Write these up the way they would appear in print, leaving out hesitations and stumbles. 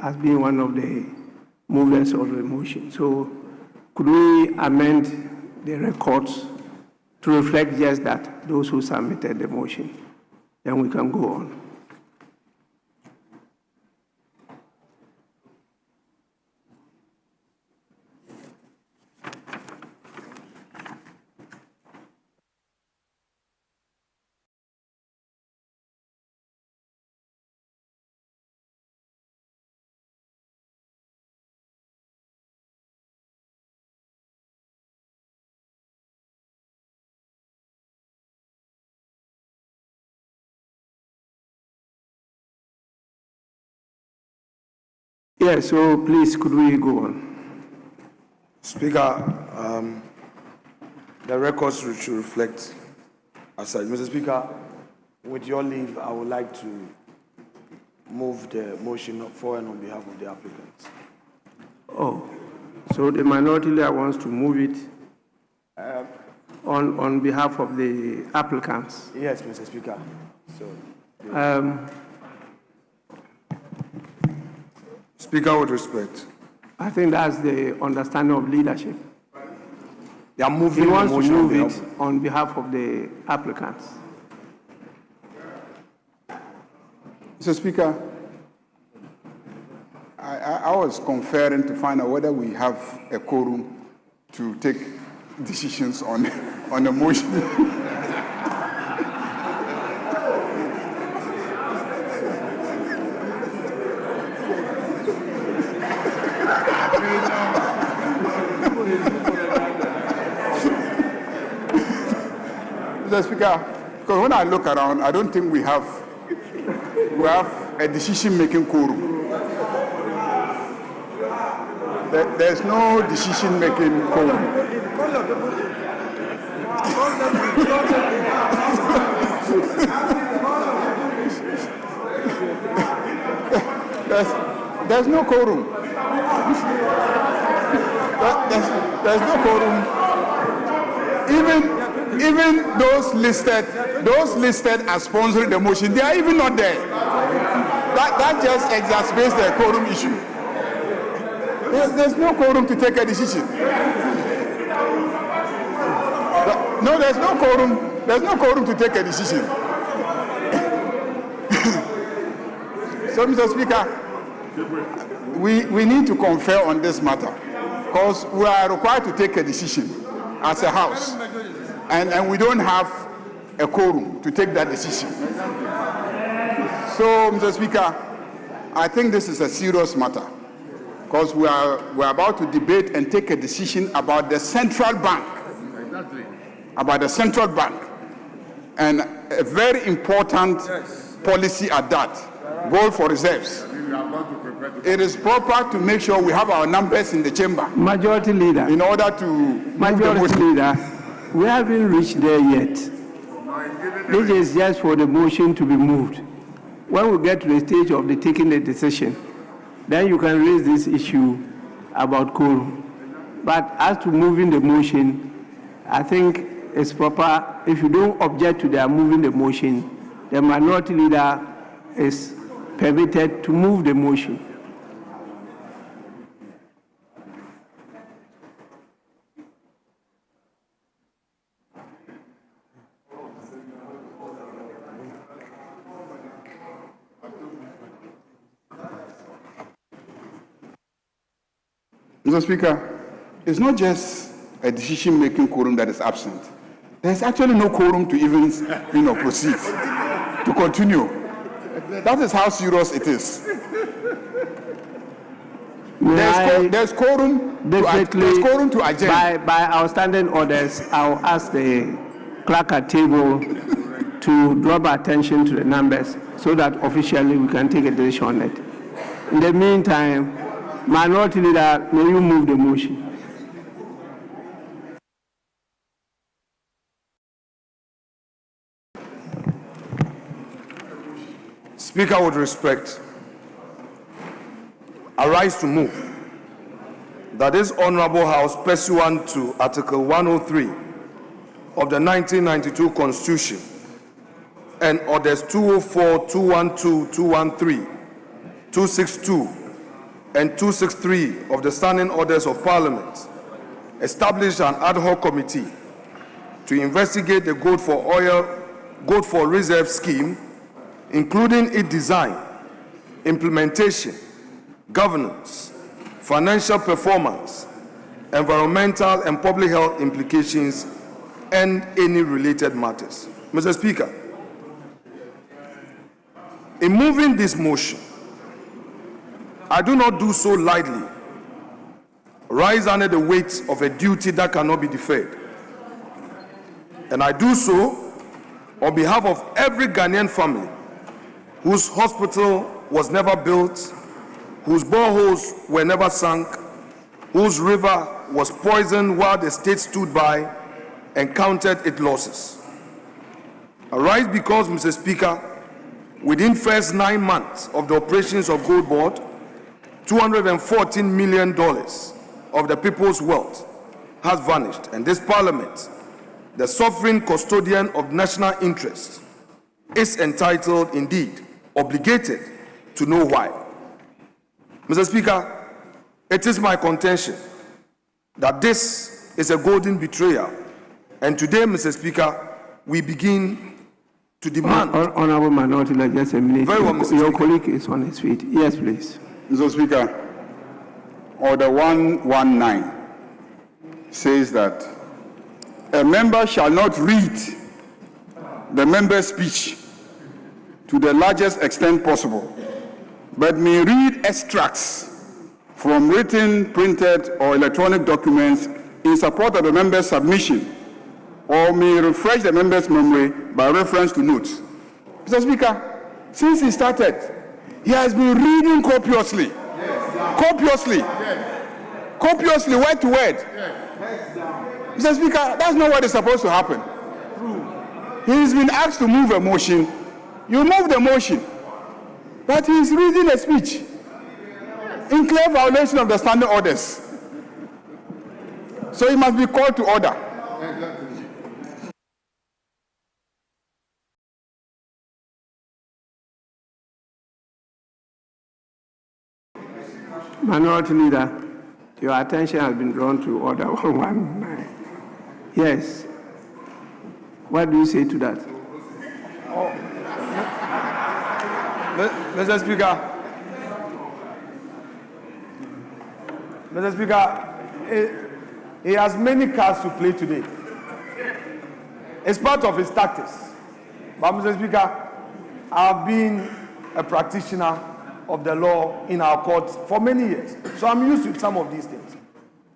as being one of the movers of the motion. So could we amend the records to reflect just that, those who submitted the motion? Then we can go on. Yes, so please, could we go on? Speaker, the records should reflect as such. Mr. Speaker, with your leave, I would like to move the motion for and on behalf of the applicants. Oh, so the minority leader wants to move it on behalf of the applicants? Yes, Mr. Speaker. So, Speaker, with respect. I think that's the understanding of leadership. They are moving He wants the motion to move it on behalf of the applicants. Mr. Speaker, I was conferring to find out whether we have a quorum to take decisions on the motion. Mr. Speaker, because when I look around, I don't think we have a decision-making quorum. There's no decision-making quorum. There's no quorum. There's no quorum. Even those listed as sponsoring the motion, they are even not there. That just exacerbates the quorum issue. There's no quorum to take a decision. No, there's no quorum. There's no quorum to take a decision. So, Mr. Speaker, we need to confer on this matter because we are required to take a decision as a house, and we don't have a quorum to take that decision. So, Mr. Speaker, I think this is a serious matter because we're about to debate and take a decision about the central bank. Exactly. About the central bank, and a very important policy at that, goal for reserves. It is proper to make sure we have our numbers in the chamber. Majority Leader. In order to Majority Leader, we haven't reached there yet. This is just for the motion to be moved. When we get to the stage of the taking the decision, then you can raise this issue about quorum. But as to moving the motion, I think it's proper. If you don't object to their moving the motion, the minority leader is permitted to move the motion. Mr. Speaker, it's not just a decision-making quorum that is absent. There's actually no quorum to even, proceed, to continue. That is how serious it is. There's quorum to adjourn. By our standing orders, I'll ask the clerk at table to draw attention to the numbers so that officially we can take a decision on it. In the meantime, Minority Leader, may you move the motion? Speaker, with respect, I rise to move that this Honorable House, pursuant to Article 103 of the 1992 Constitution and Orders 204, 212, 213, 262, and 263 of the Standing Orders of Parliament established an ad hoc committee to investigate the gold for reserve scheme, including its design, implementation, governance, financial performance, environmental and public health implications, and any related matters. Mr. Speaker, in moving this motion, I do not do so lightly, rise under the weight of a duty that cannot be deferred. And I do so on behalf of every Ghanaian family whose hospital was never built, whose boreholes were never sunk, whose river was poisoned while the state stood by and counted its losses. I rise because, Mr. Speaker, within first 9 months of the operations of Gold Board, $214 million of the people's wealth has vanished, and this Parliament, the sovereign custodian of national interests, is entitled, indeed, obligated to know why. Mr. Speaker, it is my contention that this is a golden betrayal, and today, Mr. Speaker, we begin to demand... Honorable Minority Leader, just a minute. Very well, Mr. Your Speaker. colleague is on his feet. Yes, please. Mr. Speaker, Order 119 says that a member shall not read the member's speech to the largest extent possible, but may read extracts from written, printed, or electronic documents in support of the member's submission, or may refresh the member's memory by reference to notes. Mr. Speaker, since he started, he has been reading copiously. Copiously, word to word. Mr. Speaker, that's not what is supposed to happen. He's been asked to move a motion. You move the motion, but he's reading a speech in clear violation of the standing orders. So he must be called to order. Minority Leader, your attention has been drawn to Order 119. Yes. What do you say to that? Mr. Speaker, he has many cards to play today. It's part of his tactics. But, Mr. Speaker, I've been a practitioner of the law in our courts for many years. So I'm used to some of these things.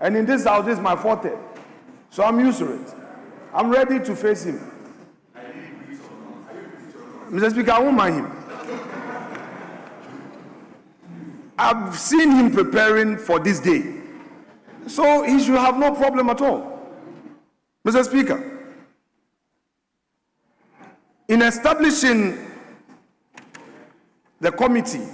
And in this house, this is my forte. So I'm used to it. I'm ready to face him. Mr. Speaker, I won't mind him. I've seen him preparing for this day. So he should have no problem at all. Mr. Speaker, in establishing the committee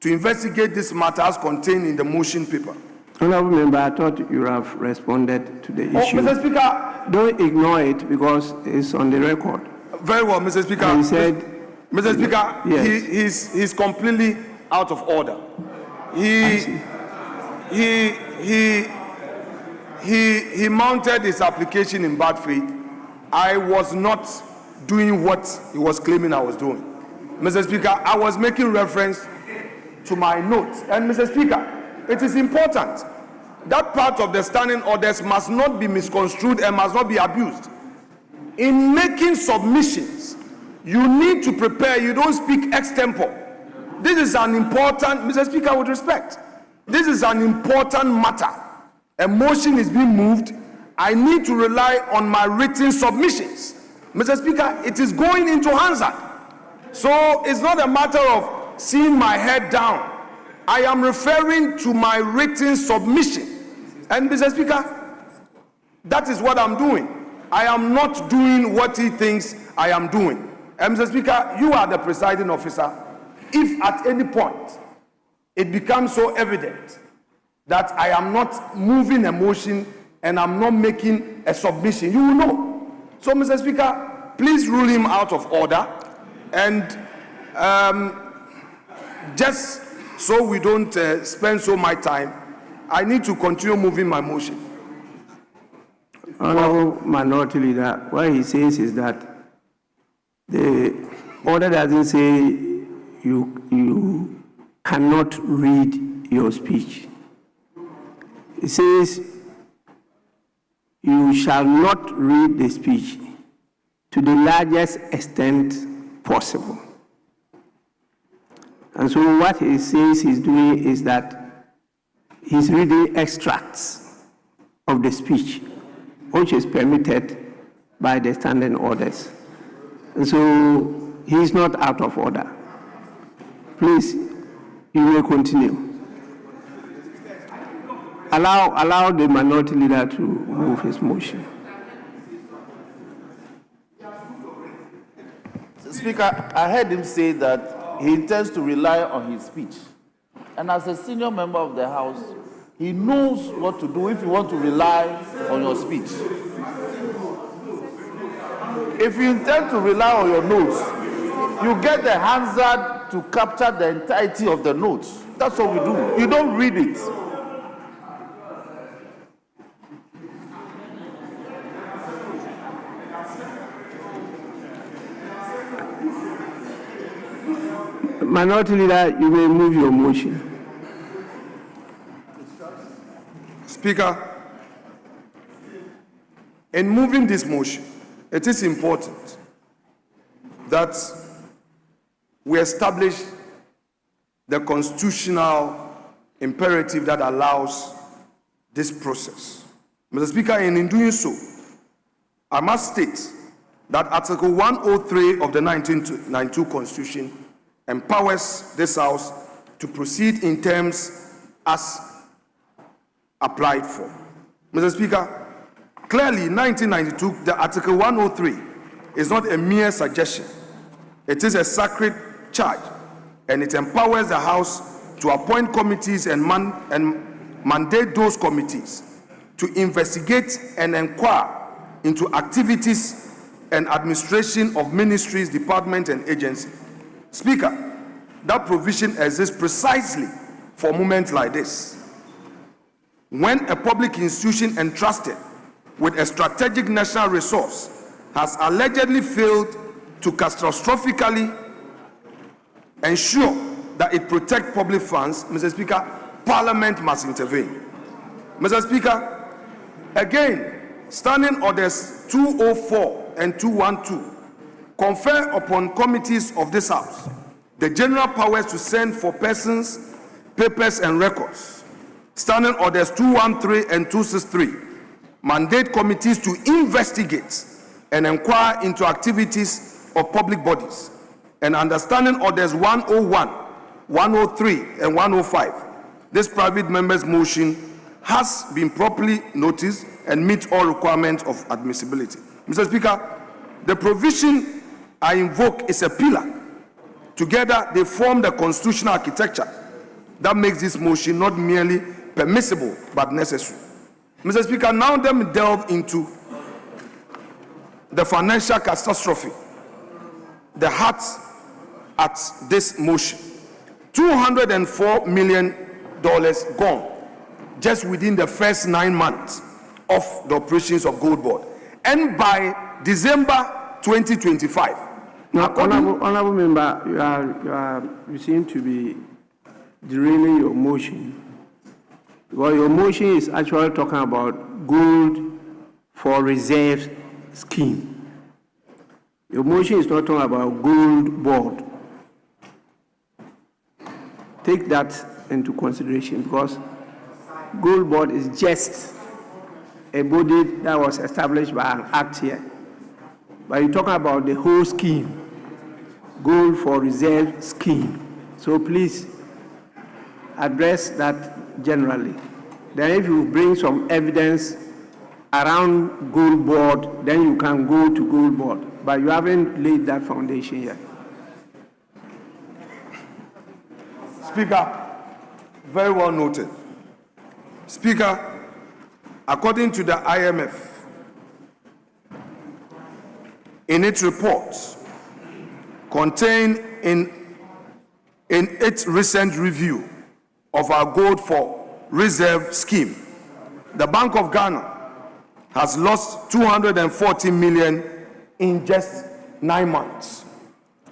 to investigate this matter as contained in the motion paper. Honorable Member, I thought you would have responded to the issue. Mr. Speaker. Don't ignore it because it's on the record. Very well, Mr. Speaker. And he said, Mr. Speaker, yes. he's completely out of order. He mounted his application in bad faith. I was not doing what he was claiming I was doing. Mr. Speaker, I was making reference to my notes. And Mr. Speaker, it is important that part of the standing orders must not be misconstrued and must not be abused. In making submissions, you need to prepare. You don't speak extempore. This is an important, Mr. Speaker, with respect, this is an important matter. A motion is being moved. I need to rely on my written submissions. Mr. Speaker, it is going into Hansard. So it's not a matter of seeing my head down. I am referring to my written submission. And Mr. Speaker, that is what I'm doing. I am not doing what he thinks I am doing. And Mr. Speaker, you are the presiding officer. If at any point it becomes so evident that I am not moving a motion and I'm not making a submission, you will know. So, Mr. Speaker, please rule him out of order and just so we don't spend so much time, I need to continue moving my motion. Honorable Minority Leader, what he says is that the order doesn't say you cannot read your speech. It says you shall not read the speech to the largest extent possible. And so what he says he's doing is that he's reading extracts of the speech, which is permitted by the standing orders. And so he's not out of order. Please, you may continue. Allow the Minority Leader to move his motion. Speaker, I heard him say that he intends to rely on his speech. And as a senior member of the House, he knows what to do if you want to rely on your speech. If you intend to rely on your notes, you get the Hansard to capture the entirety of the notes. That's what we do. You don't read it. Minority Leader, you may move your motion. Speaker, in moving this motion, it is important that we establish the constitutional imperative that allows this process. Mr. Speaker, in doing so, I must state that Article 103 of the 1992 Constitution empowers this House to proceed in terms as applied for. Mr. Speaker, clearly, 1992, the Article 103 is not a mere suggestion. It is a sacred charge, and it empowers the House to appoint committees and mandate those committees to investigate and inquire into activities and administration of ministries, departments, and agencies. Speaker, that provision exists precisely for moments like this, when a public institution entrusted with a strategic national resource has allegedly failed to catastrophically ensure that it protects public funds. Mr. Speaker, Parliament must intervene. Mr. Speaker, again, Standing Orders 204 and 212 confer upon committees of this House the general powers to send for persons, papers, and records. Standing Orders 213 and 263 mandate committees to investigate and inquire into activities of public bodies. And under Standing Orders 101, 103, and 105, this private member's motion has been properly noticed and meets all requirements of admissibility. Mr. Speaker, the provision I invoke is a pillar. Together, they form the constitutional architecture that makes this motion not merely permissible but necessary. Mr. Speaker, now let me delve into the financial catastrophe, the heart at this motion. $204 million gone just within the first 9 months of the operations of Gold Board. And by December 2025. Now, honorable member, you seem to be derailing your motion. Because your motion is actually talking about gold for reserve scheme. Your motion is not talking about Gold Board. Take that into consideration, because Gold Board is just a body that was established by an act here. But you're talking about the whole scheme, Gold for Reserve scheme. So please address that generally. Then if you bring some evidence around Gold Board, then you can go to Gold Board. But you haven't laid that foundation yet. Speaker, very well noted. Speaker, according to the IMF, in its reports contained in its recent review of our gold for reserve scheme. The Bank of Ghana has lost 240 million in just 9 months.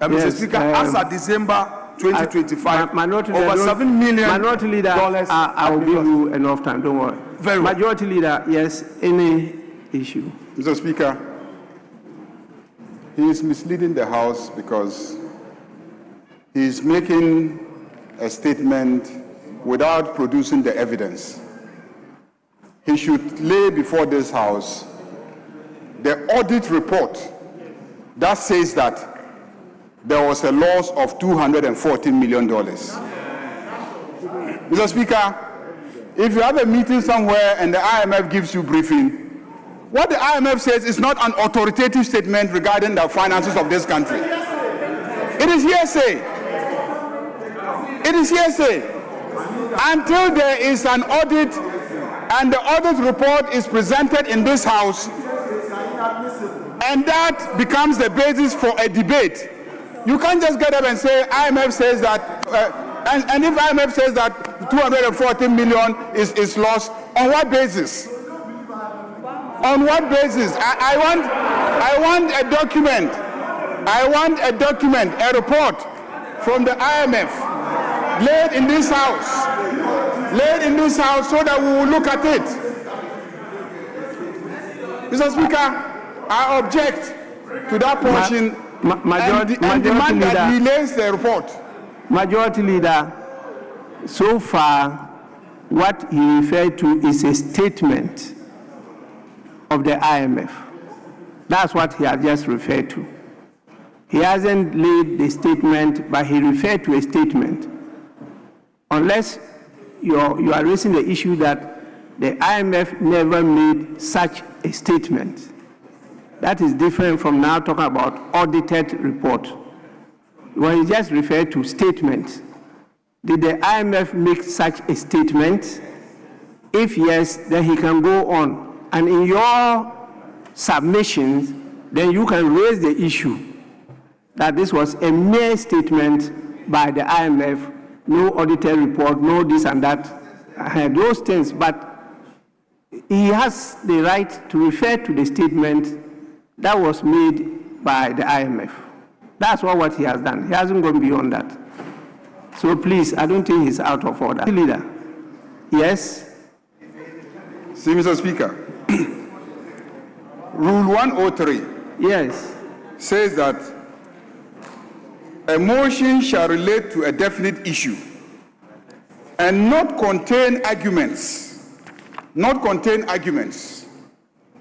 Yes, Mr. Speaker, as of December 2025, over $7 million. Minority Leader, I will give you enough time, don't worry. Very well. Majority Leader, yes, any issue? Mr. Speaker, he is misleading the House because he is making a statement without producing the evidence. He should lay before this House the audit report that says that there was a loss of $214 million. Mr. Speaker, if you have a meeting somewhere and the IMF gives you briefing, what the IMF says is not an authoritative statement regarding the finances of this country. It is hearsay. It is hearsay. Until there is an audit and the audit report is presented in this House, and that becomes the basis for a debate. You can't just get up and say IMF says that, and if IMF says that 240 million is lost, on what basis? On what basis? I want a document. I want a document, a report from the IMF laid in this House. Laid in this House so that we will look at it. Mr. Speaker, I object to that portion and demand that he lays the report. Majority Leader, so far, what he referred to is a statement of the IMF. That's what he has just referred to. He hasn't laid the statement, but he referred to a statement. Unless you are raising the issue that the IMF never made such a statement. That is different from now talking about audited report. When he just referred to statements, did the IMF make such a statement? If yes, then he can go on. And in your submissions, then you can raise the issue that this was a mere statement by the IMF, no audited report, no this and that, those things. But he has the right to refer to the statement that was made by the IMF. That's what he has done. He hasn't gone beyond that. So please, I don't think he's out of order. Leader, yes? See, Mr. Speaker, Rule 103 Yes. says that a motion shall relate to a definite issue and not contain arguments,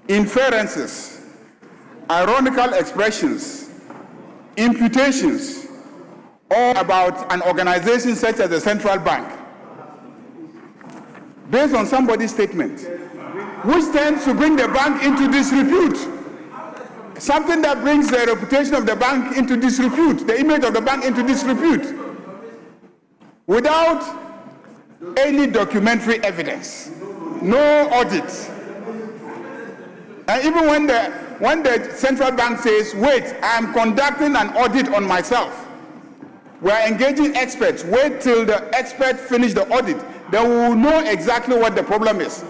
inferences, ironical expressions, imputations, or about an organization such as the central bank, based on somebody's statement, which tends to bring the bank into disrepute. Something that brings the reputation of the bank into disrepute, the image of the bank into disrepute, without any documentary evidence, no audit. And even when the central bank says, wait, I'm conducting an audit on myself, we're engaging experts, wait till the experts finish the audit, then we will know exactly what the problem is.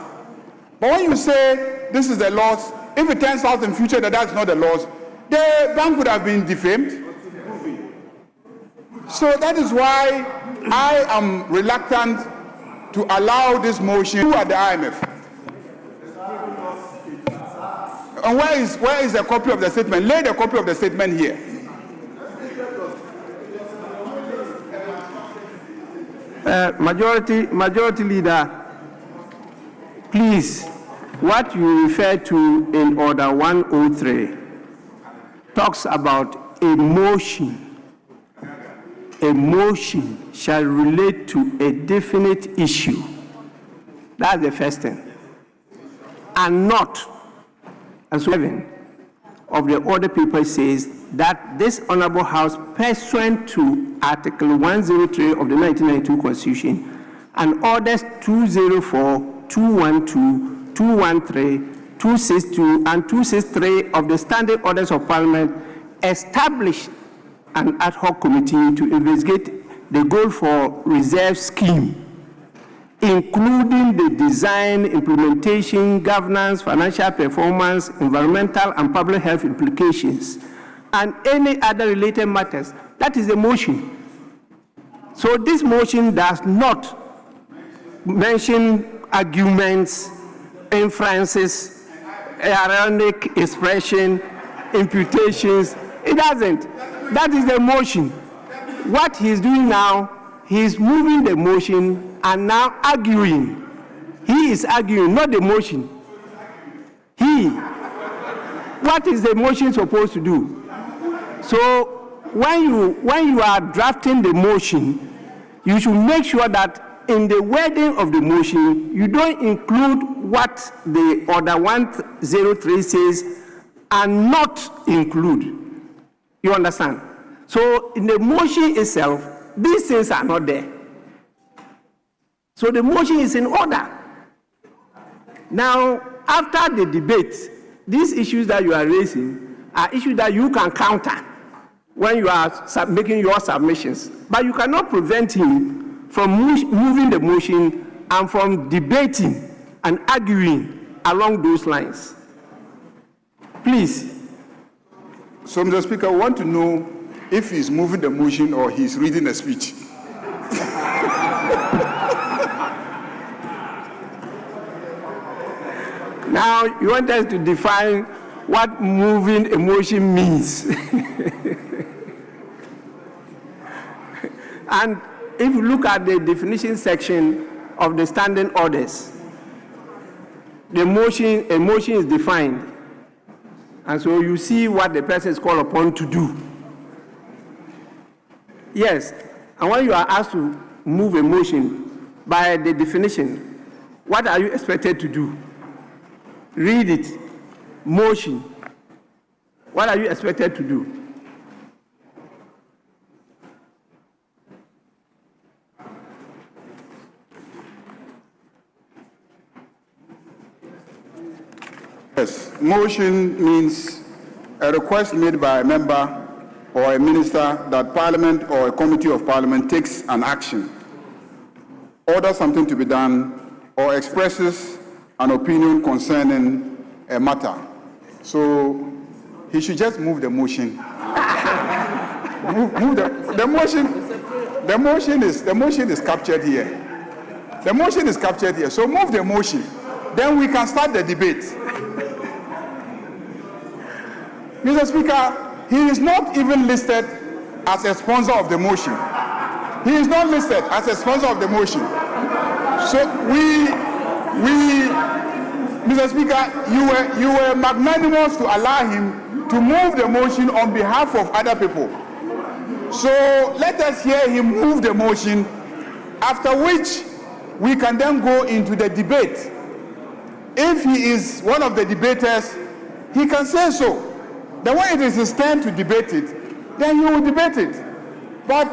But when you say this is the loss, if it turns out in future that that's not the loss, the bank would have been defamed. So that is why I am reluctant to allow this motion at the IMF. And where is the copy of the statement? Lay the copy of the statement here. Majority Leader, please, what you refer to in Order 103 talks about a motion. A motion shall relate to a definite issue. That's the first thing. And not, and so 7 of the order paper says that this Honorable House, pursuant to Article 103 of the 1992 Constitution and Orders 204, 212, 213, 262, and 263 of the Standing Orders of Parliament, established an ad hoc committee to investigate the gold for reserve scheme including the design, implementation, governance, financial performance, environmental and public health implications, and any other related matters. That is the motion. So this motion does not mention arguments, inferences, ironic expression, imputations. It doesn't. That is the motion. What he's doing now, he's moving the motion and now arguing. He is arguing, not the motion. What is the motion supposed to do? So when you are drafting the motion, you should make sure that in the wording of the motion, you don't include what the Order 103 says and not include. You understand? So in the motion itself, these things are not there. So the motion is in order. Now, after the debate, these issues that you are raising are issues that you can counter when you are making your submissions. But you cannot prevent him from moving the motion and from debating and arguing along those lines. Please. So, Mr. Speaker, I want to know if he's moving the motion or he's reading a speech. Now, you want us to define what moving a motion means. And if you look at the definition section of the standing orders, a motion is defined. And so you see what the person is called upon to do. Yes, and when you are asked to move a motion by the definition, what are you expected to do? Read it. Motion. What are you expected to do? Yes, motion means a request made by a member or a minister that Parliament or a committee of Parliament takes an action, orders something to be done, or expresses an opinion concerning a matter. So he should just move the motion. move the motion. The motion is captured here. The motion is captured here. So move the motion. Then we can start the debate. Mr. Speaker, he is not even listed as a sponsor of the motion. He is not listed as a sponsor of the motion. So Mr. Speaker, you were magnanimous to allow him to move the motion on behalf of other people. So let us hear him move the motion, after which we can then go into the debate. If he is one of the debaters, he can say so. Then when it is his turn to debate it, then he will debate it. But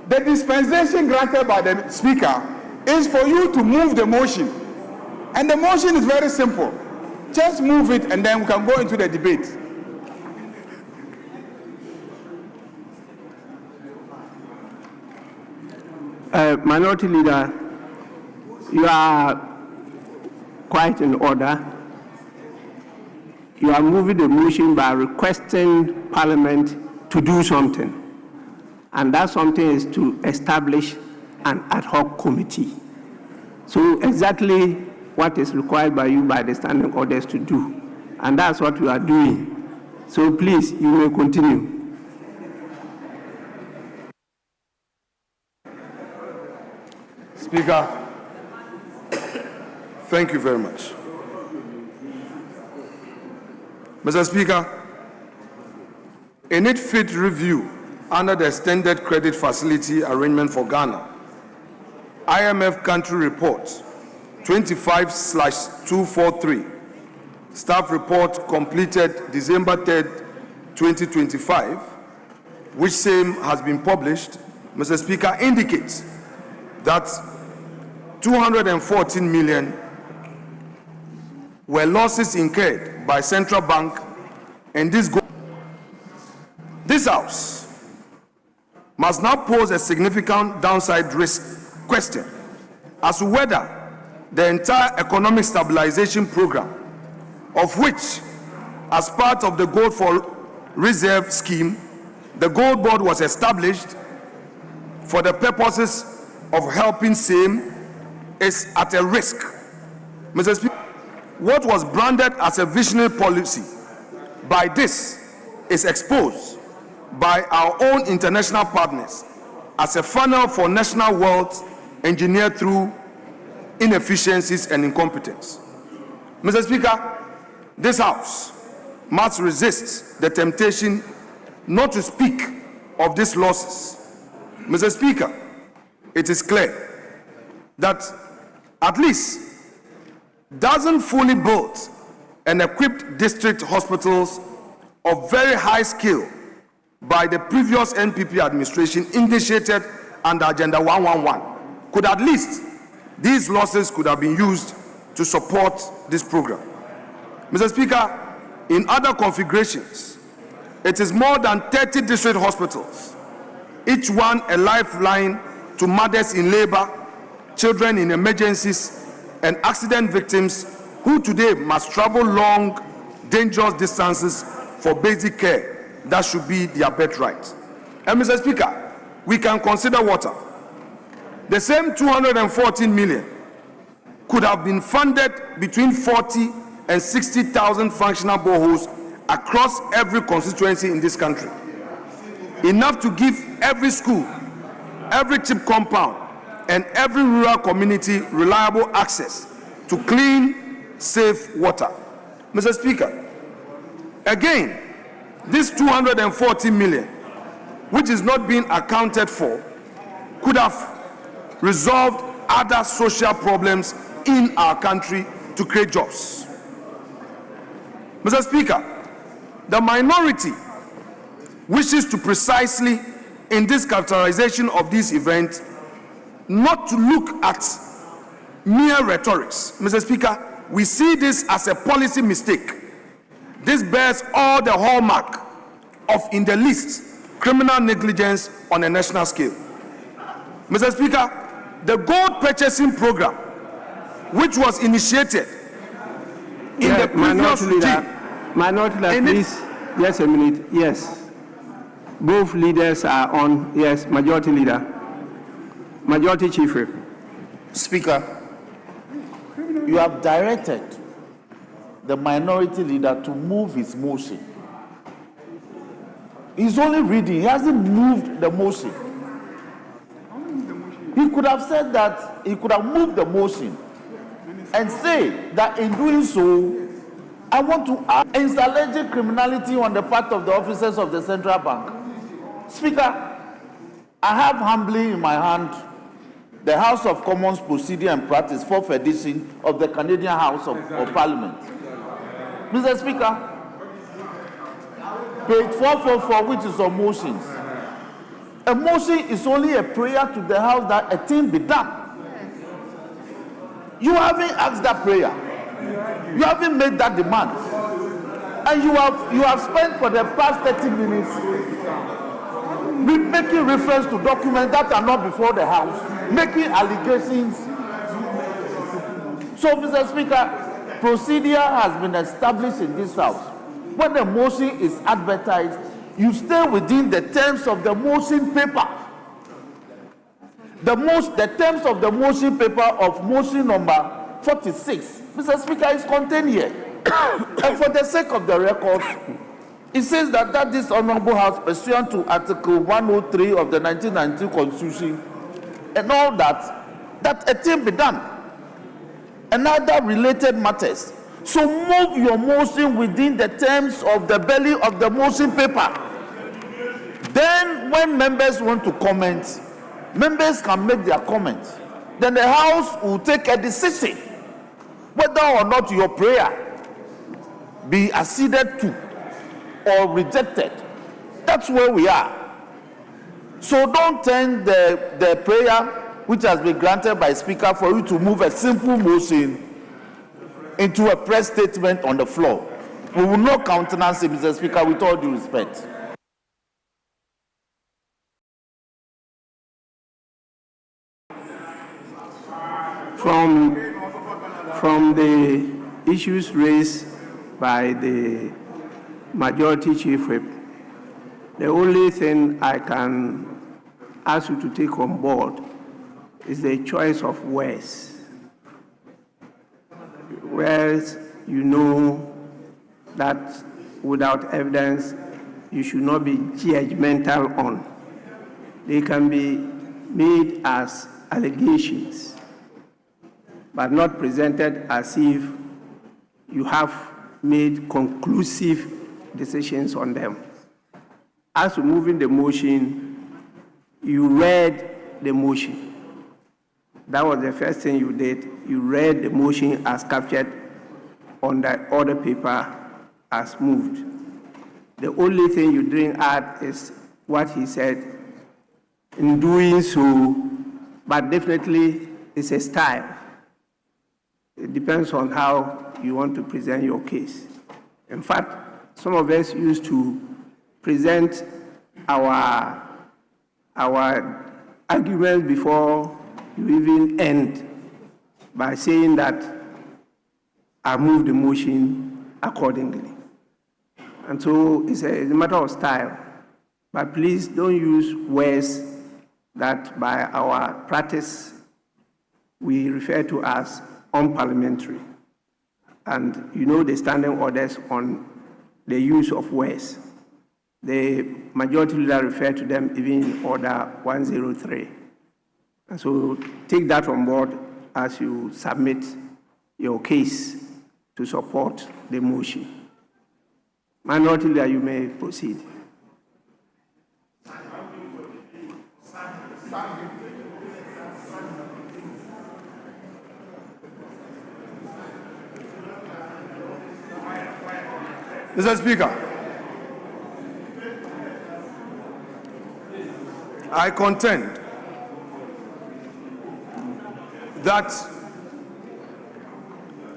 the dispensation granted by the Speaker is for you to move the motion. And the motion is very simple. Just move it and then we can go into the debate. Minority Leader, you are quite in order. You are moving the motion by requesting Parliament to do something. And that something is to establish an ad hoc committee. So exactly what is required by you by the standing orders to do. And that's what you are doing. So please, you may continue. Speaker, thank you very much. Mr. Speaker, a need-fit review under the Extended Credit Facility Arrangement for Ghana, IMF Country Report 25/243, Staff Report completed December 3rd, 2025, which same has been published, Mr. Speaker, indicates that 214 million were losses incurred by Central Bank, and this House must now pose a significant downside risk question as to whether the entire economic stabilization program, of which, as part of the Gold for Reserve scheme, the Gold Board was established for the purposes of helping same, is at a risk. Mr. Speaker, what was branded as a visionary policy by this is exposed by our own international partners as a funnel for national wealth engineered through inefficiencies and incompetence. Mr. Speaker, this House must resist the temptation not to speak of these losses. Mr. Speaker, it is clear that at least dozen fully built and equipped district hospitals of very high skill by the previous NPP administration initiated under Agenda 111 could at least, these losses could have been used to support this program. Mr. Speaker, in other configurations, it is more than 30 district hospitals, each one a lifeline to mothers in labor, children in emergencies, and accident victims who today must travel long, dangerous distances for basic care that should be their birthright. And Mr. Speaker, we can consider water. The same 214 million could have been funded between 40 and 60,000 functional boreholes across every constituency in this country. Enough to give every school, every chip compound, and every rural community reliable access to clean, safe water. Mr. Speaker, again, this 240 million, which is not being accounted for, could have resolved other social problems in our country to create jobs. Mr. Speaker, the minority wishes to precisely, in this characterization of this event, not to look at mere rhetorics. Mr. Speaker, we see this as a policy mistake. This bears all the hallmark of, in the least, criminal negligence on a national scale. Mr. Speaker, the gold purchasing program, which was initiated in the previous regime. Minority Leader, please, just a minute. Yes. Both leaders are on. Yes, Majority Leader. Majority Chief Whip. Speaker, you have directed the Minority Leader to move his motion. He's only reading, he hasn't moved the motion. He could have said that, he could have moved the motion and say that in doing so, I want to add alleged criminality on the part of the officers of the Central Bank. Speaker, I have humbly in my hand the House of Commons Procedure and Practice, 4th edition of the Canadian House of Parliament. Mr. Speaker, page 444, which is on motions. A motion is only a prayer to the House that a thing be done. You haven't asked that prayer. You haven't made that demand. And you have spent for the past 30 minutes making reference to documents that are not before the House, making allegations. So, Mr. Speaker, procedure has been established in this House. When the motion is advertised, you stay within the terms of the motion paper. The terms of the motion paper of motion number 46, Mr. Speaker, is contained here. And for the sake of the record, it says that this Honorable House, pursuant to Article 103 of the 1992 Constitution, and all that a thing be done, and other related matters. So move your motion within the terms of the belly of the motion paper. Then when members want to comment, members can make their comments. Then the House will take a decision whether or not your prayer be acceded to or rejected. That's where we are. So don't turn the prayer which has been granted by Speaker for you to move a simple motion into a press statement on the floor. We will not countenance it, Mr. Speaker, with all due respect. from the issues raised by the Majority Chief Whip, the only thing I can ask you to take on board is the choice of words. Words you know that without evidence you should not be judgmental on. They can be made as allegations, but not presented as if you have made conclusive decisions on them. As to moving the motion, you read the motion. That was the first thing you did. You read the motion as captured on the order paper as moved. The only thing you didn't add is what he said in doing so, but definitely it's a style. It depends on how you want to present your case. In fact, some of us used to present our arguments before you even end by saying that I move the motion accordingly. And so it's a matter of style. But please don't use words that by our practice we refer to as unparliamentary. And you know the standing orders on the use of words. The majority leader referred to them even in Order 103. And so take that on board as you submit your case to support the motion. Minority leader, you may proceed. Mr. Speaker, I contend that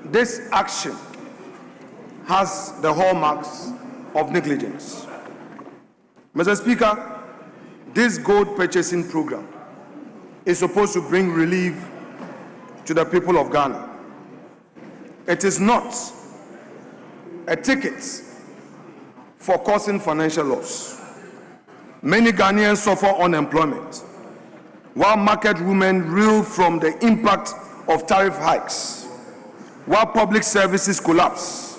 this action has the hallmarks of negligence. Mr. Speaker, this gold purchasing program is supposed to bring relief to the people of Ghana. It is not a ticket for causing financial loss. Many Ghanaians suffer unemployment, while market women reel from the impact of tariff hikes, while public services collapse.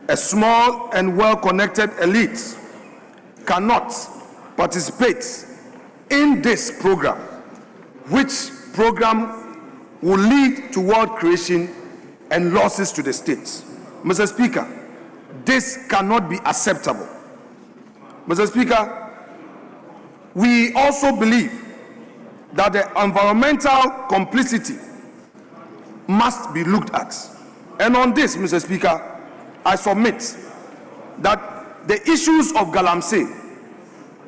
A small and well-connected elite cannot participate in this program, which program will lead to wealth creation and losses to the state. Mr. Speaker, this cannot be acceptable. Mr. Speaker, we also believe that the environmental complicity must be looked at. And on this, Mr. Speaker, I submit that the issues of Galamsey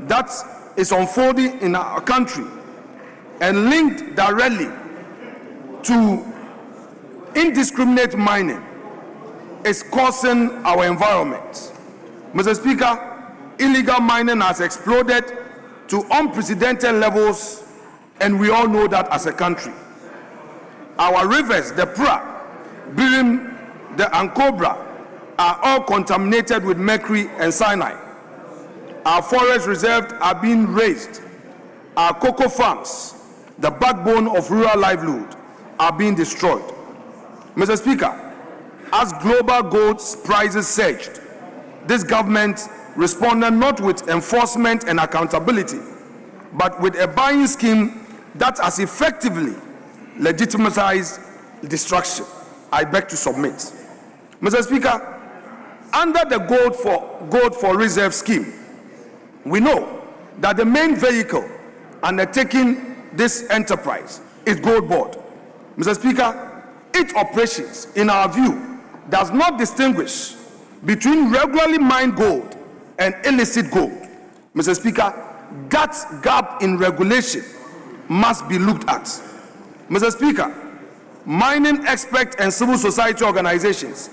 that is unfolding in our country and linked directly to indiscriminate mining is causing our environment. Mr. Speaker, illegal mining has exploded to unprecedented levels, and we all know that as a country. Our rivers, the Pra, Birim, the Ankobra, are all contaminated with mercury and cyanide. Our forest reserves are being razed. Our cocoa farms, the backbone of rural livelihood, are being destroyed. Mr. Speaker, as global gold prices surged, this government responded not with enforcement and accountability, but with a buying scheme that has effectively legitimized destruction. I beg to submit. Mr. Speaker, under the gold for reserve scheme, we know that the main vehicle undertaking this enterprise is Gold Board. Mr. Speaker, its operations, in our view, does not distinguish between regularly mined gold and illicit gold. Mr. Speaker, that gap in regulation must be looked at. Mr. Speaker, mining experts and civil society organizations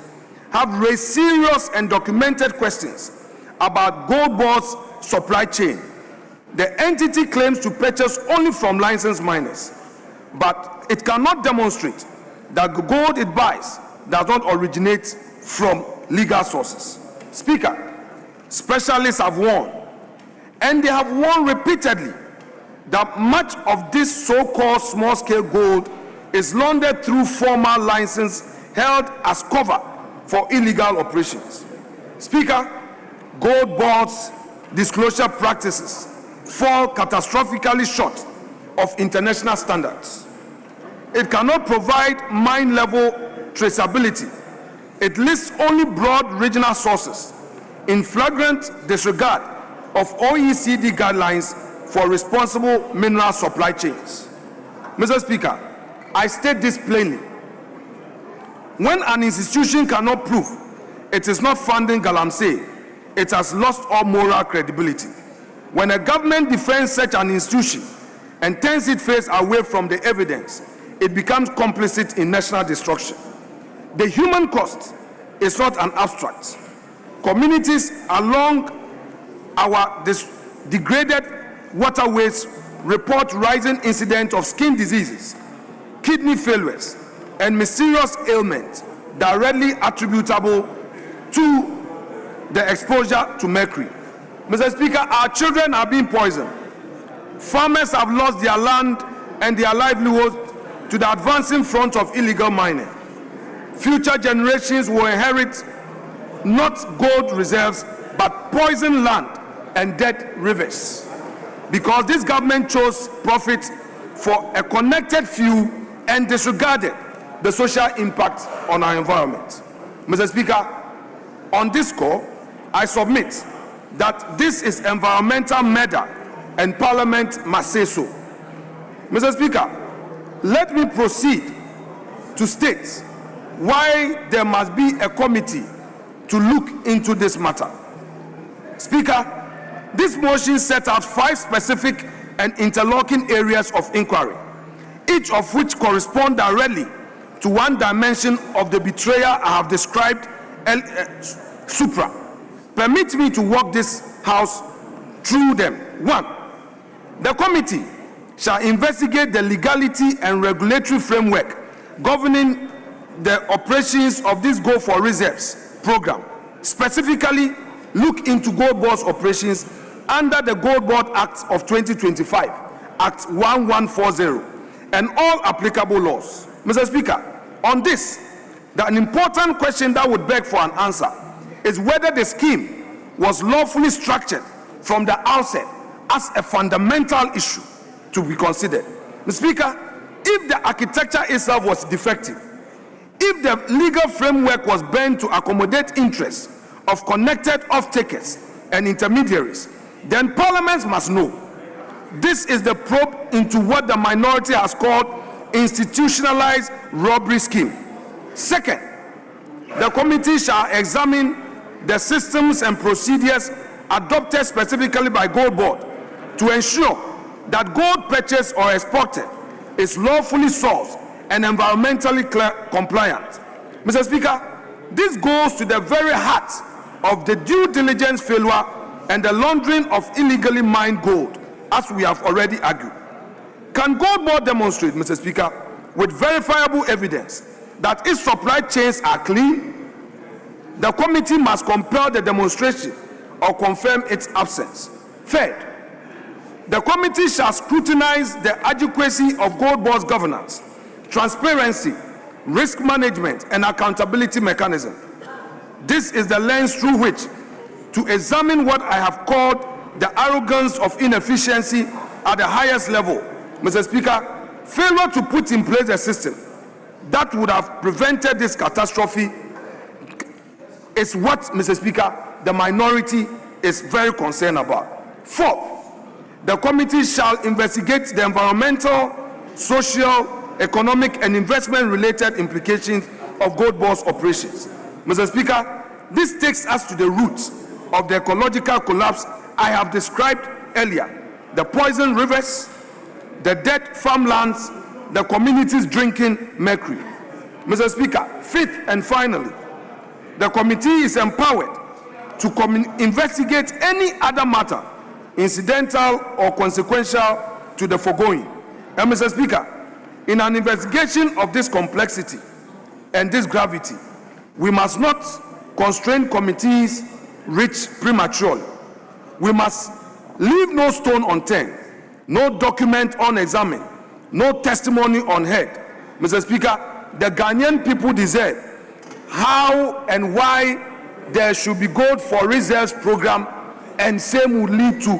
have raised serious and documented questions about Gold Board's supply chain. The entity claims to purchase only from licensed miners, but it cannot demonstrate that the gold it buys does not originate from legal sources. Speaker, specialists have warned, and they have warned repeatedly, that much of this so-called small-scale gold is laundered through formal license held as cover for illegal operations. Speaker, gold boards' disclosure practices fall catastrophically short of international standards. It cannot provide mine-level traceability. It lists only broad regional sources in flagrant disregard of OECD guidelines for responsible mineral supply chains. Mr. Speaker, I state this plainly. When an institution cannot prove it is not funding galamsey, it has lost all moral credibility. When a government defends such an institution and turns its face away from the evidence, it becomes complicit in national destruction. The human cost is not an abstract. Communities along our degraded waterways report rising incidents of skin diseases, kidney failures, and mysterious ailments directly attributable to the exposure to mercury. Mr. Speaker, our children are being poisoned. Farmers have lost their land and their livelihoods to the advancing front of illegal mining. Future generations will inherit not gold reserves, but poisoned land and dead rivers, because this government chose profit for a connected few and disregarded the social impact on our environment. Mr. Speaker, on this score, I submit that this is environmental murder and Parliament must say so. Mr. Speaker, let me proceed to state why there must be a committee to look into this matter. Speaker, this motion set out 5 specific and interlocking areas of inquiry, each of which correspond directly to one dimension of the betrayal I have described supra. Permit me to walk this House through them. 1. The committee shall investigate the legality and regulatory framework governing the operations of this Gold for Reserves program. Specifically, look into Gold Board's operations under the Gold Board Act of 2025, Act 1140, and all applicable laws. Mr. Speaker, on this, an important question that would beg for an answer is whether the scheme was lawfully structured from the outset as a fundamental issue to be considered. Mr. Speaker, if the architecture itself was defective, if the legal framework was bent to accommodate interests of connected off-takers and intermediaries, then Parliament must know. This is the probe into what the minority has called institutionalized robbery scheme. Second, the committee shall examine the systems and procedures adopted specifically by Gold Board to ensure that gold purchased or exported is lawfully sourced and environmentally compliant. Mr. Speaker, this goes to the very heart of the due diligence failure and the laundering of illegally mined gold, as we have already argued. Can Gold Board demonstrate, Mr. Speaker, with verifiable evidence that its supply chains are clean? The committee must compel the demonstration or confirm its absence. Third, the committee shall scrutinize the adequacy of Gold Board's governance, transparency, risk management, and accountability mechanism. This is the lens through which to examine what I have called the arrogance of inefficiency at the highest level. Mr. Speaker, failure to put in place a system that would have prevented this catastrophe is what, Mr. Speaker, the minority is very concerned about. Fourth, the committee shall investigate the environmental, social, economic, and investment-related implications of Gold Board's operations. Mr. Speaker, this takes us to the roots of the ecological collapse I have described earlier: the poisoned rivers, the dead farmlands, the communities drinking mercury. Mr. Speaker, fifth and finally, the committee is empowered to investigate any other matter incidental or consequential to the foregoing. And Mr. Speaker, in an investigation of this complexity and this gravity, we must not constrain committees reach prematurely. We must leave no stone unturned, no document unexamined, no testimony unheard. Mr. Speaker, the Ghanaian people deserve how and why there should be gold for reserves program, and same would lead to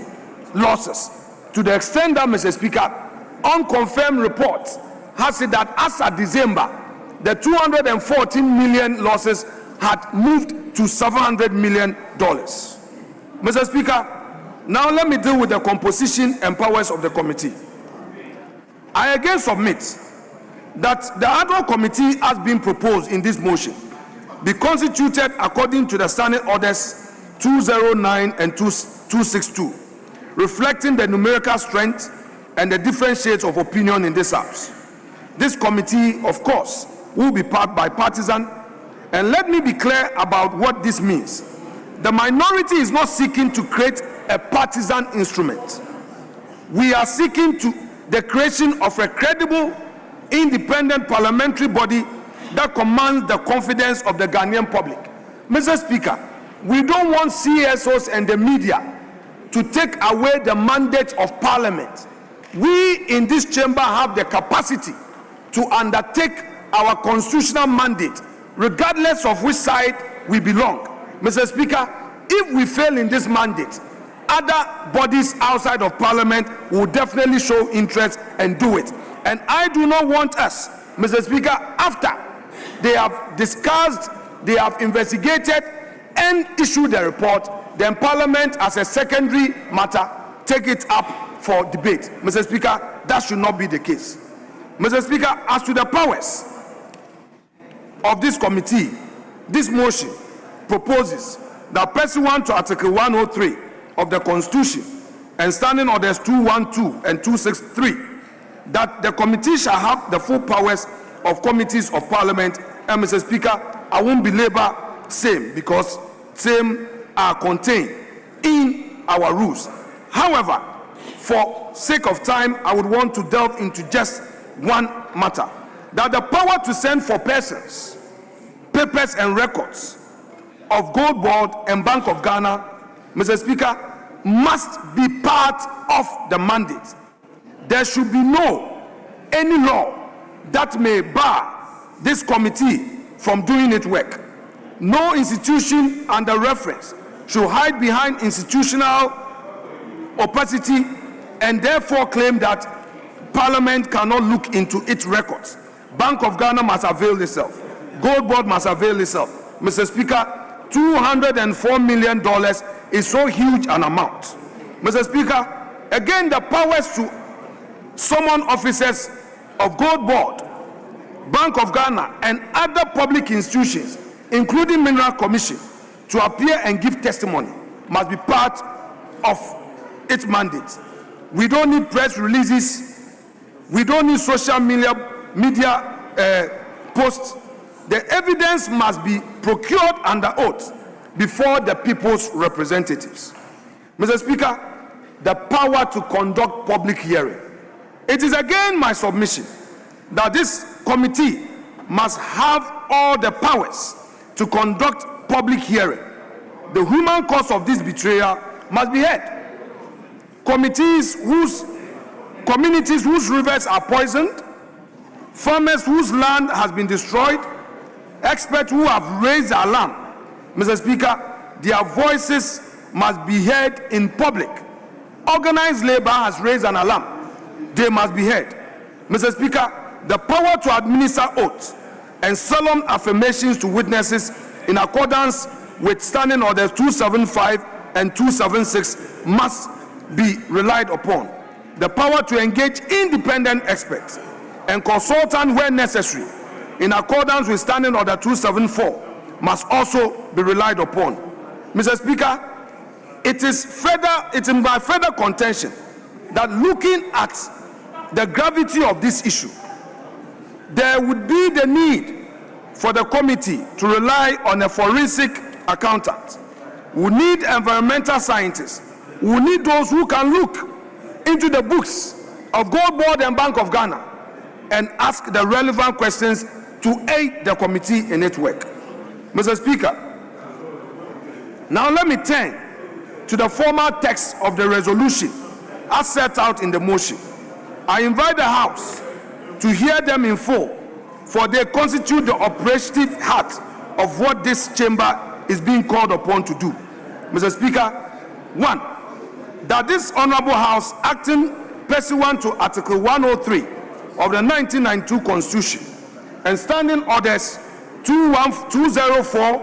losses. To the extent that, Mr. Speaker, unconfirmed reports has said that as of December, the 214 million losses had moved to $700 million. Mr. Speaker, now let me deal with the composition and powers of the committee. I again submit that the ad hoc committee has been proposed in this motion be constituted according to the standing orders 209 and 262, reflecting the numerical strength and the different shades of opinion in this House. This committee, of course, will be bipartisan, and let me be clear about what this means. The minority is not seeking to create a partisan instrument. We are seeking the creation of a credible, independent parliamentary body that commands the confidence of the Ghanaian public. Mr. Speaker, we don't want CSOs and the media to take away the mandate of Parliament. We in this chamber have the capacity to undertake our constitutional mandate, regardless of which side we belong. Mr. Speaker, if we fail in this mandate, other bodies outside of Parliament will definitely show interest and do it. And I do not want us, Mr. Speaker, after they have discussed, they have investigated and issued a report, then Parliament as a secondary matter take it up for debate. Mr. Speaker, that should not be the case. Mr. Speaker, as to the powers of this committee, this motion proposes that pursuant to Article 103 of the Constitution and Standing Orders 212 and 263, that the committee shall have the full powers of committees of Parliament. And Mr. Speaker, I won't belabor same because same are contained in our rules. However, for sake of time, I would want to delve into just one matter, that the power to send for persons, papers and records of Gold Board and Bank of Ghana, Mr. Speaker, must be part of the mandate. There should be any law that may bar this committee from doing its work. No institution under reference should hide behind institutional opacity and therefore claim that Parliament cannot look into its records. Bank of Ghana must avail itself. Gold Board must avail itself. Mr. Speaker, $204 million is so huge an amount. Mr. Speaker, again, the powers to summon officers of Gold Board, Bank of Ghana, and other public institutions, including Mineral Commission, to appear and give testimony must be part of its mandate. We don't need press releases. We don't need social media posts. The evidence must be procured under oath before the people's representatives. Mr. Speaker, the power to conduct public hearing. It is again my submission that this committee must have all the powers to conduct public hearing. The human cost of this betrayal must be heard. Communities whose rivers are poisoned, farmers whose land has been destroyed, experts who have raised the alarm. Mr. Speaker, their voices must be heard in public. Organized labor has raised an alarm. They must be heard. Mr. Speaker, the power to administer oaths and solemn affirmations to witnesses in accordance with Standing Orders 275 and 276 must be relied upon. The power to engage independent experts and consultants where necessary in accordance with Standing Order 274 must also be relied upon. Mr. Speaker, it is my further contention that looking at the gravity of this issue, there would be the need for the committee to rely on a forensic accountant. We need environmental scientists. We need those who can look into the books of Gold Board and Bank of Ghana and ask the relevant questions to aid the committee in its work. Mr. Speaker, now let me turn to the formal text of the resolution as set out in the motion. I invite the House to hear them in full, for they constitute the operative heart of what this chamber is being called upon to do. Mr. Speaker, 1. That this Honorable House, acting pursuant to Article 103 of the 1992 Constitution and Standing Orders 204,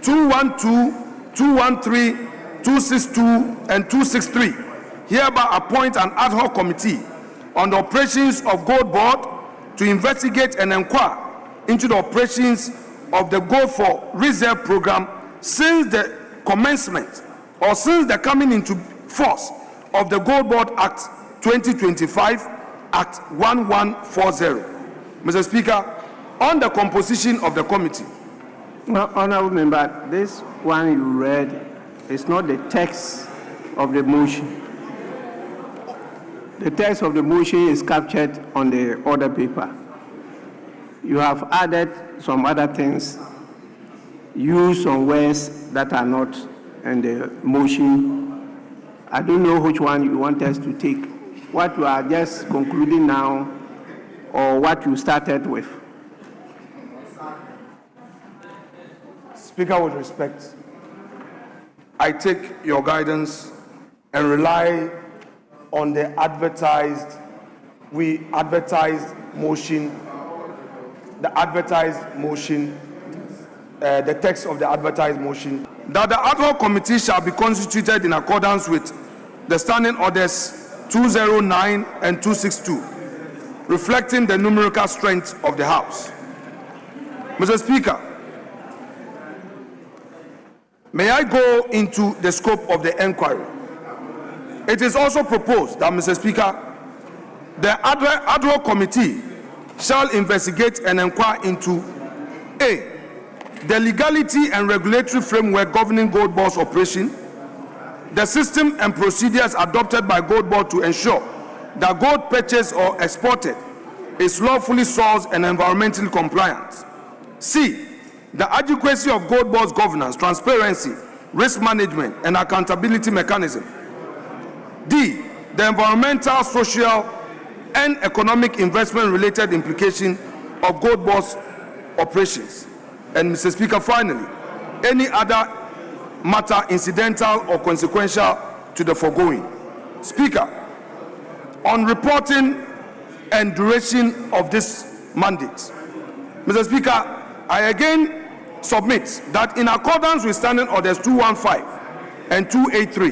212, 213, 262, and 263, hereby appoint an ad hoc committee on the operations of Gold Board to investigate and inquire into the operations of the Gold for Reserve program since the commencement or since the coming into force of the Gold Board Act 2025, Act 1140. Mr. Speaker, on the composition of the committee. Well, Honourable Member, this one you read is not the text of the motion. The text of the motion is captured on the order paper. You have added some other things, used some words that are not in the motion. I don't know which one you want us to take. What you are just concluding now, or what you started with. Speaker, with respect, I take your guidance and rely on the advertised motion, the text of the advertised motion, that the ad hoc committee shall be constituted in accordance with the Standing Orders 209 and 262, reflecting the numerical strength of the House. Mr. Speaker, may I go into the scope of the inquiry? It is also proposed that, Mr. Speaker, the ad hoc committee shall investigate and inquire into A, the legality and regulatory framework governing Gold Board's operation, the system and procedures adopted by Gold Board to ensure that gold purchased or exported is lawfully sourced and environmentally compliant. C, the adequacy of Gold Board's governance, transparency, risk management, and accountability mechanism. D, the environmental, social, and economic investment-related implication of Gold Board's operations. And Mr. Speaker, finally, any other matter incidental or consequential to the foregoing. Speaker, on reporting and duration of this mandate, Mr. Speaker, I again submit that in accordance with Standing Orders 215 and 283,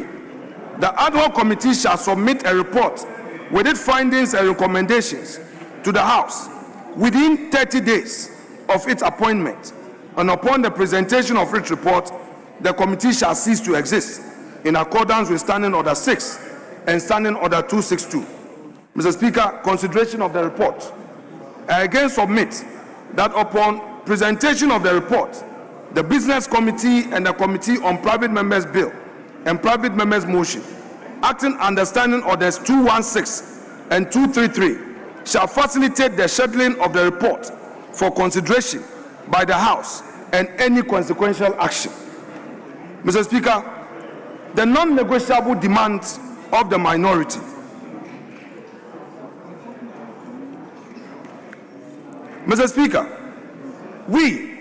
the ad hoc committee shall submit a report with its findings and recommendations to the House within 30 days of its appointment, and upon the presentation of its report, the committee shall cease to exist in accordance with Standing Order 6 and Standing Order 262. Mr. Speaker, consideration of the report. I again submit that upon presentation of the report, the Business Committee and the Committee on Private Members' Bill and Private Members' Motion, acting under Standing Orders 216 and 233, shall facilitate the scheduling of the report for consideration by the House and any consequential action. Mr. Speaker, the non-negotiable demands of the minority. Mr. Speaker, we,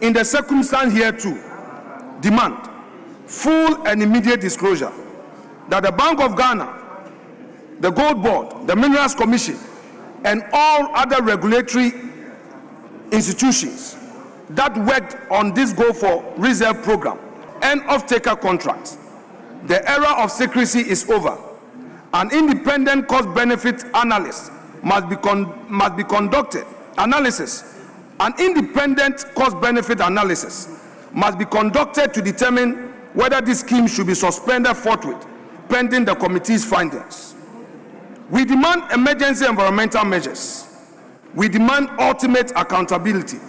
in the circumstance here too, demand full and immediate disclosure that the Bank of Ghana, the Gold Board, the Minerals Commission, and all other regulatory institutions that worked on this Gold for Reserve program and off-taker contracts, the era of secrecy is over. An independent cost-benefit analysis must be conducted. An independent cost-benefit analysis must be conducted to determine whether this scheme should be suspended forthwith, pending the committee's findings. We demand emergency environmental measures. We demand ultimate accountability,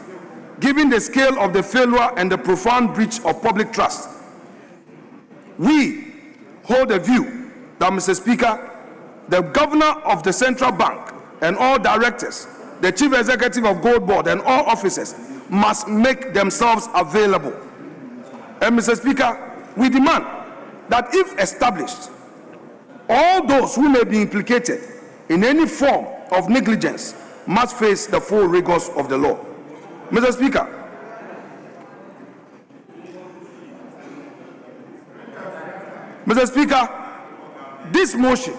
given the scale of the failure and the profound breach of public trust. We hold a view that, Mr. Speaker, the governor of the central bank and all directors, the chief executive of Gold Board, and all officers must make themselves available. And Mr. Speaker, we demand that if established, all those who may be implicated in any form of negligence must face the full rigors of the law. Mr. Speaker, this motion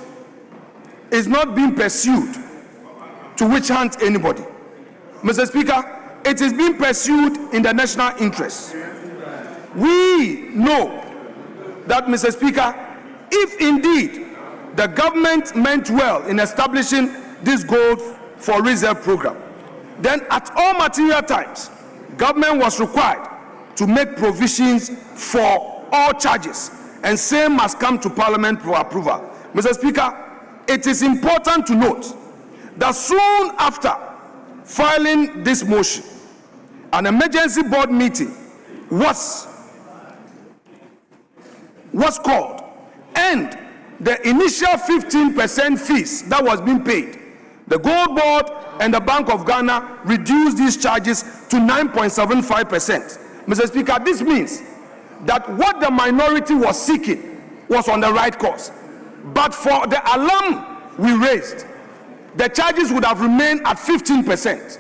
is not being pursued to witch hunt anybody. Mr. Speaker, it is being pursued in the national interest. We know that, Mr. Speaker, if indeed the government meant well in establishing this gold for reserve program, then at all material times, government was required to make provisions for all charges, and same must come to Parliament for approval. Mr. Speaker, it is important to note that soon after filing this motion, an emergency board meeting was called, and the initial 15% fees that was being paid, the Gold Board and the Bank of Ghana reduced these charges to 9.75%. Mr. Speaker, this means that what the minority was seeking was on the right course. But for the alarm we raised, the charges would have remained at 15%.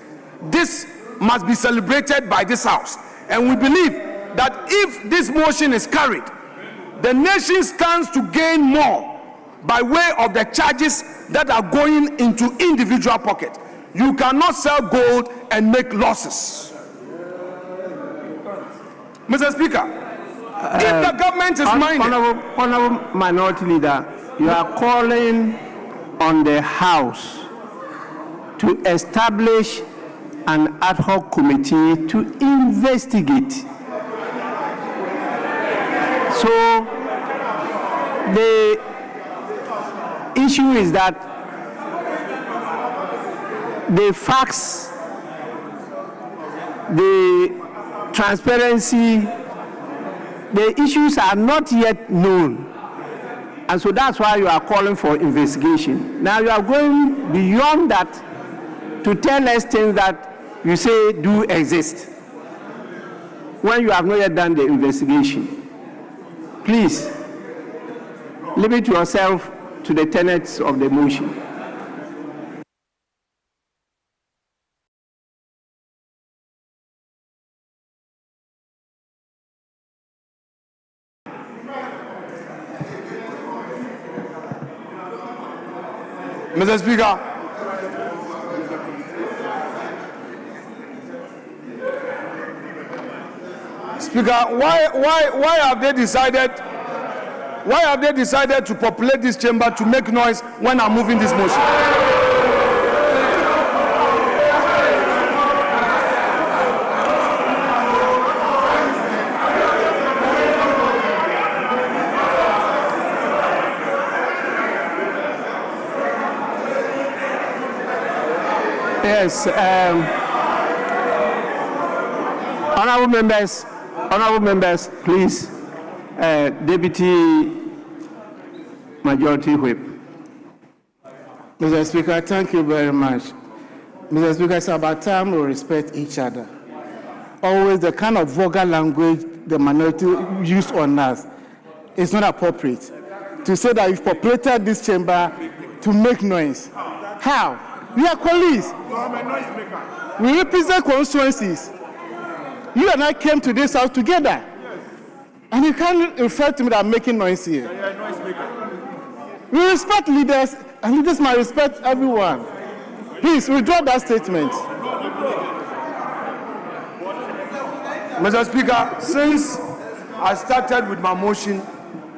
This must be celebrated by this House. And we believe that if this motion is carried, the nation stands to gain more by way of the charges that are going into individual pockets. You cannot sell gold and make losses. Mr. Speaker, if the government is minded... Honorable Minority Leader, you are calling on the House to establish an ad hoc committee to investigate. So the issue is that the facts, the transparency, the issues are not yet known. And so that's why you are calling for investigation. Now you are going beyond that to tell us things that you say do exist when you have not yet done the investigation. Please, limit yourself to the tenets of the motion. Mr. Speaker, why have they decided to populate this chamber to make noise when I'm moving this motion? Yes, honorable members, please, Deputy Majority Whip. Mr. Speaker, thank you very much. Mr. Speaker, it's about time we respect each other. Always the kind of vulgar language the minority use on us is not appropriate. To say that you've populated this chamber to make noise. How? We are colleagues. We represent constituencies. You and I came to this house together. And you can't refer to me that I'm making noise here. We respect leaders, and leaders must respect everyone. Please, withdraw that statement. Mr. Speaker, since I started with my motion,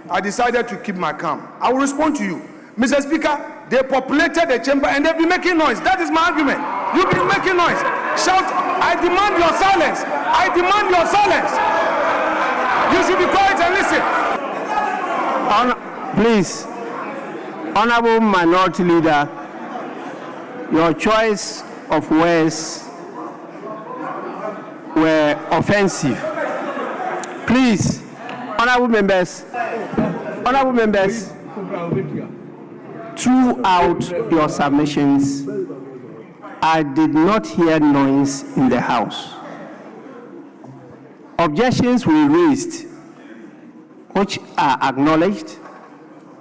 I decided to keep my calm. I will respond to you. Mr. Speaker, they populated the chamber and they've been making noise. That is my argument. You've been making noise. Shout, I demand your silence. I demand your silence. You should be quiet and listen. Please, Honorable Minority Leader, your choice of words were offensive. Please, honorable members, throughout your submissions, I did not hear noise in the House. Objections were raised, which are acknowledged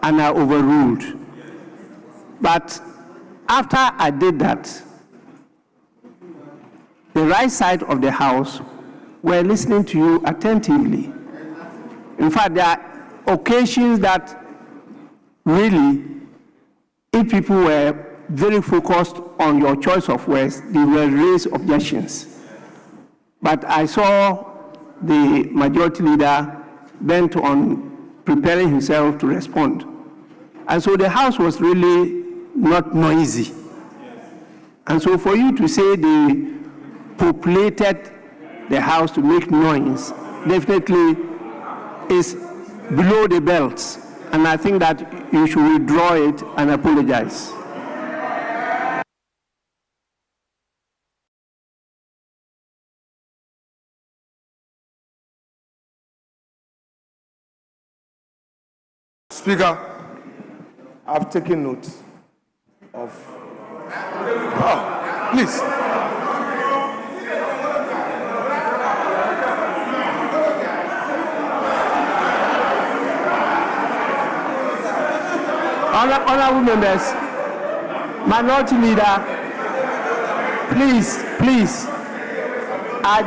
and are overruled. But after I did that, the right side of the House were listening to you attentively. In fact, there are occasions that really, if people were very focused on your choice of words, they will raise objections. But I saw the majority leader bent on preparing himself to respond. And so the House was really not noisy. And so for you to say they populated the House to make noise definitely is below the belt. And I think that you should withdraw it and apologize. Speaker, I've taken note of. Oh, please. Honorable members, minority leader, please. I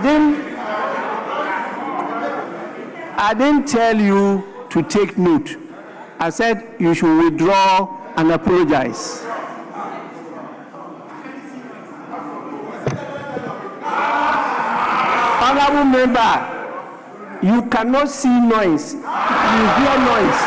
didn't tell you to take note. I said you should withdraw and apologize. Honorable member, you cannot see noise. You hear noise.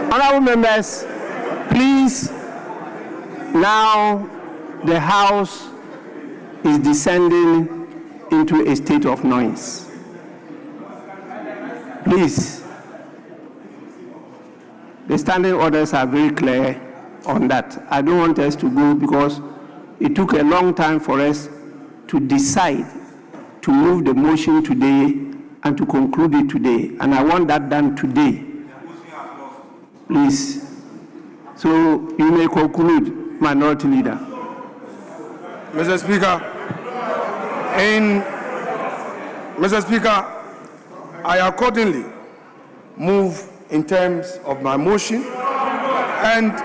Honorable members, please, now the House is descending into a state of noise. Please, the standing orders are very clear on that. I don't want us to go because it took a long time for us to decide to move the motion today and to conclude it today. And I want that done today. Please. So you may conclude, Minority Leader. Mr. Speaker, I accordingly move in terms of my motion and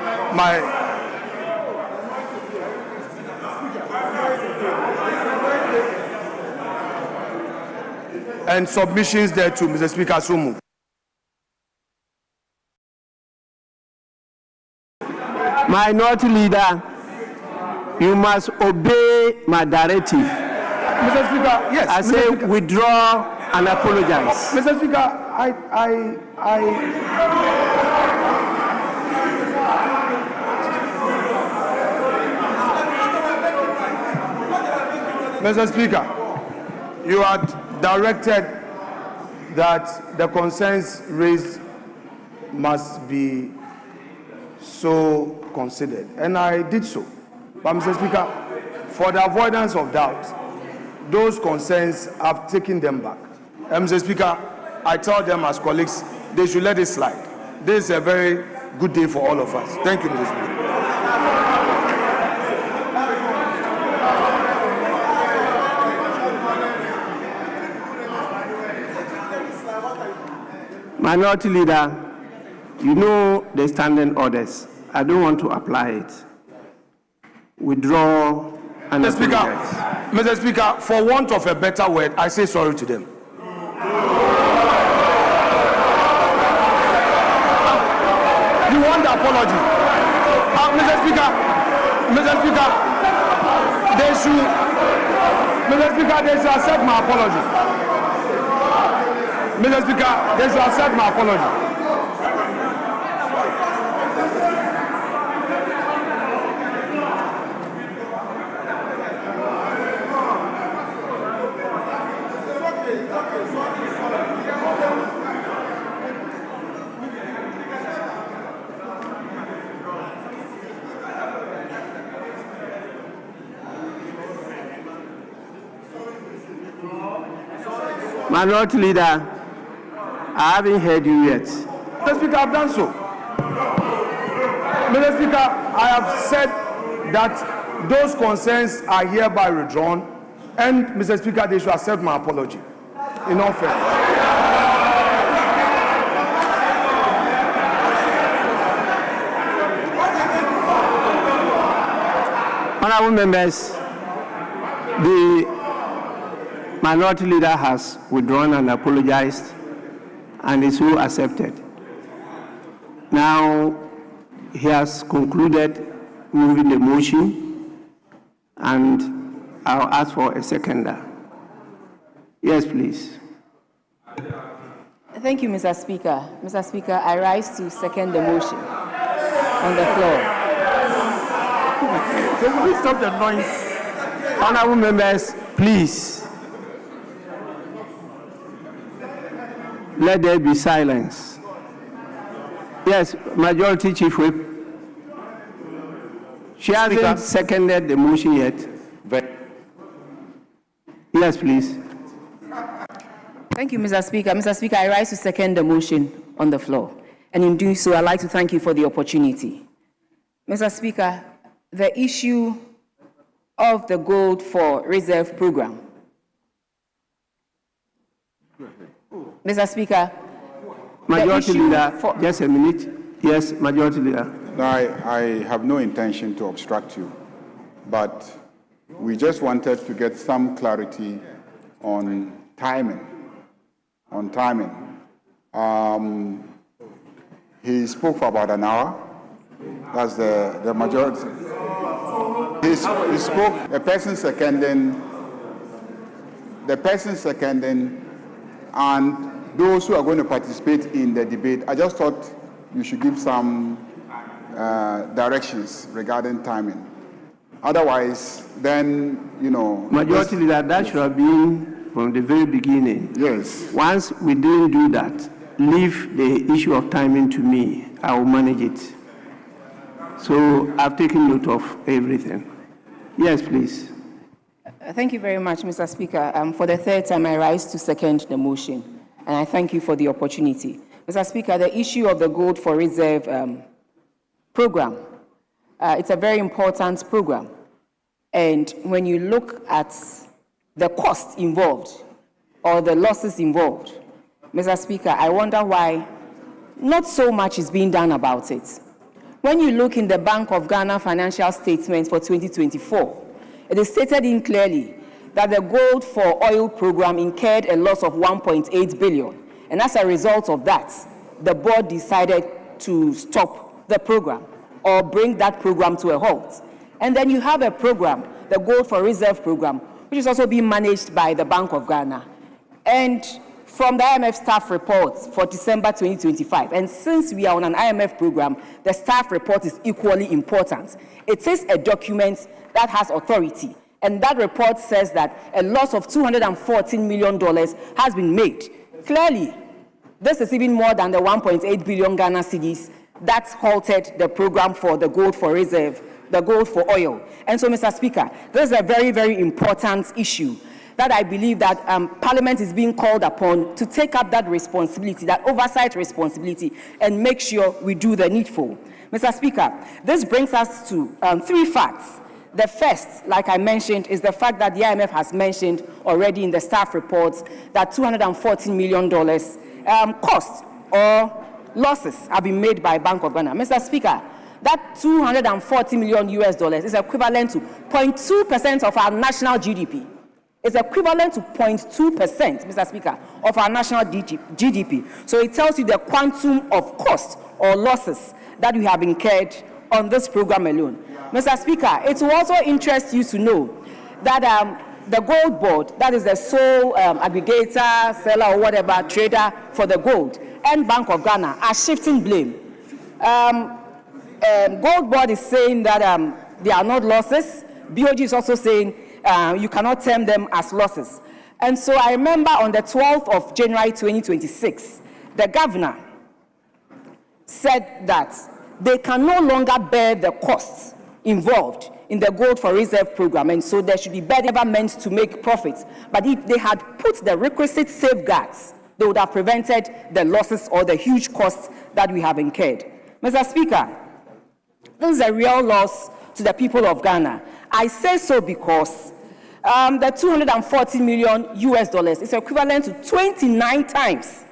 submissions thereto, Mr. Speaker, so move. Minority Leader, you must obey my directive. Mr. Speaker, yes. I say withdraw and apologize. Mr. Speaker, Mr. Speaker, you had directed that the concerns raised must be so considered, and I did so. But Mr. Speaker, for the avoidance of doubt, those concerns, I've taken them back. And Mr. Speaker, I tell them as colleagues, they should let it slide. This is a very good day for all of us. Thank you, Mr. Speaker. Minority Leader, you know the standing orders. I don't want to apply it. Withdraw and apologize. Mr. Speaker, for want of a better word, I say sorry to them. You want the apology? Mr. Speaker, they should accept my apology. Mr. Speaker, they should accept my apology. Minority Leader, I haven't heard you yet. Mr. Speaker, I've done so. Mr. Speaker, I have said that those concerns are hereby withdrawn, and Mr. Speaker, they should accept my apology. In all fairness. Honourable members, the Minority Leader has withdrawn and apologized, and is so accepted. Now, he has concluded moving the motion, and I'll ask for a seconder. Yes, please. Thank you, Mr. Speaker. Mr. Speaker, I rise to second the motion on the floor. Can we stop the noise? Honourable members, please. Let there be silence. Yes, Majority Chief Whip. She hasn't seconded the motion yet. Yes, please. Thank you, Mr. Speaker. Mr. Speaker, I rise to second the motion on the floor. And in doing so, I'd like to thank you for the opportunity. Mr. Speaker, the issue of the Gold for Reserve program. Mr. Speaker, Majority Leader, just a minute. Yes, Majority Leader. No, I have no intention to obstruct you, but we just wanted to get some clarity on timing. He spoke for about an hour. That's the majority. He spoke, the person seconding, and those who are going to participate in the debate. I just thought you should give some directions regarding timing. Otherwise, then, Majority Leader, that should have been from the very beginning. Yes. Once we didn't do that, leave the issue of timing to me. I will manage it. So I've taken note of everything. Yes, please. Thank you very much, Mr. Speaker. For the third time, I rise to second the motion, and I thank you for the opportunity. Mr. Speaker, the issue of the Gold for Reserve program, it's a very important program. And when you look at the costs involved or the losses involved, Mr. Speaker, I wonder why not so much is being done about it. When you look in the Bank of Ghana financial statements for 2024, it is stated in clearly that the Gold for Oil program incurred a loss of 1.8 billion. And as a result of that, the board decided to stop the program or bring that program to a halt. And then you have a program, the Gold for Reserve program, which is also being managed by the Bank of Ghana. And from the IMF staff report for December 2025, and since we are on an IMF program, the staff report is equally important. It is a document that has authority, and that report says that a loss of $214 million has been made. Clearly, this is even more than the 1.8 billion Ghana cedis that halted the program for the Gold for Reserve, the Gold for Oil. And so, Mr. Speaker, this is a very, very important issue that I believe that Parliament is being called upon to take up that responsibility, that oversight responsibility, and make sure we do the needful. Mr. Speaker, this brings us to three facts. The first, like I mentioned, is the fact that the IMF has mentioned already in the staff reports that $214 million costs or losses have been made by Bank of Ghana. Mr. Speaker, that $240 million is equivalent to 0.2% of our national GDP. It's equivalent to 0.2%, Mr. Speaker, of our national GDP. So it tells you the quantum of costs or losses that we have incurred on this program alone. Mr. Speaker, it will also interest you to know that the gold board, that is the sole aggregator, seller, or whatever, trader for the gold, and Bank of Ghana are shifting blame. Gold board is saying that they are not losses. BOG is also saying you cannot term them as losses. And so I remember on the 12th of January 2026, the governor said that they can no longer bear the costs involved in the Gold for Reserve program, and so there should be better ever meant to make profits. But if they had put the requisite safeguards, they would have prevented the losses or the huge costs that we have incurred. Mr. Speaker, this is a real loss to the people of Ghana. I say so because the $240 million is equivalent to 29 times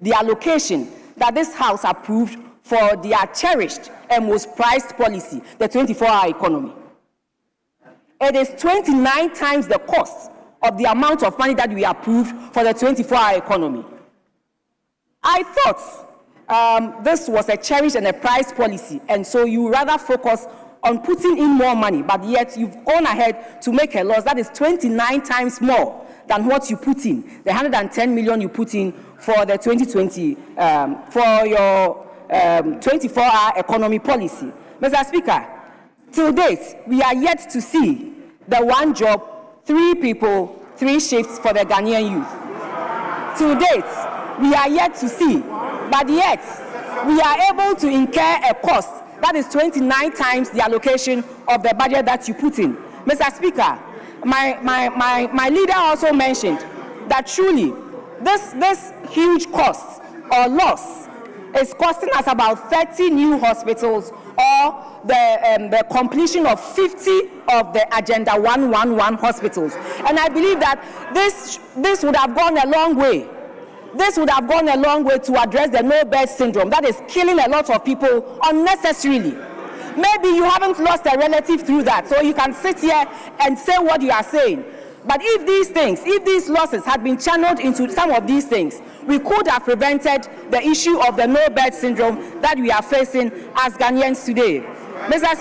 the allocation that this House approved for their cherished and most prized policy, the 24-hour economy. It is 29 times the cost of the amount of money that we approved for the 24-hour economy. I thought this was a cherished and a prized policy, and so you rather focus on putting in more money, but yet you've gone ahead to make a loss that is 29 times more than what you put in, the 110 million you put in for the 2020, for your 24-hour economy policy. Mr. Speaker, till date, we are yet to see the 1 job, 3 people, 3 shifts for the Ghanaian youth. Till date, we are yet to see, but yet we are able to incur a cost that is 29 times the allocation of the budget that you put in. Mr. Speaker, my leader also mentioned that truly this huge cost or loss is costing us about 30 new hospitals or the completion of 50 of the Agenda 111 hospitals. And I believe that this would have gone a long way. This would have gone a long way to address the no-bed syndrome that is killing a lot of people unnecessarily. Maybe you haven't lost a relative through that, so you can sit here and say what you are saying. But if these losses had been channeled into some of these things, we could have prevented the issue of the no-bed syndrome that we are facing as Ghanaians today. Mr.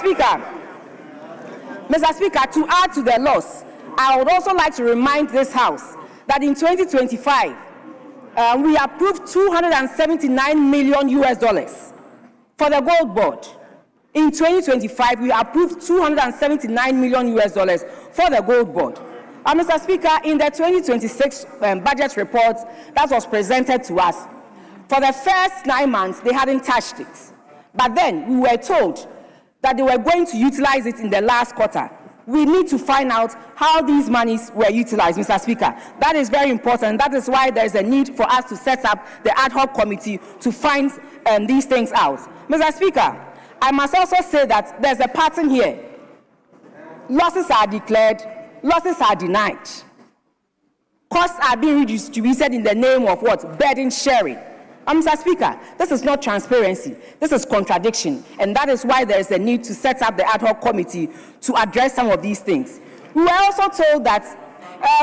Speaker, to add to the loss, I would also like to remind this House that in 2025, we approved $279 million for the Gold Board. In 2025, we approved $279 million for the Gold Board. Mr. Speaker, in the 2026 budget report that was presented to us, for the first 9 months, they hadn't touched it. But then we were told that they were going to utilize it in the last quarter. We need to find out how these monies were utilized, Mr. Speaker. That is very important. That is why there is a need for us to set up the ad hoc committee to find these things out. Mr. Speaker, I must also say that there's a pattern here. Losses are declared, losses are denied. Costs are being redistributed in the name of what? Burden sharing. Mr. Speaker, this is not transparency. This is contradiction. And that is why there is a need to set up the ad hoc committee to address some of these things. We were also told that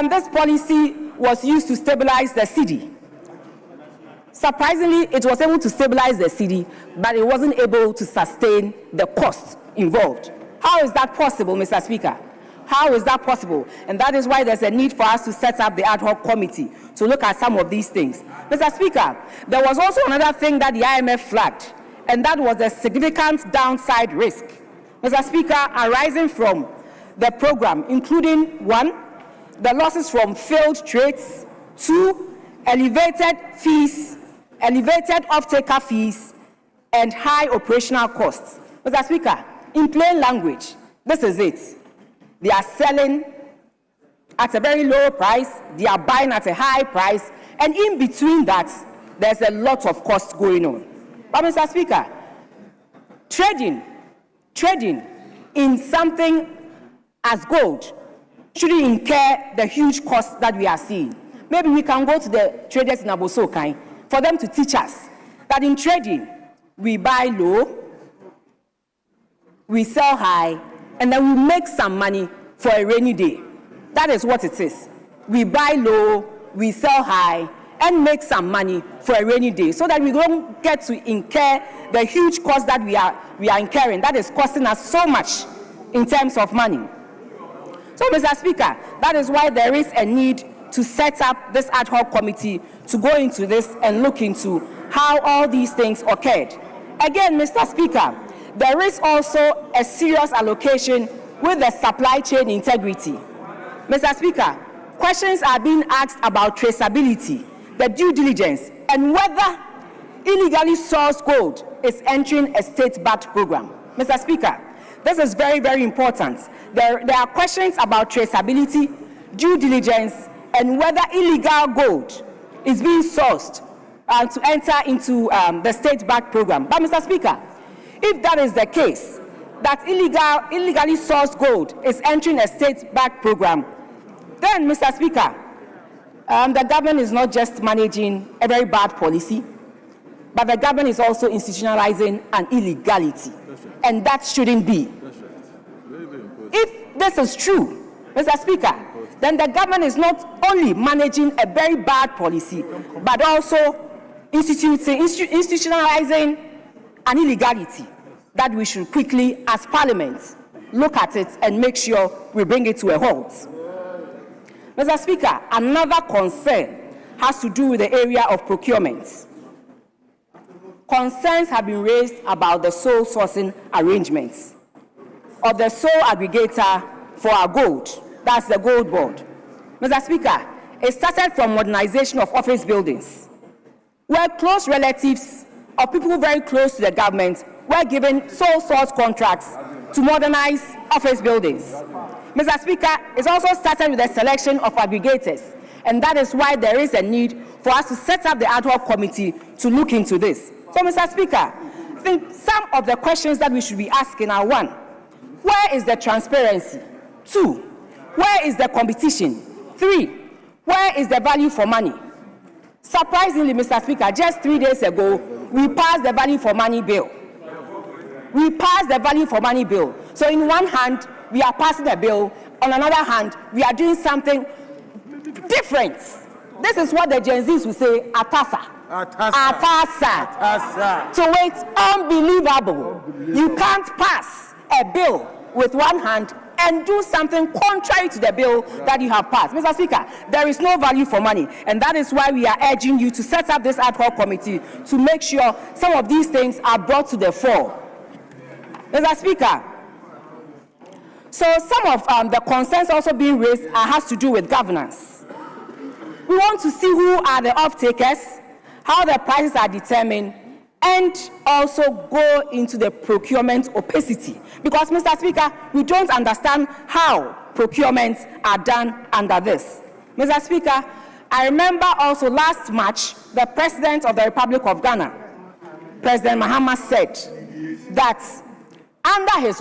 this policy was used to stabilize the cedi. Surprisingly, it was able to stabilize the cedi, but it wasn't able to sustain the costs involved. How is that possible, Mr. Speaker? How is that possible? And that is why there's a need for us to set up the ad hoc committee to look at some of these things. Mr. Speaker, there was also another thing that the IMF flagged, and that was the significant downside risk, Mr. Speaker, arising from the program, including 1, the losses from failed trades, 2, elevated fees, elevated off-taker fees, and high operational costs. Mr. Speaker, in plain language, this is it. They are selling at a very low price, they are buying at a high price, and in between that, there's a lot of costs going on. But Mr. Speaker, trading in something as gold shouldn't incur the huge costs that we are seeing. Maybe we can go to the traders in Abosokai for them to teach us that in trading, we buy low, we sell high, and then we make some money for a rainy day. That is what it is. We buy low, we sell high, and make some money for a rainy day so that we don't get to incur the huge cost that we are incurring. That is costing us so much in terms of money. So, Mr. Speaker, that is why there is a need to set up this ad hoc committee to go into this and look into how all these things occurred. Again, Mr. Speaker, there is also a serious allocation with the supply chain integrity. Mr. Speaker, questions are being asked about traceability, the due diligence, and whether illegally sourced gold is entering a state-backed program. Mr. Speaker, this is very, very important. there are questions about traceability, due diligence, and whether illegal gold is being sourced to enter into the state-backed program. But, Mr. Speaker, if that is the case, that illegally sourced gold is entering a state-backed program, then, Mr. Speaker, the government is not just managing a very bad policy, but the government is also institutionalizing an illegality, and that shouldn't be. If this is true, Mr. Speaker, then the government is not only managing a very bad policy, but also institutionalizing an illegality that we should quickly, as Parliament, look at it and make sure we bring it to a halt. Mr. Speaker, another concern has to do with the area of procurement. Concerns have been raised about the sole sourcing arrangements of the sole aggregator for our gold. That's the gold board. Mr. Speaker, it started from modernization of office buildings, where close relatives of people very close to the government were given sole source contracts to modernize office buildings. Mr. Speaker, it's also started with the selection of aggregators, and that is why there is a need for us to set up the ad hoc committee to look into this. So, Mr. Speaker, I think some of the questions that we should be asking are: 1, where is the transparency? 2, where is the competition? 3, where is the value for money? Surprisingly, Mr. Speaker, just 3 days ago, we passed the value for money bill. We passed the value for money bill. So in one hand, we are passing a bill. On another hand, we are doing something different. This is what the Gen Zs will say, atasa. Atasa. So it's unbelievable. You can't pass a bill with one hand and do something contrary to the bill that you have passed. Mr. Speaker, there is no value for money, and that is why we are urging you to set up this ad hoc committee to make sure some of these things are brought to the fore. Mr. Speaker, so some of the concerns also being raised has to do with governance. We want to see who are the off-takers, how the prices are determined, and also go into the procurement opacity. Because, Mr. Speaker, we don't understand how procurements are done under this. Mr. Speaker, I remember also last March, the President of the Republic of Ghana, President Mahama, said that under his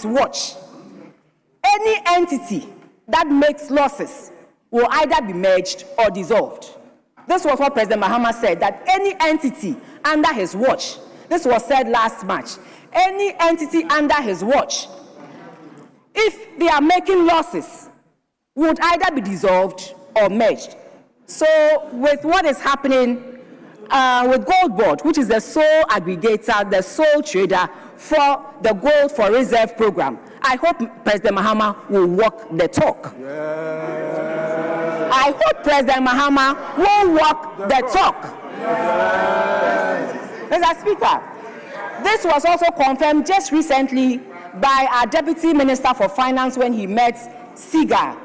watch, any entity that makes losses will either be merged or dissolved. This was what President Mahama said, that any entity under his watch, this was said last March, any entity under his watch, if they are making losses, would either be dissolved or merged. So with what is happening with Gold Board, which is the sole aggregator, the sole trader for the Gold for Reserve program, I hope President Mahama will walk the talk. I hope President Mahama will walk the talk. Mr. Speaker, this was also confirmed just recently by our Deputy Minister for Finance when he met SIGA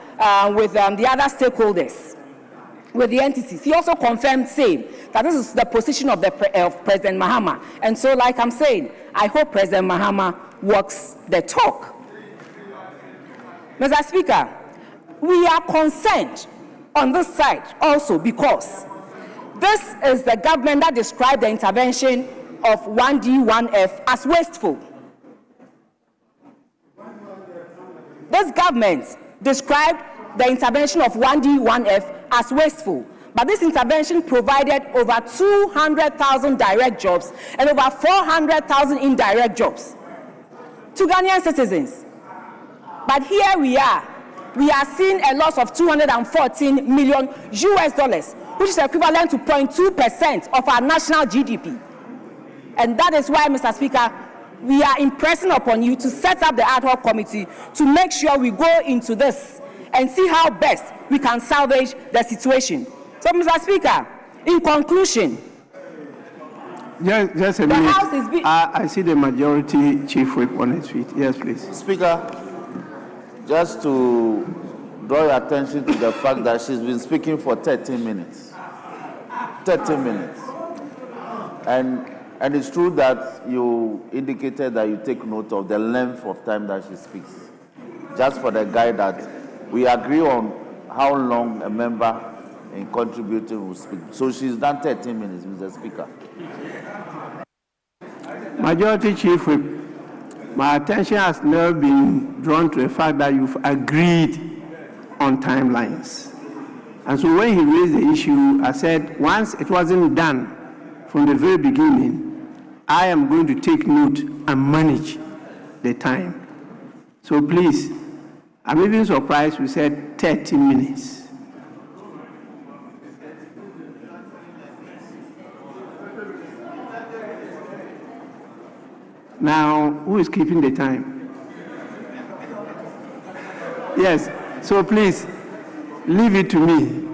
with the other stakeholders, with the entities. He also confirmed, saying that this is the position of President Mahama. And so, like I'm saying, I hope President Mahama walks the talk. Mr. Speaker, we are concerned on this side also because this is the government that described the intervention of 1D, 1F as wasteful. This government described the intervention of 1D, 1F as wasteful, but this intervention provided over 200,000 direct jobs and over 400,000 indirect jobs to Ghanaian citizens. But here we are seeing a loss of $214 million, which is equivalent to 0.2% of our national GDP. And that is why, Mr. Speaker, we are impressing upon you to set up the ad hoc committee to make sure we go into this and see how best we can salvage the situation. So, Mr. Speaker, in conclusion, just a minute. House is I see the majority chief whip on his feet. Yes, please. Speaker, just to draw your attention to the fact that she's been speaking for 13 minutes. 13 minutes. And And it's true that you indicated that you take note of the length of time that she speaks. Just for the guide that we agree on how long a member in contributing will speak. So she's done 13 minutes, Mr. Speaker. Majority Chief Whip, my attention has now been drawn to the fact that you've agreed on timelines. And so when he raised the issue, I said, once it wasn't done from the very beginning, I am going to take note and manage the time. So please, I'm even surprised we said 30 minutes. Now, who is keeping the time? Yes, so please, leave it to me.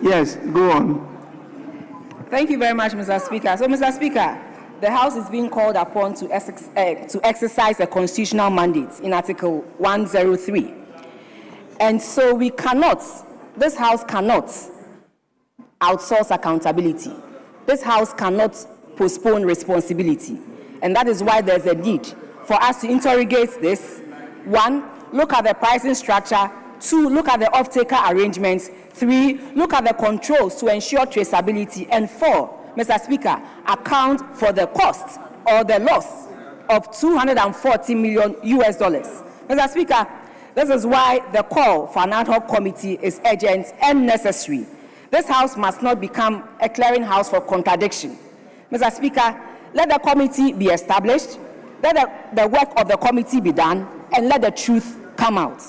Yes, go on. Thank you very much, Mr. Speaker. So, Mr. Speaker, the House is being called upon to exercise a constitutional mandate in Article 103. And so we cannot, this House cannot outsource accountability. This House cannot postpone responsibility. And that is why there's a need for us to interrogate this. 1, look at the pricing structure. 2, look at the off-taker arrangements. 3, look at the controls to ensure traceability. And 4, Mr. Speaker, account for the cost or the loss of $240 million. Mr. Speaker, this is why the call for an ad hoc committee is urgent and necessary. This House must not become a clearinghouse for contradiction. Mr. Speaker, let the committee be established, let the work of the committee be done, and let the truth come out.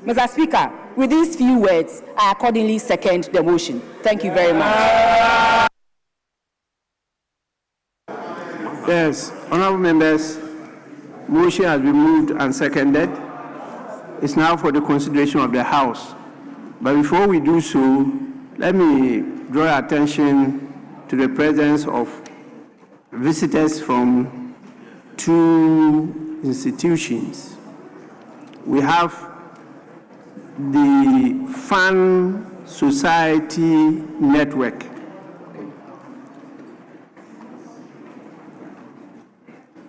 Mr. Speaker, with these few words, I accordingly second the motion. Thank you very much. Yes, honorable members, motion has been moved and seconded. It's now for the consideration of the House. But before we do so, let me draw your attention to the presence of visitors from 2 institutions. We have the Fan Society Network.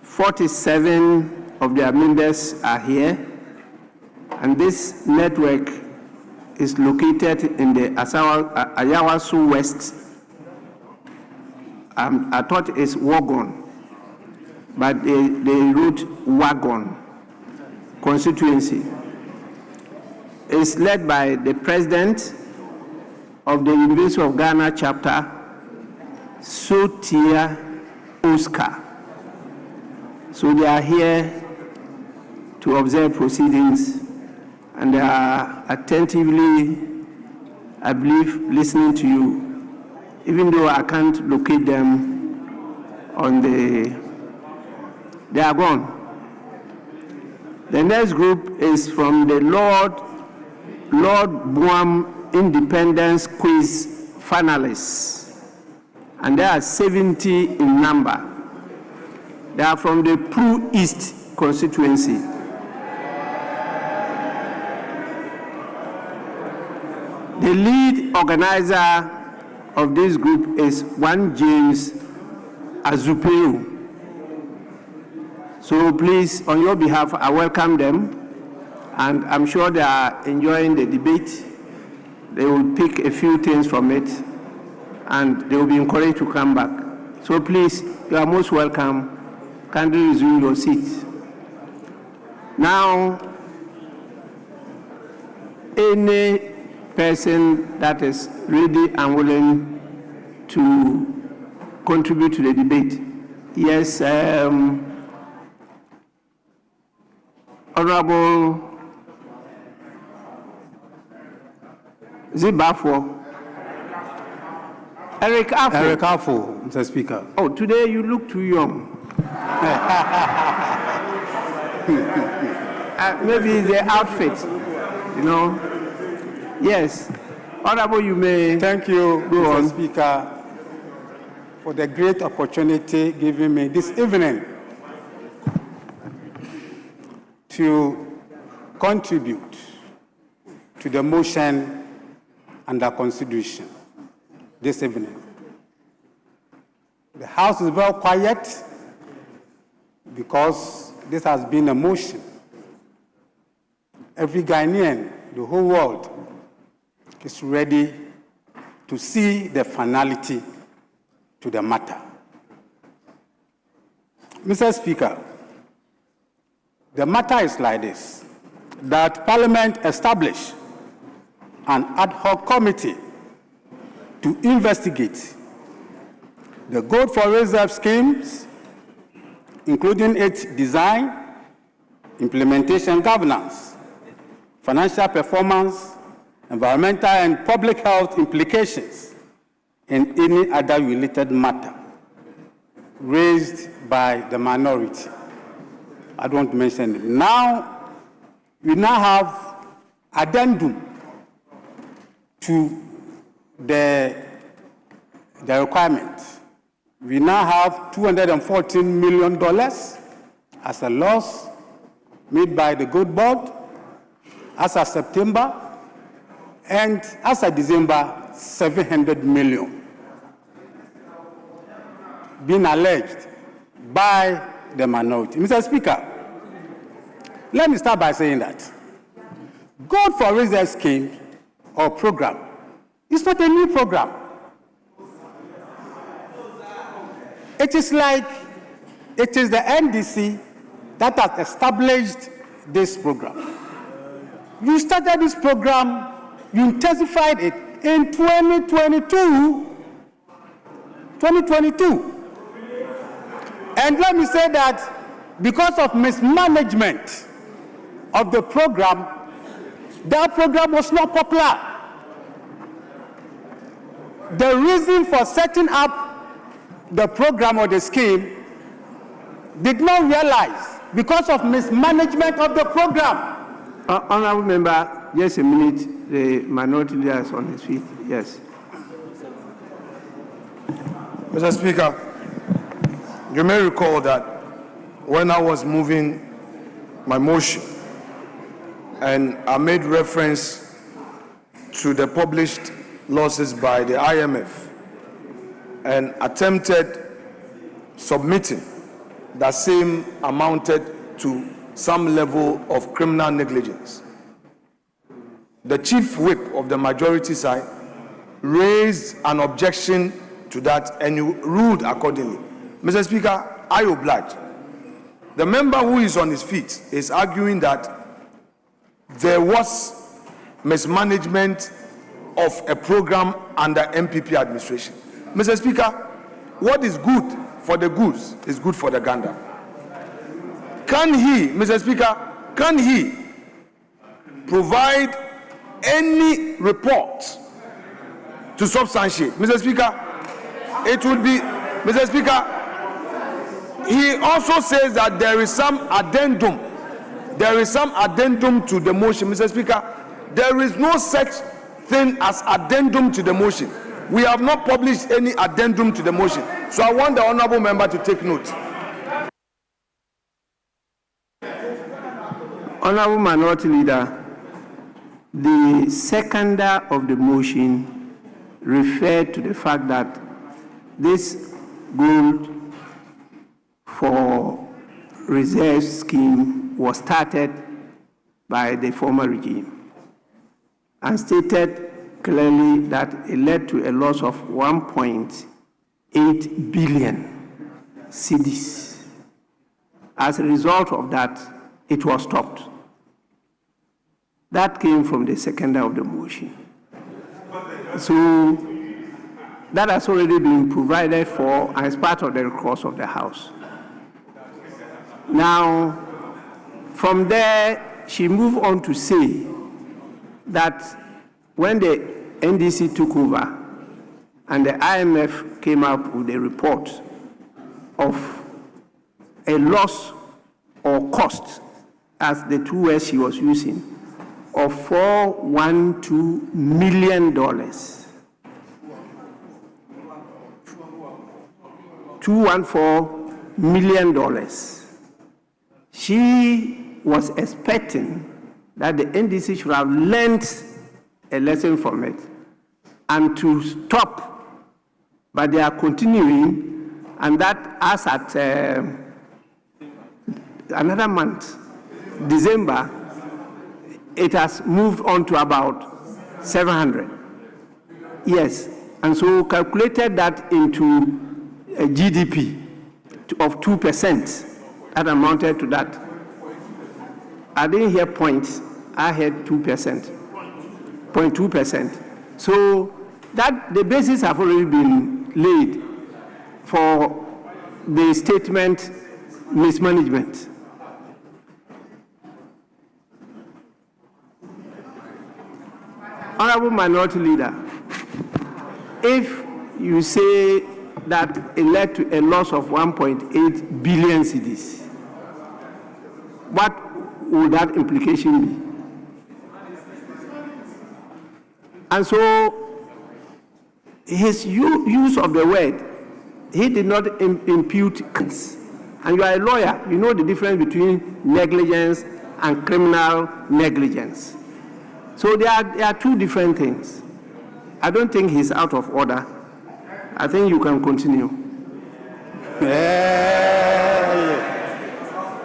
"47 of their members are here, and this network is located in the Ayawaso West. I thought it's Wagon, but they wrote Wagon constituency. It's led by the president of the University of Ghana chapter, Sotia Oscar. So they are here to observe proceedings, and they are attentively, I believe, listening to you, even though I can't locate them on they are gone. The next group is from the Lord Boam Independence Quiz finalists, and there are 70 in number. They are from the Pru East constituency. The lead organizer of this group is one James Azupeu. So please, on your behalf, I welcome them, and I'm sure they are enjoying the debate. They will pick a few things from it, and they will be encouraged to come back. So please, you are most welcome. Kindly resume your seats. Now, any person that is ready and willing to contribute to the debate. Yes, Honorable Zibafo. Eric Afo. Eric Afo, Mr. Speaker. Oh, today you look too young. Maybe it's the outfit, you know. Yes. Honorable, you may. Thank you, Mr. on. Speaker, for the great opportunity given me this evening to contribute to the motion under consideration this evening. The House is very quiet because this has been a motion. Every Ghanaian, the whole world, is ready to see the finality to the matter. Mr. Speaker, the matter is like this, that Parliament establish an ad hoc committee to investigate the Gold for Reserve schemes, including its design, implementation, governance, financial performance, environmental and public health implications, and any other related matter raised by the minority. I don't want to mention it. Now, we now have addendum to the requirement. We now have $214 million as a loss made by the Gold Board as of September, and as of December, 700 million being alleged by the minority. Mr. Speaker, let me start by saying that Gold for Reserve scheme or program is not a new program. It is like it is the NDC that has established this program. You started this program, you intensified it in 2022. And let me say that because of mismanagement of the program, that program was not popular. The reason for setting up the program or the scheme did not realize because of mismanagement of the program. Honorable member, just a minute. The minority leader is on his feet. Yes. Mr. Speaker, you may recall that when I was moving my motion and I made reference to the published losses by the IMF and attempted submitting that same amounted to some level of criminal negligence, the chief whip of the majority side raised an objection to that and you ruled accordingly. Mr. Speaker, I oblige. The member who is on his feet is arguing that there was mismanagement of a program under MPP administration. Mr. Speaker, what is good for the goose is good for the gander. Can he, Mr. Speaker, can he provide any report to substantiate? Mr. Speaker, it would be, Mr. Speaker, he also says that there is some addendum. There is some addendum to the motion. Mr. Speaker, there is no such thing as addendum to the motion. We have not published any addendum to the motion. So I want the honorable member to take note. Honorable Minority Leader, the seconder of the motion referred to the fact that this gold for reserve scheme was started by the former regime and stated clearly that it led to a loss of 1.8 billion cedis. As a result of that, it was stopped. That came from the seconder of the motion. So that has already been provided for as part of the records of the House. Now, from there, she moved on to say that when the NDC took over and the IMF came up with a report of a loss or cost, as the two words she was using, of $412 million. $214 million. She was expecting that the NDC should have learned a lesson from it and to stop, but they are continuing and that as at another month, December, it has moved on to about 700. Yes, and so calculated that into a GDP of 2%, that amounted to that. I didn't hear points, I heard 2%, 0.2%. So that the basis have already been laid for the statement mismanagement. Honorable Minority Leader, if you say that it led to a loss of 1.8 billion cedis, what would that implication be? And so his use of the word, he did not impute, and you are a lawyer, you know the difference between negligence and criminal negligence. So there are two different things. I don't think he's out of order. I think you can continue.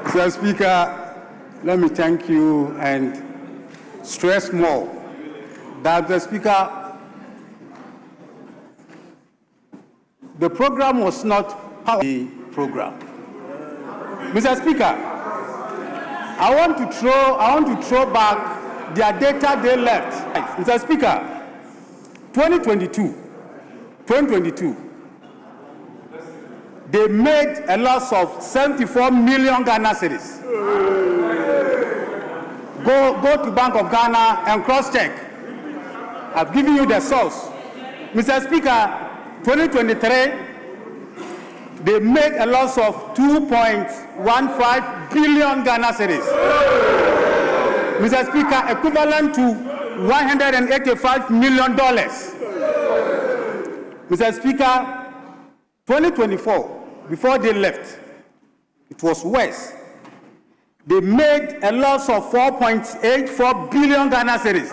Mr. Speaker, let me thank you and stress more that the Speaker, the program was not part of the program. Mr. Speaker, I want to throw back their data they left. Mr. Speaker, 2022, they made a loss of 74 million Ghana cedis. Go to Bank of Ghana and cross-check. I've given you the source. Mr. Speaker, 2023, they made a loss of 2.15 billion Ghana cedis. Mr. Speaker, equivalent to $185 million. Mr. Speaker, 2024, before they left, it was worse. They made a loss of 4.84 billion Ghana cedis.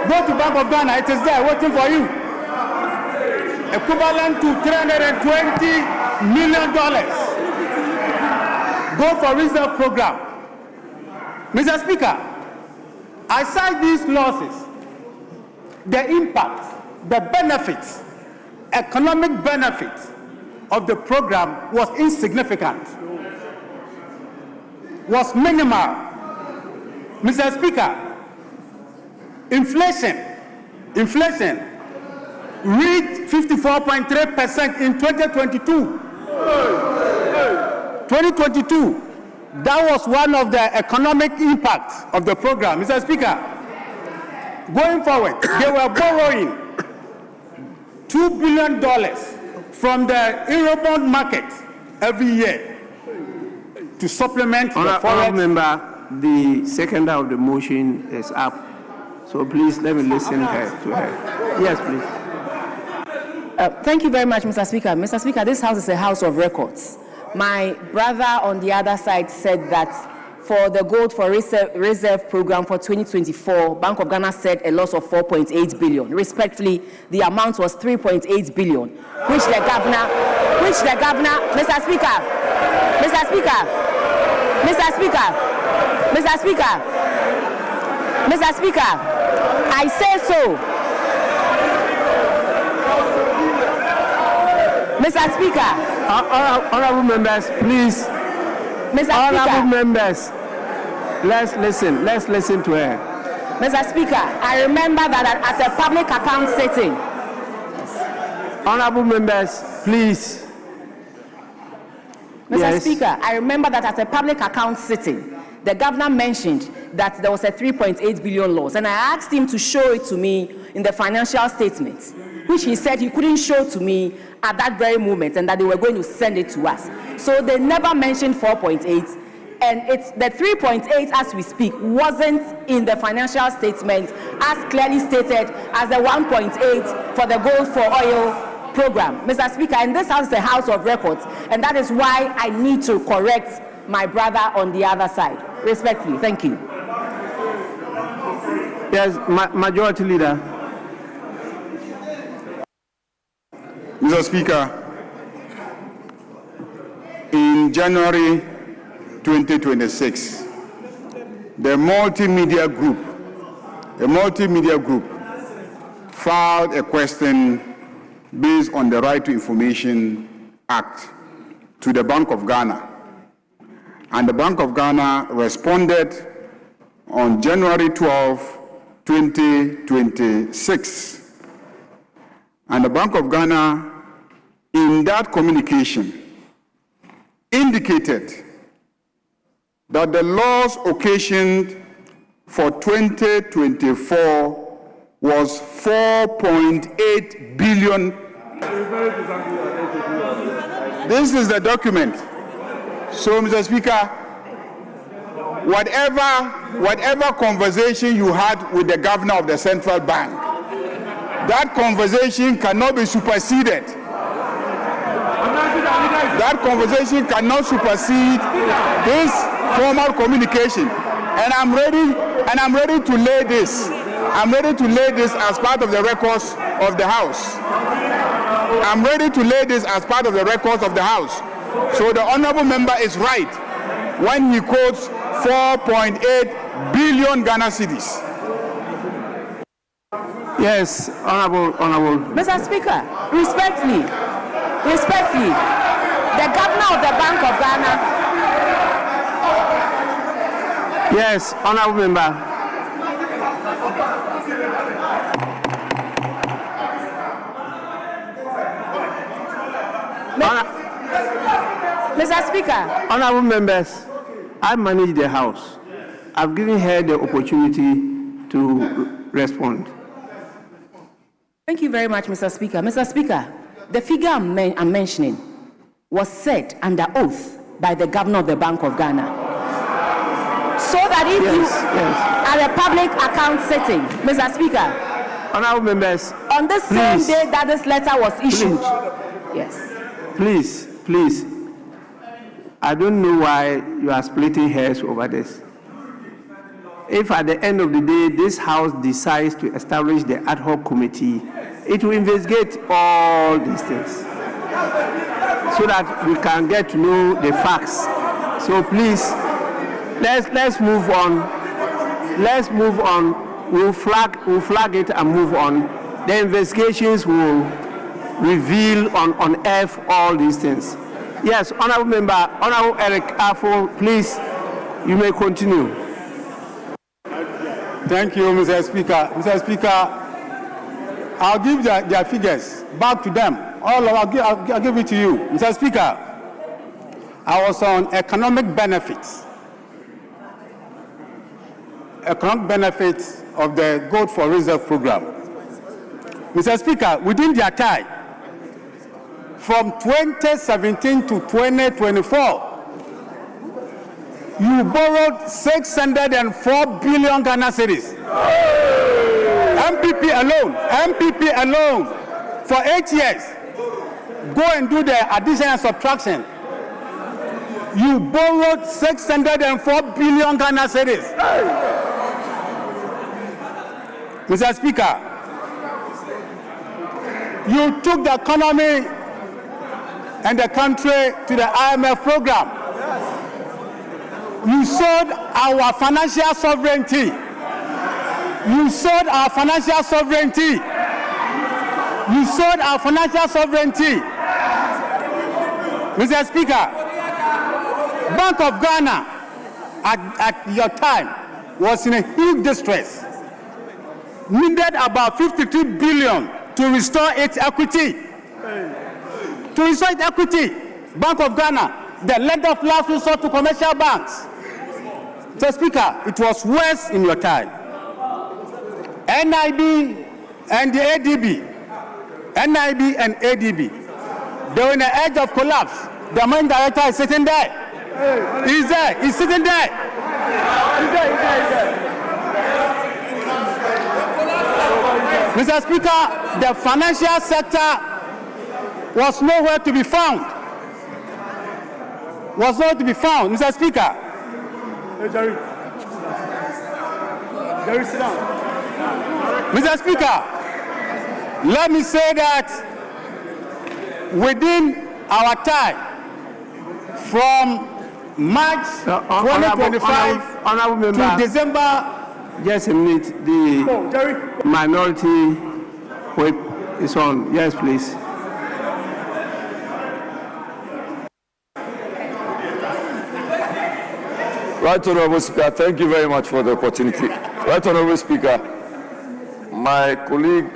Go to Bank of Ghana, it is there waiting for you. Equivalent to $320 million. Go for reserve program. Mr. Speaker, aside these losses, the impact, the benefits, economic benefits of the program was insignificant, was minimal. Mr. Speaker, inflation reached 54.3% in 2022. 2022, that was one of the economic impacts of the program. Mr. Speaker, going forward, they were borrowing $2 billion from the Eurobond market every year to supplement the forex. Honourable member, the seconder of the motion is up. So please let me listen to her. Yes, please. Thank you very much, Mr. Speaker. Mr. Speaker, this house is a house of records. My brother on the other side said that for the Gold for Reserve program for 2024, Bank of Ghana said a loss of 4.8 billion. Respectfully, the amount was 3.8 billion, which the governor, Mr. Speaker, I say so. Mr. Speaker. Honourable members, please. Mr. Honourable Speaker. members, let's listen to her. Mr. Speaker, I remember that at a public account sitting. Honourable members, please. Mr. Yes. Speaker, I remember that at a public account sitting, the governor mentioned that there was a 3.8 billion loss, and I asked him to show it to me in the financial statements, which he said he couldn't show to me at that very moment, and that they were going to send it to us. So they never mentioned 4.8, and it's the 3.8 as we speak wasn't in the financial statement as clearly stated as the 1.8 for the Gold for Oil program. Mr. Speaker, and this house is a house of records, and that is why I need to correct my brother on the other side. Respectfully, thank you. Yes, Majority Leader. Mr. Speaker, in January 2026, the multimedia group filed a question based on the Right to Information Act to the Bank of Ghana. And the Bank of Ghana responded on January 12, 2026. And the Bank of Ghana, in that communication, indicated that the loss occasioned for 2024 was 4.8 billion. This is the document. So, Mr. Speaker, whatever conversation you had with the governor of the central bank, that conversation cannot be superseded. That conversation cannot supersede this formal communication. And I'm ready to lay this. I'm ready to lay this as part of the records of the House. I'm ready to lay this as part of the records of the House. So the honorable member is right when he quotes 4.8 billion Ghana cedis. Yes, honorable. Mr. Speaker, respectfully, the governor of the Bank of Ghana. Yes, honorable member. Mr. Speaker. Honorable members, I manage the House. I've given her the opportunity to respond. Thank you very much, Mr. Speaker. Mr. Speaker, the figure I'm mentioning was said under oath by the governor of the Bank of Ghana. So that if you are a public account setting, Mr. Speaker, honorable members, on the same day that this letter was issued. Yes. Please. I don't know why you are splitting hairs over this. If at the end of the day this House decides to establish the ad hoc committee, it will investigate all these things so that we can get to know the facts. So please, let's move on. Let's move on. We'll flag it and move on. The investigations will reveal, unearth all these things. Yes, honorable member, honorable Eric Afo, please, you may continue. Thank you, Mr. Speaker. Mr. Speaker, I'll give their figures back to them. I'll give it to you. Mr. Speaker, I was on economic benefits of the Gold for Reserve program. Mr. Speaker, within their time, from 2017 to 2024, you borrowed 604 billion Ghana cedis. MPP alone, for 8 years. Go and do the addition and subtraction. You borrowed 604 billion Ghana cedis. Mr. Speaker, you took the economy and the country to the IMF program. You sold our financial sovereignty. Mr. Speaker, Bank of Ghana at your time was in a huge distress. Needed about 53 billion to restore its equity. Bank of Ghana, the lender of last resort to commercial banks. So, Speaker, it was worse in your time. NIB and ADB, they were on the edge of collapse. The main director is sitting there. He's sitting there. Mr. Speaker, the financial sector was nowhere to be found. Mr. Speaker. Hey, Jerry, sit down. Mr. Speaker, let me say that within our time from March 2025 Honorable member, to December. just a minute. The minority whip is on. Yes, please. Right Honourable Speaker, thank you very much for the opportunity. Right Honourable Speaker, my colleague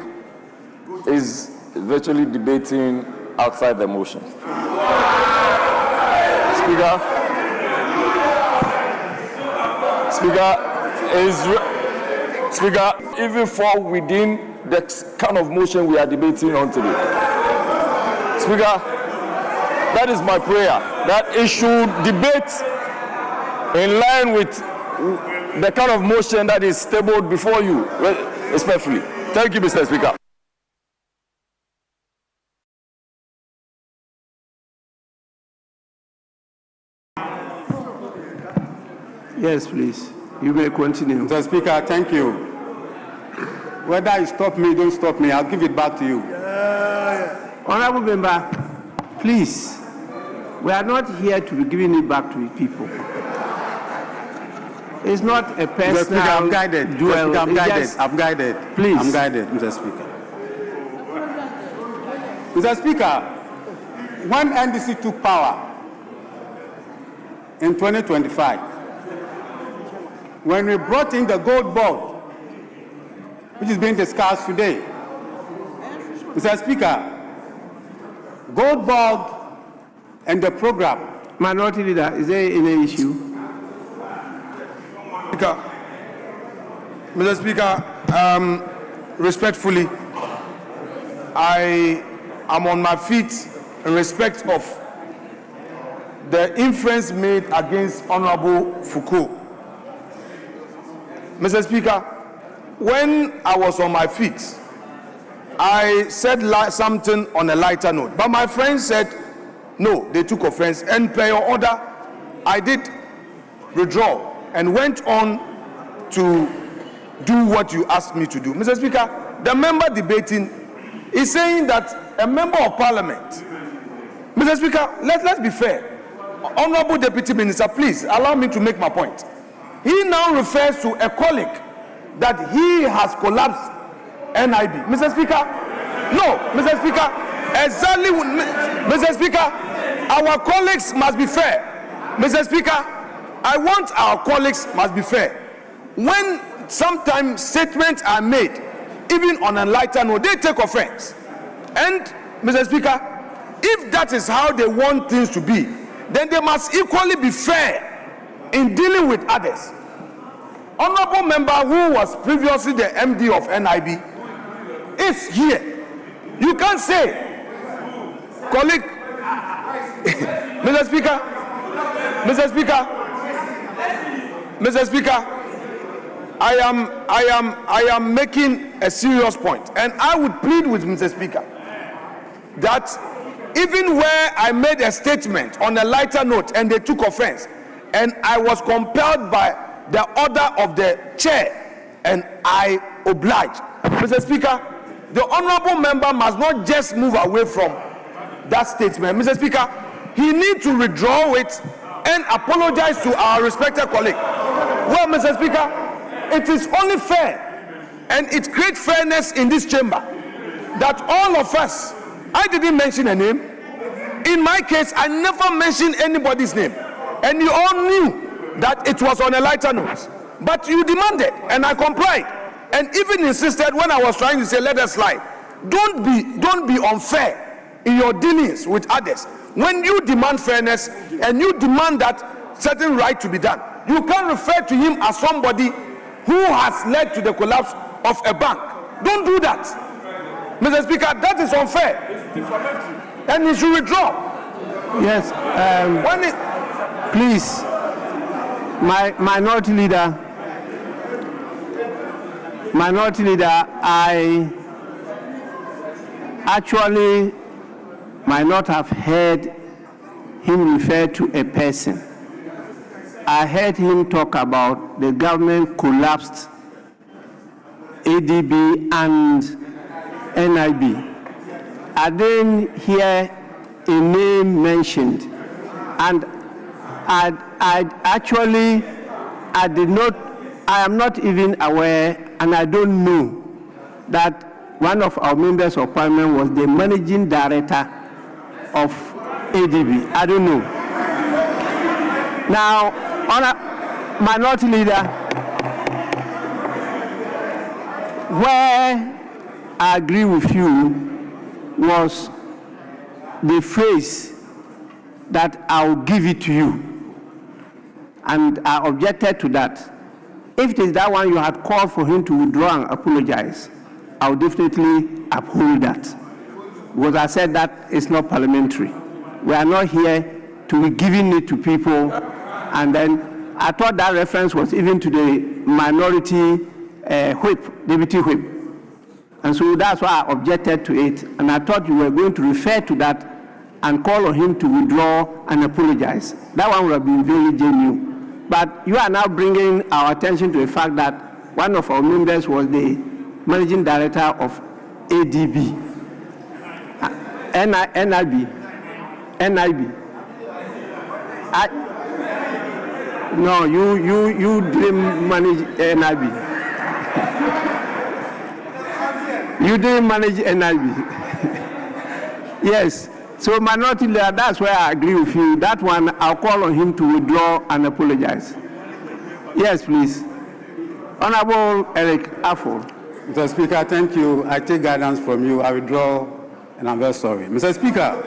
is virtually debating outside the motion. Speaker, even fall within the kind of motion we are debating on today. Speaker, that is my prayer, that it should debate in line with the kind of motion that is tabled before you, respectfully. Thank you, Mr. Speaker. Yes, please. You may continue. Mr. Speaker, thank you. Whether you stop me, don't stop me, I'll give it back to you. Honorable member, please. We are not here to be giving it back to the people. It's not a personal Mr. Speaker, I'm guided. duel. I'm guided. Please. I'm guided, Mr. Speaker. Mr. Speaker, when NDC took power in 2025, when we brought in the gold board, which is being discussed today, Mr. Speaker, gold board and the program. Minority Leader, is there any issue? Mr. Speaker, respectfully, I am on my feet in respect of the inference made against Honorable Foucault. Mr. Speaker, when I was on my feet, I said something on a lighter note, but my friend said, no, they took offense, and per your order, I did withdraw and went on to do what you asked me to do. Mr. Speaker, the member debating is saying that a member of parliament, Mr. Speaker, let's be fair. Honorable Deputy Minister, please allow me to make my point. He now refers to a colleague that he has collapsed NIB. Mr. Speaker, no, Mr. Speaker, exactly, Mr. Speaker, our colleagues must be fair. Mr. Speaker, I want our colleagues must be fair. When sometimes statements are made, even on a lighter note, they take offense. And, Mr. Speaker, if that is how they want things to be, then they must equally be fair in dealing with others. Honorable member who was previously the MD of NIB is here. You can't say, colleague, Mr. Speaker, I am making a serious point, and I would plead with Mr. Speaker that even where I made a statement on a lighter note and they took offense, and I was compelled by the order of the chair, and I obliged. Mr. Speaker, the honorable member must not just move away from that statement. Mr. Speaker, he needs to withdraw it and apologize to our respected colleague. Well, Mr. Speaker, it is only fair, and it creates fairness in this chamber, that all of us, I didn't mention a name. In my case, I never mentioned anybody's name. And you all knew that it was on a lighter note. But you demanded, and I complied. And even insisted when I was trying to say, let us slide. Don't be unfair in your dealings with others. When you demand fairness, and you demand that certain right to be done, you can't refer to him as somebody who has led to the collapse of a bank. Don't do that. Mr. Speaker, that is unfair. And he should withdraw. Yes. Please, my minority leader, I actually might not have heard him refer to a person. I heard him talk about the government collapsed ADB and NIB. I didn't hear a name mentioned. And I am not even aware, and I don't know, that one of our members of parliament was the managing director of ADB. I don't know. Now, minority leader, where I agree with you was the phrase that I'll give it to you. And I objected to that. If it is that one you had called for him to withdraw and apologize, I'll definitely uphold that. Because I said that it's not parliamentary. We are not here to be giving it to people. And then I thought that reference was even to the minority whip, deputy whip. And so that's why I objected to it. And I thought you were going to refer to that and call on him to withdraw and apologize. That one would have been very genuine. But you are now bringing our attention to the fact that one of our members was the managing director of ADB, NIB. No, you didn't manage NIB. You didn't manage NIB. Yes. So minority leader, that's where I agree with you. That one, I'll call on him to withdraw and apologize. Yes, please. Honorable Eric Affle. Mr. Speaker, thank you. I take guidance from you. I withdraw, and I'm very sorry. Mr. Speaker,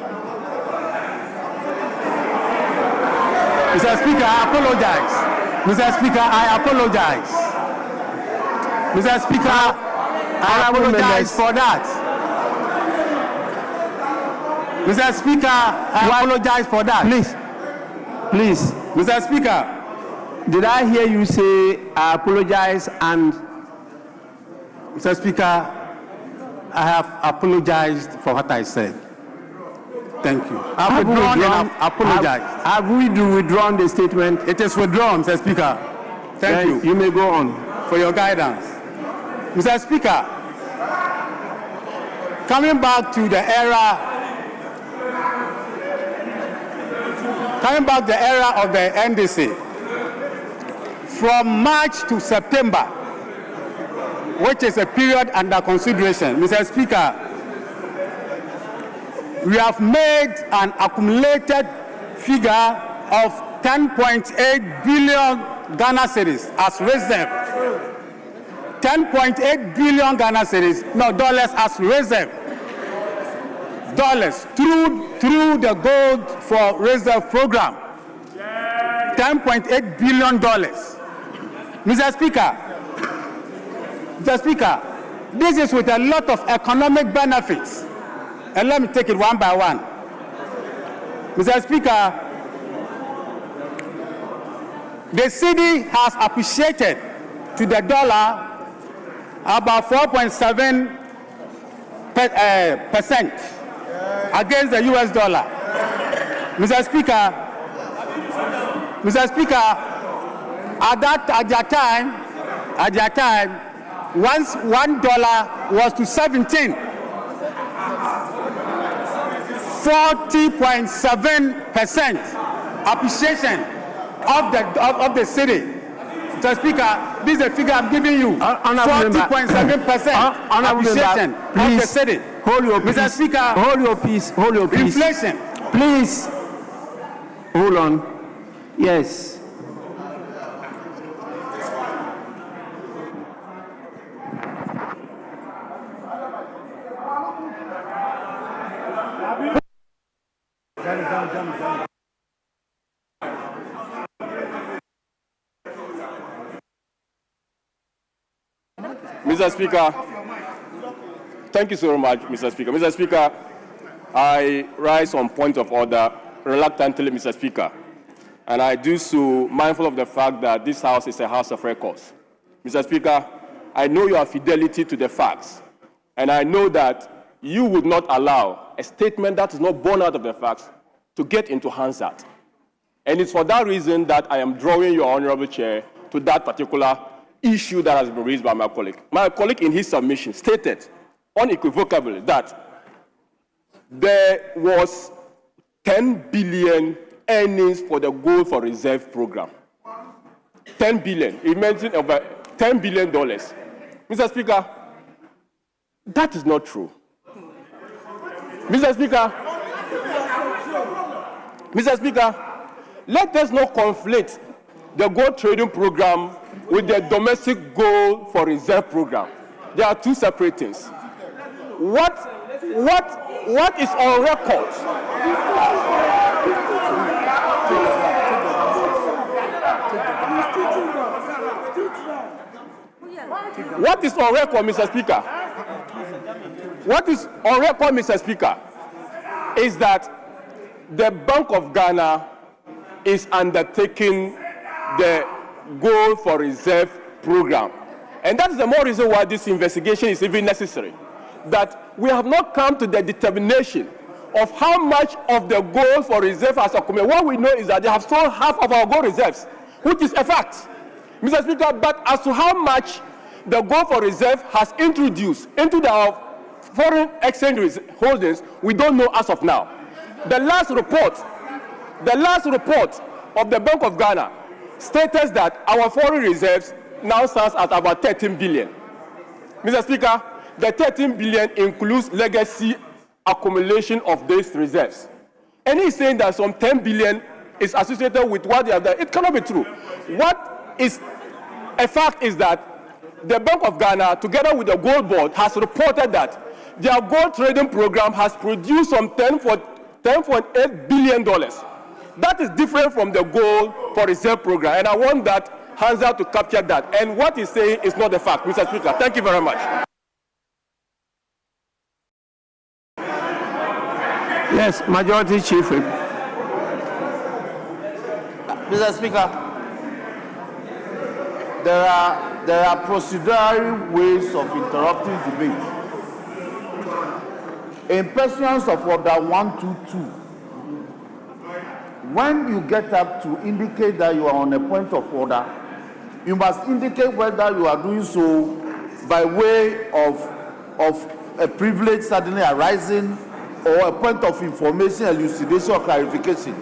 I apologize. Mr. Speaker, I apologize. Mr. Speaker, I apologize for that. Mr. Speaker, I apologize for that. Please. Mr. Speaker, did I hear you say I apologize and... Mr. Speaker, I have apologized for what I said. Thank you. I've withdrawn and I've apologized. Have we withdrawn the statement? It is withdrawn, Mr. Speaker. Thank you. You may go on. For your guidance. Mr. Speaker, coming back to the era of the NDC, from March to September, which is a period under consideration, Mr. Speaker, we have made an accumulated figure of 10.8 billion Ghana cedis as reserve. 10.8 billion Ghana cedis, no, dollars as reserve. Dollars through the Gold for Reserve program. $10.8 billion. Mr. Speaker, this is with a lot of economic benefits. And let me take it one by one. Mr. Speaker, the cedi has appreciated to the dollar about 4.7% against the US dollar. Mr. Speaker, at that time, once $1 was to 17, 40.7% appreciation of the cedi. Mr. Speaker, this is a figure I'm giving you. 40.7% appreciation of the cedi. Hold your peace. Mr. Speaker, hold your peace. Hold your peace. Inflation. Please. Hold on. Yes. Mr. Speaker, thank you so much, Mr. Speaker. Mr. Speaker, I rise on point of order reluctantly, Mr. Speaker, and I do so mindful of the fact that this House is a House of records. Mr. Speaker, I know your fidelity to the facts, and I know that you would not allow a statement that is not born out of the facts to get into Hansard. And it's for that reason that I am drawing your honorable chair to that particular issue that has been raised by my colleague. My colleague in his submission stated unequivocally that there was 10 billion earnings for the gold for reserve program. 10 billion. He mentioned about $10 billion. Mr. Speaker, that is not true. Mr. Speaker, let us not conflate the gold trading program with the domestic gold for reserve program. They are two separate things. What is on record? What is on record, Mr. Speaker? What is on record, Mr. Speaker, is that the Bank of Ghana is undertaking the gold for reserve program. And that is the more reason why this investigation is even necessary. That we have not come to the determination of how much of the gold for reserve has accumulated. What we know is that they have sold half of our gold reserves, which is a fact, Mr. Speaker. But as to how much the gold for reserve has introduced into our foreign exchange holdings, we don't know as of now. The last report of the Bank of Ghana states that our foreign reserves now stands at about 13 billion. Mr. Speaker, the 13 billion includes legacy accumulation of these reserves. And he's saying that some 10 billion is associated with what they have done. It cannot be true. What is a fact is that the Bank of Ghana, together with the Gold Board, has reported that their gold trading program has produced some $10.8 billion. That is different from the gold for reserve program, and I want that Hansa to capture that. And what he's saying is not a fact, Mr. Speaker. Thank you very much. Yes, Majority Chief Whip. Mr. Speaker, there are procedural ways of interrupting debate. In pursuance of Order 122, when you get up to indicate that you are on a point of order, you must indicate whether you are doing so by way of a privilege suddenly arising or a point of information, elucidation, or clarification.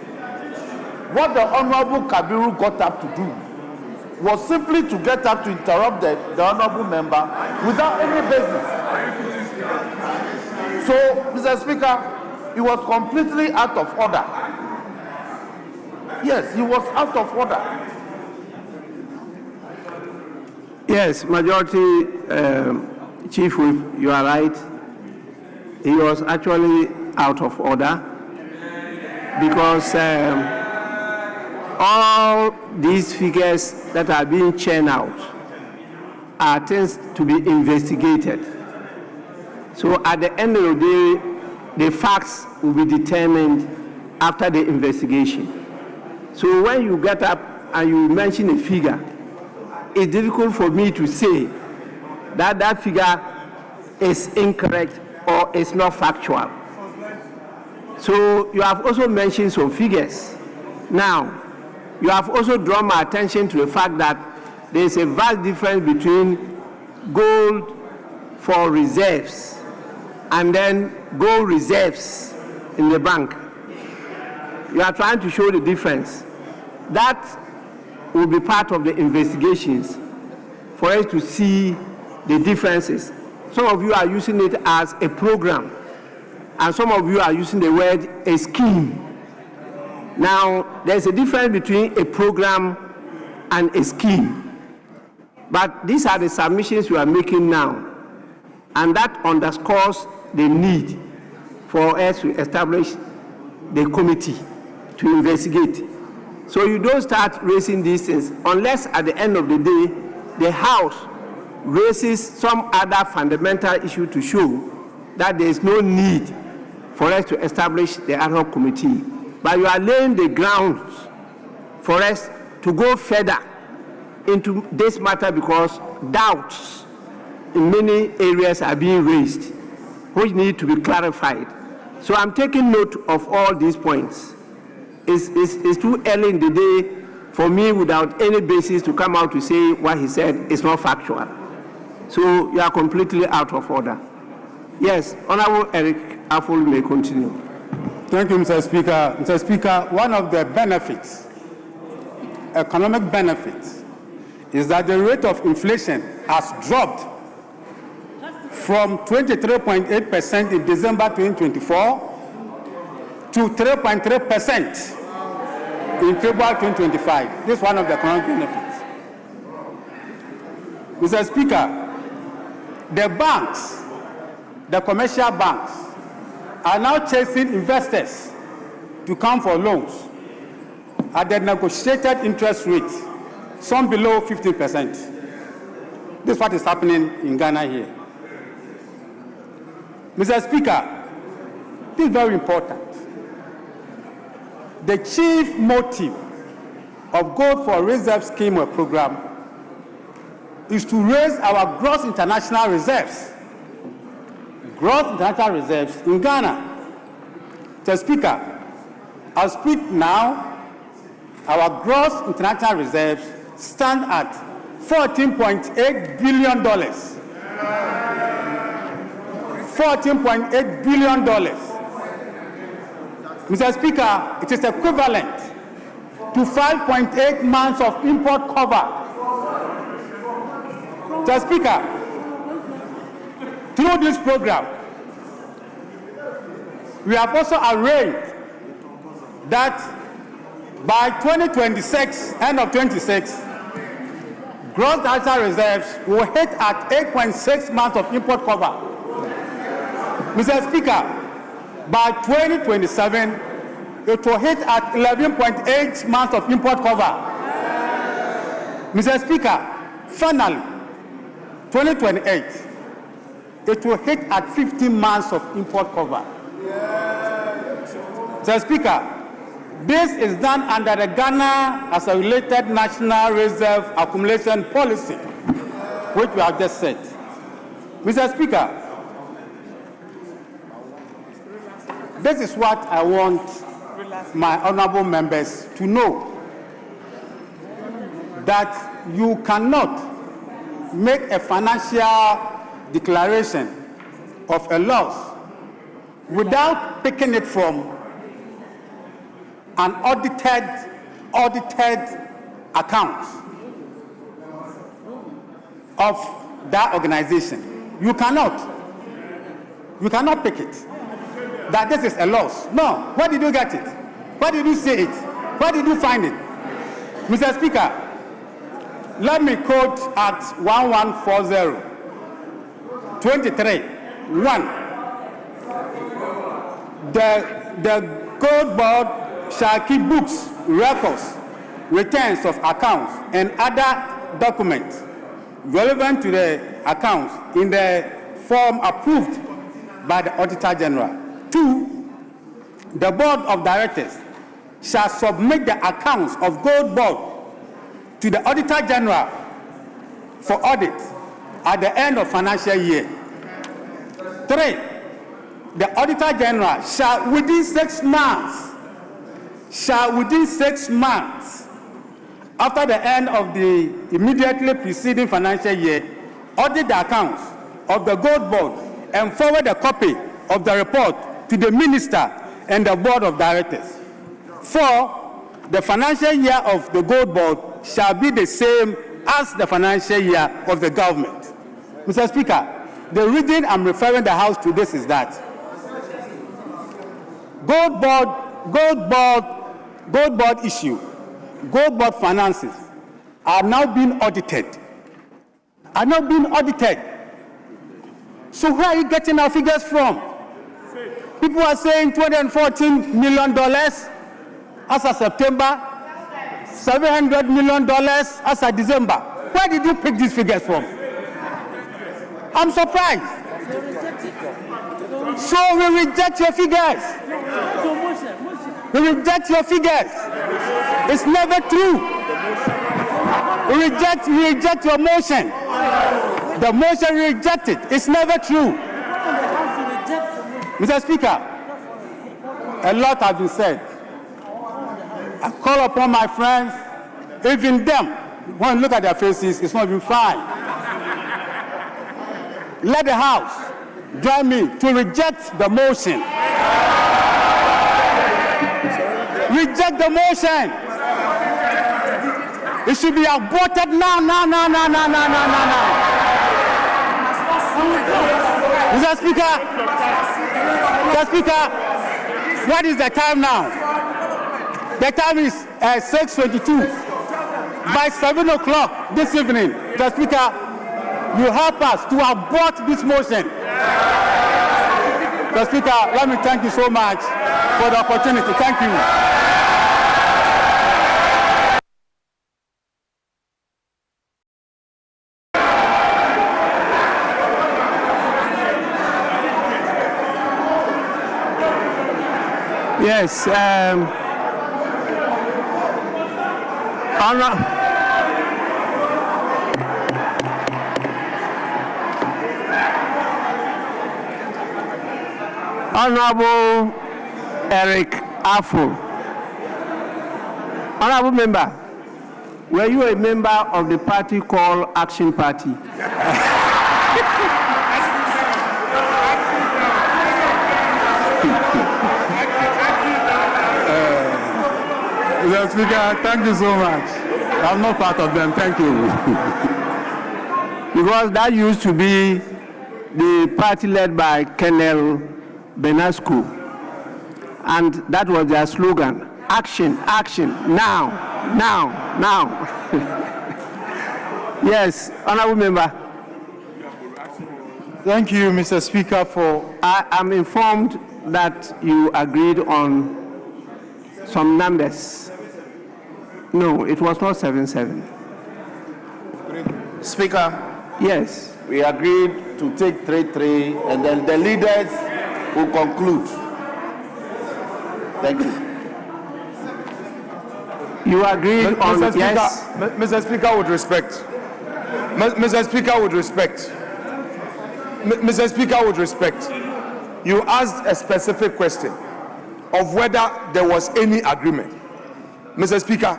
What the Honorable Kabiru got up to do was simply to get up to interrupt the Honorable member without any basis. So, Mr. Speaker, he was completely out of order. Yes, he was out of order. Yes, Majority Chief Whip, you are right. He was actually out of order because all these figures that are being churned out are things to be investigated. So at the end of the day, the facts will be determined after the investigation. So when you get up and you mention a figure, it's difficult for me to say that that figure is incorrect or is not factual. So you have also mentioned some figures. Now, you have also drawn my attention to the fact that there is a vast difference between gold for reserves and then gold reserves in the bank. You are trying to show the difference. That will be part of the investigations for us to see the differences. Some of you are using it as a program, and some of you are using the word a scheme. Now, there's a difference between a program and a scheme. But these are the submissions we are making now, and that underscores the need for us to establish the committee to investigate. So you don't start raising these things unless at the end of the day, the House raises some other fundamental issue to show that there is no need for us to establish the ad hoc committee. But you are laying the grounds for us to go further into this matter because doubts in many areas are being raised, which need to be clarified. So I'm taking note of all these points. It's too early in the day for me without any basis to come out to say what he said is not factual. So you are completely out of order. Yes, Honorable Eric Afful may continue. Thank you, Mr. Speaker. Mr. Speaker, one of the benefits, economic benefits, is that the rate of inflation has dropped from 23.8% in December 2024 to 3.3% in February 2025. This is one of the economic benefits. Mr. Speaker, the banks, the commercial banks, are now chasing investors to come for loans at the negotiated interest rate, some below 15%. This is what is happening in Ghana here. Mr. Speaker, this is very important. The chief motive of Gold for Reserve scheme or program is to raise our gross international reserves. Gross international reserves in Ghana. Mr. Speaker, as speak now, our gross international reserves stand at $14.8 billion. $14.8 billion. Mr. Speaker, it is equivalent to 5.8 months of import cover. Mr. Speaker, through this program, we have also arranged that by 2026, end of 26, gross international reserves will hit at 8.6 months of import cover. Mr. Speaker, by 2027, it will hit at 11.8 months of import cover. Mr. Speaker, finally, 2028, it will hit at 15 months of import cover. Mr. Speaker, this is done under the Ghana as a related national reserve accumulation policy, which we have just said. Mr. Speaker, this is what I want my honorable members to know, that you cannot make a financial declaration of a loss without picking it from an audited account of that organization. You cannot pick it that this is a loss. No. Where did you get it? Where did you see it? Where did you find it? Mr. Speaker, let me quote Act 1140, 23:1. The Gold Board shall keep books, records, returns of accounts, and other documents relevant to the accounts in the form approved by the Auditor General. 2, the Board of Directors shall submit the accounts of Gold Board to the Auditor General for audit at the end of financial year. 3, the Auditor General shall within 6 months after the end of the immediately preceding financial year, audit the accounts of the Gold Board and forward a copy of the report to the Minister and the Board of Directors. 4, the financial year of the Gold Board shall be the same as the financial year of the government. Mr. Speaker, the reason I'm referring the House to this is that Gold Board issue, Gold Board finances are now being audited. So where are you getting our figures from? People are saying $214 million as of September, $700 million as of December. Where did you pick these figures from? I'm surprised. So we reject your figures. We reject your figures. It's never true. We reject your motion. The motion we reject it. It's never true. Mr. Speaker, a lot has been said. I call upon my friends, even them, when you look at their faces, it's not even fine. Let the House join me to reject the motion. Reject the motion. It should be aborted now. Mr. Speaker, what is the time now? The time is 6:22. By 7 o'clock this evening, Mr. Speaker, you help us to abort this motion. Mr. Speaker, let me thank you so much for the opportunity. Thank you. Yes. Honorable Eric Afo. Honorable member, were you a member of the party called Action Party? Mr. Speaker, thank you so much. I'm not part of them. Thank you. Because that used to be the party led by Colonel Benasco, and that was their slogan: action, action, now. Yes, honorable member. Thank you, Mr. Speaker, for... I am informed that you agreed on some numbers. No, it was not 7-7. Speaker, Yes. we agreed to take 3-3, and then the leaders will conclude. Thank you. You agreed on Mr. Speaker, yes. Mr. Speaker, with respect. Mr. Speaker, with respect. Mr. Speaker, with respect. You asked a specific question of whether there was any agreement. Mr. Speaker,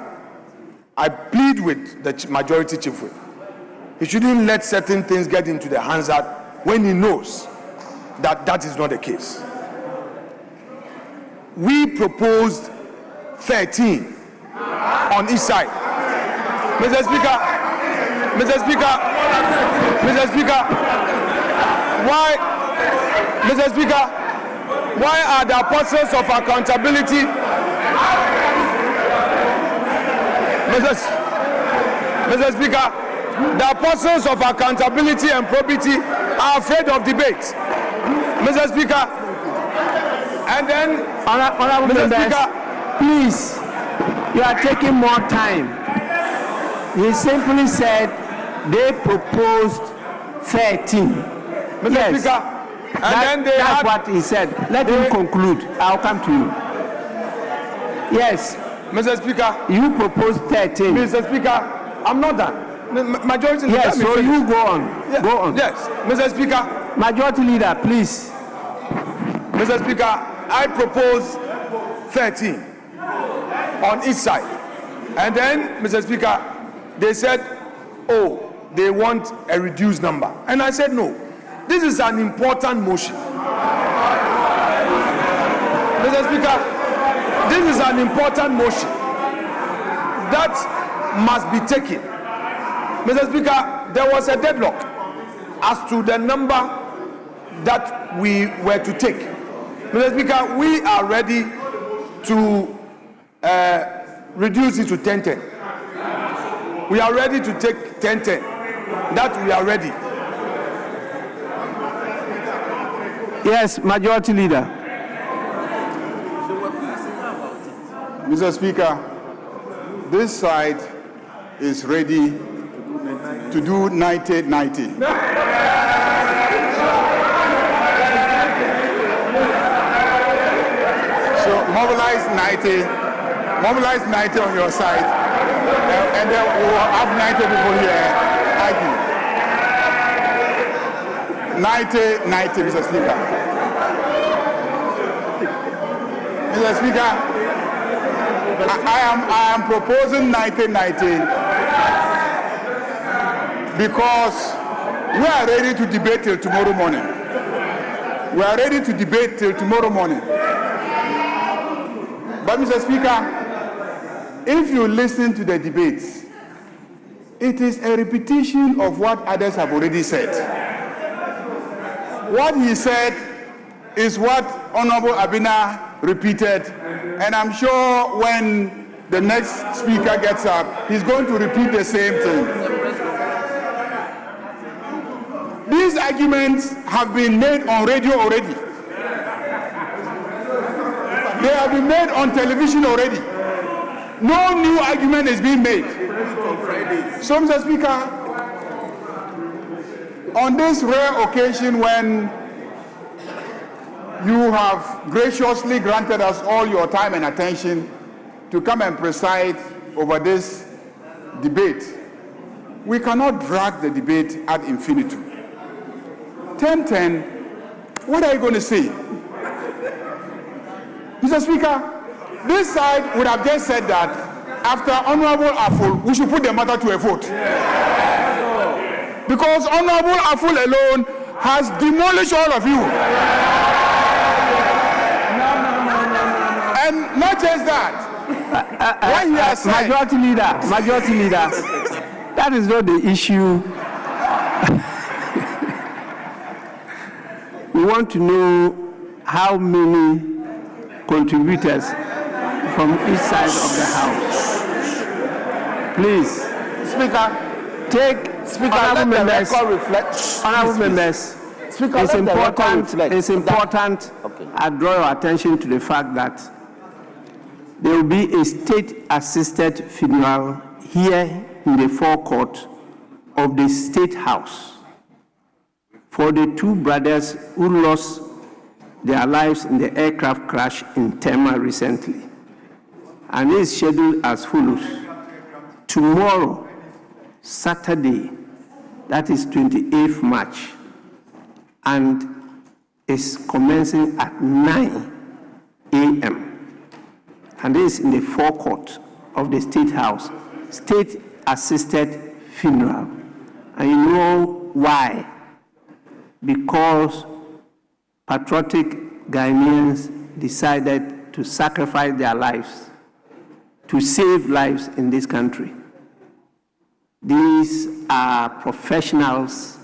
I plead with the majority chief whip. He shouldn't let certain things get into the hands out when he knows that that is not the case. We proposed 13 on each side. Mr. Speaker, why are the apostles of accountability, Mr. Speaker, the apostles of accountability and probity are afraid of debate, Mr. Speaker, and then, Honorable Mr. members, Speaker, please, you are taking more time. He simply said they proposed 13. Mr. Yes, Speaker, and then they that's had, what he said. Let him conclude. I'll come to you. Yes, Mr. Speaker, you proposed 13. Mr. Speaker, I'm not done. Majority leader, Yes, let me so finish. you go on. Yeah, Go on. Yes, Mr. Speaker, Majority leader, please. Mr. Speaker, I propose 13 on each side. And then, Mr. Speaker, they said, oh, they want a reduced number. And I said, no, this is an important motion. Mr. Speaker, this is an important motion that must be taken. Mr. Speaker, there was a deadlock as to the number that we were to take. Mr. Speaker, we are ready to reduce it to 10-10. We are ready to take 10-10. That we are ready. Yes, majority leader. Mr. Speaker, this side is ready to do 90-90. So mobilize 90 on your side, and then we will have 90 people here argue. 90, Mr. Speaker. Mr. Speaker, I am proposing 90-90 because we are ready to debate till tomorrow morning. We are ready to debate till tomorrow morning. But Mr. Speaker, if you listen to the debates, it is a repetition of what others have already said. What he said is what Honorable Abina repeated, and I'm sure when the next speaker gets up, he's going to repeat the same thing. These arguments have been made on radio already. They have been made on television already. No new argument is being made. So, Mr. Speaker, on this rare occasion when you have graciously granted us all your time and attention to come and preside over this debate, we cannot drag the debate ad infinitum. 10:10, what are you going to say? Mr. Speaker, this side would have just said that after Honorable Aful, we should put the matter to a vote. Because Honorable Aful alone has demolished all of you. And not just that, what he has said. Majority leader, that is not the issue. We want to know how many contributors from each side of the House. Please, Speaker, honorable let the members, record reflect. honorable members, Speaker, it's let the record important, reflect. it's important Okay. I draw your attention to the fact that there will be a state-assisted funeral here in the forecourt of the State House for the two brothers who lost their lives in the aircraft crash in Tema recently. And it is scheduled as follows. Tomorrow, Saturday, that is 28th March, and is commencing at 9 a.m. And this is in the forecourt of the State House, state-assisted funeral. And you know why? Because patriotic Ghanaians decided to sacrifice their lives to save lives in this country. These are professionals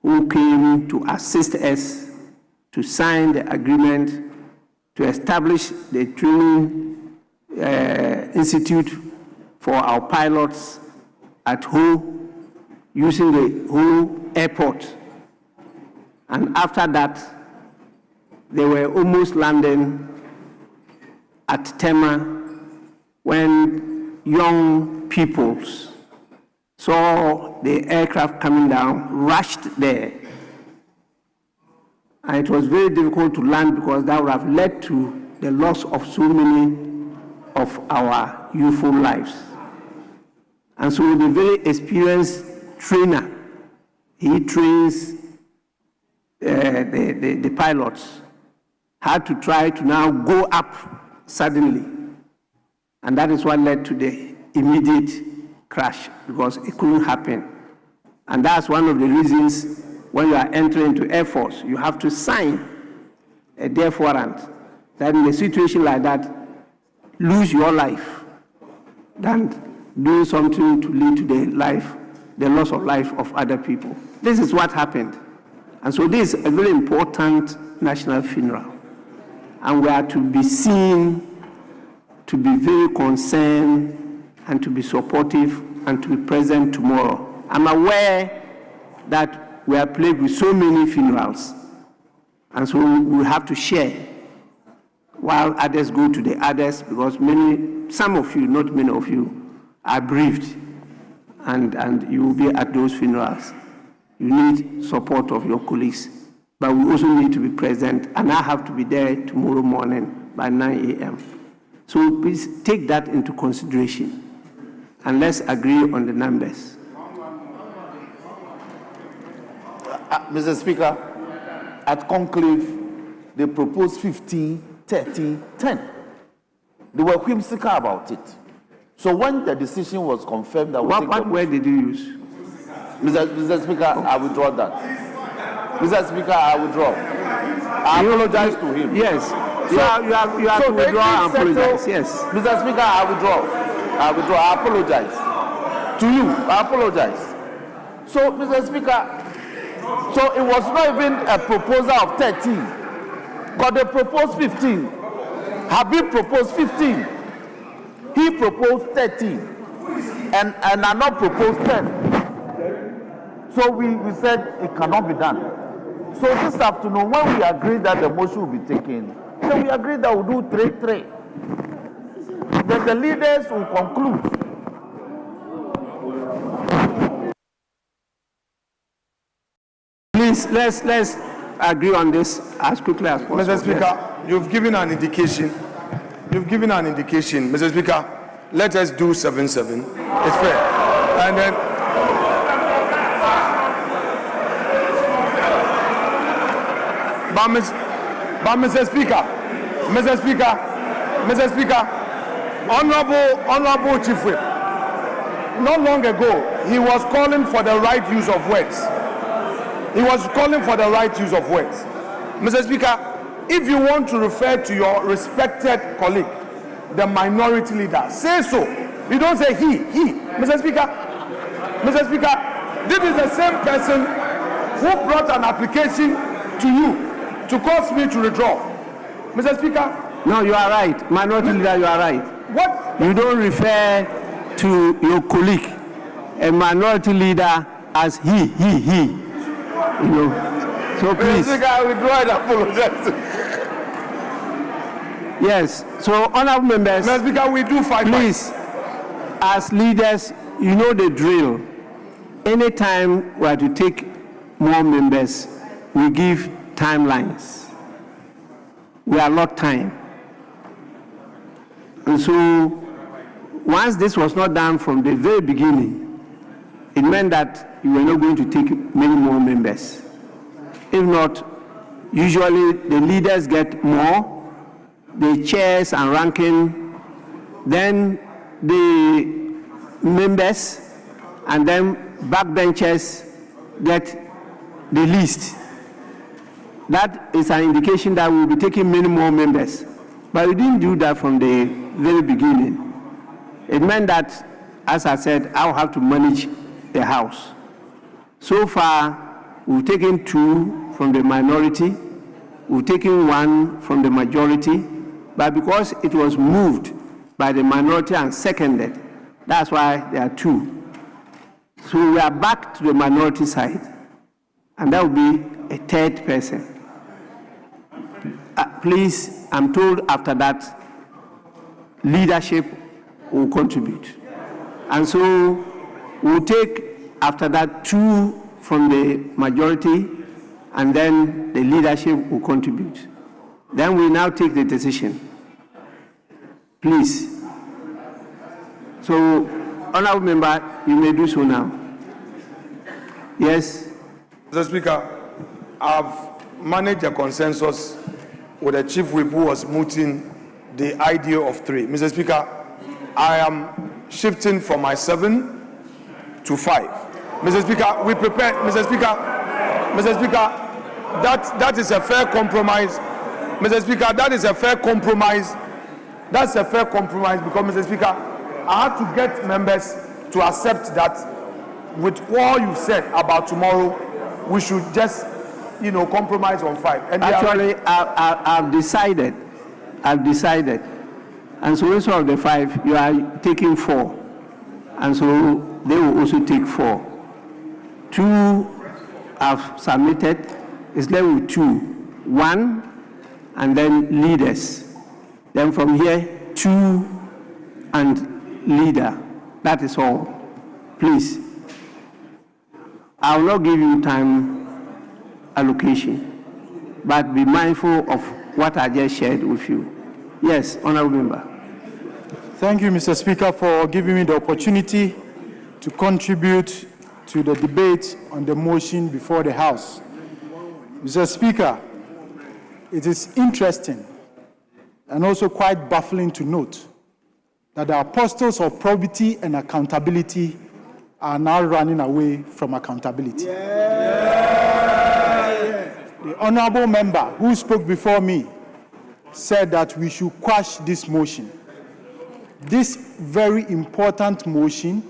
who came to assist us to sign the agreement to establish the training institute for our pilots at Ho, using the Ho airport. And after that, they were almost landing at Tema when young peoples saw the aircraft coming down, rushed there. And it was very difficult to land because that would have led to the loss of so many of our youthful lives. And so the very experienced trainer, he trains the pilots, had to try to now go up suddenly. And that is what led to the immediate crash, because it couldn't happen. And that's one of the reasons when you are entering into Air Force, you have to sign a death warrant that in a situation like that, lose your life than doing something to lead to the loss of life of other people. This is what happened. And so this is a very important national funeral. And we are to be seen to be very concerned and to be supportive and to be present tomorrow. I'm aware that we are plagued with so many funerals, and so we have to share while others go to the others, because some of you, not many of you, are bereaved, and you will be at those funerals. You need support of your colleagues, but we also need to be present, and I have to be there tomorrow morning by 9 a.m. So please take that into consideration, and let's agree on the numbers. Mr. Speaker, at conclave, they proposed 15, 30, 10. They were whimsical about it. So when the decision was confirmed that what word did you use? Mr. Speaker, I withdraw that. Mr. Speaker, I withdraw. I apologize to him. Yes, You have to so withdraw and they did apologize. settle- Yes. Mr. Speaker, I withdraw. I apologize. To you, I apologize. So, Mr. Speaker, so it was not even a proposal of 13, but they proposed 15. Habib proposed 15. He proposed 13. And Anna proposed 10. So we said it cannot be done. So this afternoon, when we agreed that the motion will be taken, then we agreed that we'll do 3-3. Then the leaders will conclude. Please, let's agree on this as quickly as possible. Mr. Speaker, you've given an indication. Mr. Speaker, let us do 7-7. It's fair. And then, but Mr. Speaker, Honorable Chief Whip, not long ago, he was calling for the right use of words. Mr. Speaker, if you want to refer to your respected colleague, the minority leader, say so. You don't say he. Mr. Speaker, this is the same person who brought an application to you to cause me to withdraw. Mr. Speaker. No, you are right. Minority leader, you are right. What? You don't refer to your colleague, a minority leader, as he. You know. So please. Mr. Speaker, I withdraw and apologize. Yes. So, honorable members. Mr. Speaker, we do 5. Please, as leaders, you know the drill. Anytime we are to take more members, we give timelines. We allot time. And so, once this was not done from the very beginning, it meant that you were not going to take many more members. If not, usually the leaders get more, the chairs and ranking, then the members, and then backbenchers get the least. That is an indication that we'll be taking many more members. But we didn't do that from the very beginning. It meant that, as I said, I'll have to manage the House. So far, we've taken 2 from the minority, we've taken 1 from the majority, but because it was moved by the minority and seconded, that's why there are 2. So we are back to the minority side, and that will be a 3rd person. Please, I'm told after that, leadership will contribute. And so we'll take, after that, 2 from the majority, and then the leadership will contribute. Then we now take the decision. Please. So, honorable member, you may do so now. Yes? Mr. Speaker, I've managed a consensus with the Chief Whip who was mooting the idea of 3. Mr. Speaker, I am shifting from my 7 to 5. Mr. Speaker, we prepare. Mr. Speaker, that is a fair compromise. Mr. Speaker, that is a fair compromise. That's a fair compromise because, Mr. Speaker, I have to get members to accept that with all you said about tomorrow, we should just, compromise on 5. And actually, I've decided. And so instead of the 5, you are taking 4. And so they will also take 4. 2 have submitted. It's left with 2. 1, and then leaders. Then from here, 2 and leader. That is all. Please. I will not give you time allocation, but be mindful of what I just shared with you. Yes, honorable member. Thank you, Mr. Speaker, for giving me the opportunity to contribute to the debate on the motion before the House. Mr. Speaker, it is interesting and also quite baffling to note that the apostles of probity and accountability are now running away from accountability. The honorable member who spoke before me said that we should quash this motion. This very important motion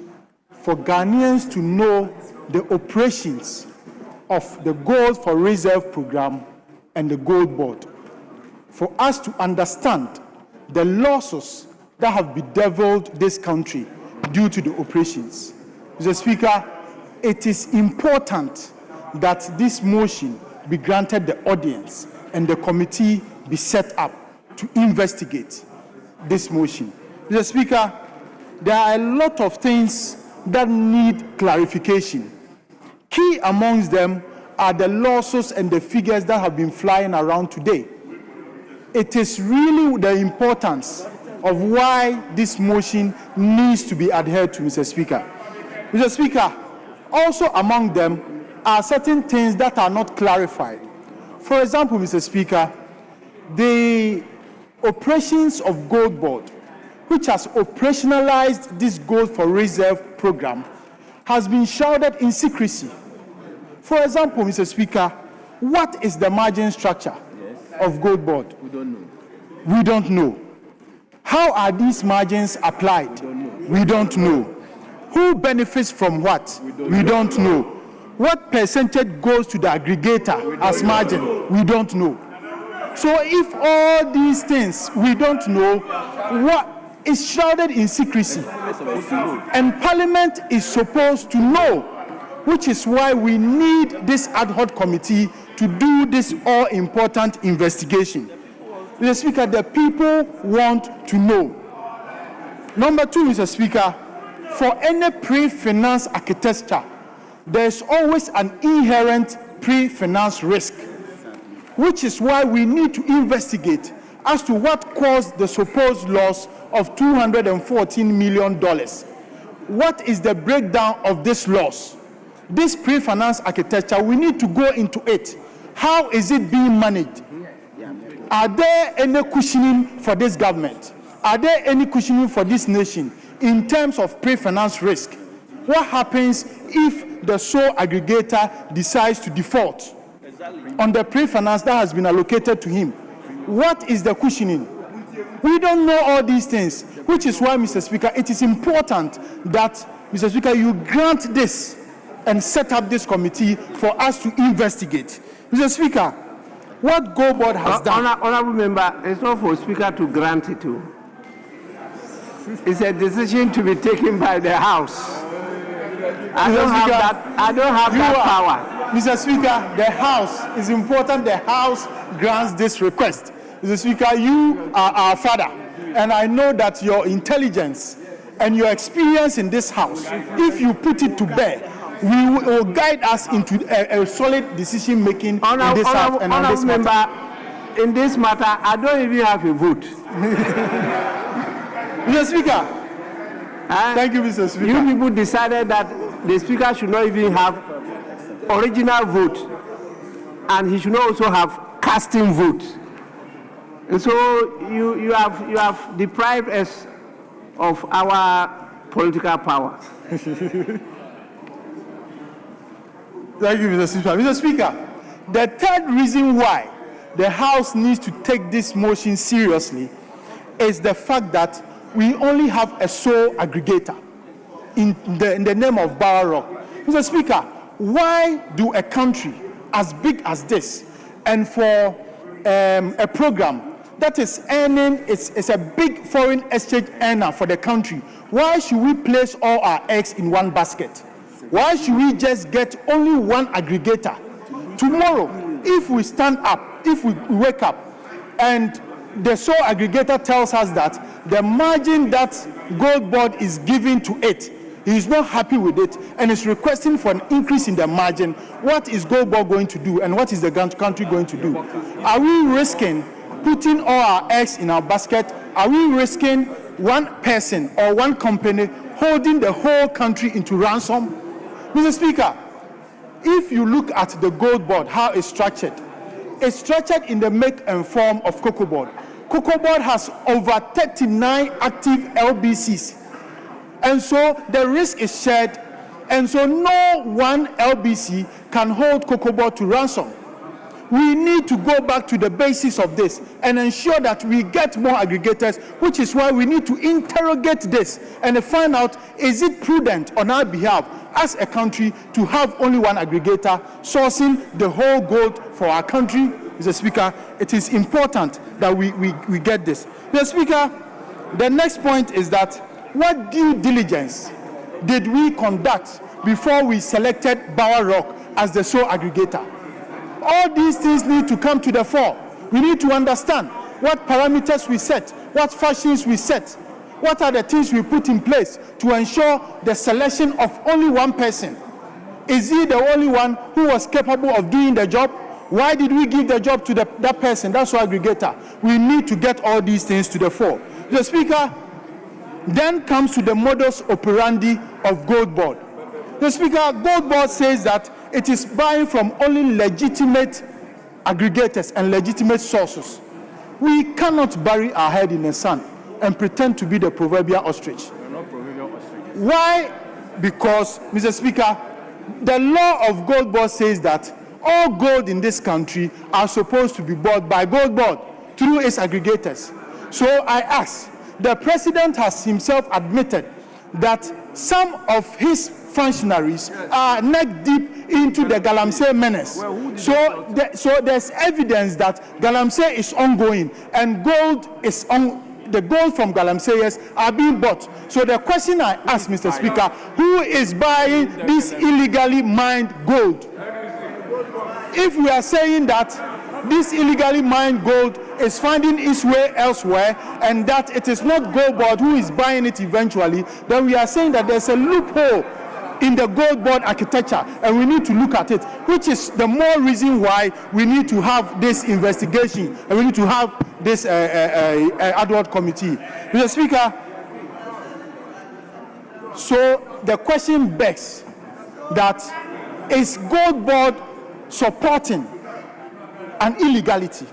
for Ghanaians to know the operations of the Gold for Reserve program and the Gold Board, for us to understand the losses that have bedeviled this country due to the operations. Mr. Speaker, it is important that this motion be granted the audience and the committee be set up to investigate this motion. Mr. Speaker, there are a lot of things that need clarification. Key amongst them are the losses and the figures that have been flying around today. It is really the importance of why this motion needs to be adhered to, Mr. Speaker. Mr. Speaker, also among them are certain things that are not clarified. For example, Mr. Speaker, the operations of Gold Board, which has operationalized this Gold for Reserve program, has been shrouded in secrecy. For example, Mr. Speaker, what is the margin structure of Gold Board? We don't know. We don't know. How are these margins applied? We don't know. Who benefits from what? We don't know. What percentage goes to the aggregator as margin? We don't know. So if all these things we don't know, what is shrouded in secrecy, and Parliament is supposed to know, which is why we need this ad hoc committee to do this all-important investigation. Mr. Speaker, the people want to know. Number two, Mr. Speaker, for any pre-finance architecture, there's always an inherent pre-finance risk, which is why we need to investigate as to what caused the supposed loss of $214 million. What is the breakdown of this loss? This pre-finance architecture, we need to go into it. How is it being managed? Are there any cushioning for this government? Are there any cushioning for this nation in terms of pre-finance risk? What happens if the sole aggregator decides to default on the pre-finance that has been allocated to him? What is the cushioning? We don't know all these things, which is why, Mr. Speaker, it is important that, Mr. Speaker, you grant this and set up this committee for us to investigate. Mr. Speaker, what Gold Board has done... Honourable member, it's not for Speaker to grant it to. It's a decision to be taken by the House. I don't have that power. Mr. Speaker, the House is important. The House grants this request. Mr. Speaker, you are our father, and I know that your intelligence and your experience in this House, if you put it to bear, will guide us into a solid decision-making in this House and on this matter. In this matter, I don't even have a vote. Mr. Speaker, thank you, Mr. Speaker. You people decided that the Speaker should not even have original vote, and he should not also have casting vote. And so you have deprived us of our political power. Thank you, Mr. Speaker. Mr. Speaker, the third reason why the House needs to take this motion seriously is the fact that we only have a sole aggregator in the name of Bower Rock. Mr. Speaker, why do a country as big as this, and for a program that is earning, it's a big foreign exchange earner for the country, why should we place all our eggs in one basket? Why should we just get only one aggregator? Tomorrow, if we stand up, if we wake up, and the sole aggregator tells us that the margin that Gold Board is giving to it, he is not happy with it and is requesting for an increase in the margin, what is Gold Board going to do, and what is the country going to do? Are we risking putting all our eggs in our basket? Are we risking one person or one company holding the whole country into ransom? Mr. Speaker, if you look at the Gold Board, how it's structured in the make and form of Cocoa Board. Cocoa Board has over 39 active LBCs. And so the risk is shared, and so no one LBC can hold Cocoa Board to ransom. We need to go back to the basis of this and ensure that we get more aggregators, which is why we need to interrogate this and find out, is it prudent on our behalf as a country to have only one aggregator sourcing the whole gold for our country? Mr. Speaker, it is important that we get this. Mr. Speaker, the next point is that what due diligence did we conduct before we selected Bower Rock as the sole aggregator? All these things need to come to the fore. We need to understand what parameters we set, what fashions we set, what are the things we put in place to ensure the selection of only one person. Is he the only one who was capable of doing the job? Why did we give the job to that person? That's our aggregator. We need to get all these things to the fore. The Speaker, then comes to the modus operandi of Gold Board. The Speaker, Gold Board says that it is buying from only legitimate aggregators and legitimate sources. We cannot bury our head in the sand and pretend to be the proverbial ostrich. Why? Because, Mr. Speaker, the law of Gold Board says that all gold in this country are supposed to be bought by Gold Board through its aggregators. So I ask, the President has himself admitted that some of his functionaries are neck deep into the Galamsey menace. So there's evidence that Galamsey is ongoing and gold is on. The gold from Galamseyers are being bought. So the question I ask, Mr. Speaker, who is buying this illegally mined gold? If we are saying that this illegally mined gold is finding its way elsewhere and that it is not Gold Board who is buying it eventually, then we are saying that there's a loophole in the Gold Board architecture and we need to look at it, which is the more reason why we need to have this investigation and we need to have this ad hoc committee. Mr. Speaker, so the question begs that is Gold Board supporting an illegality?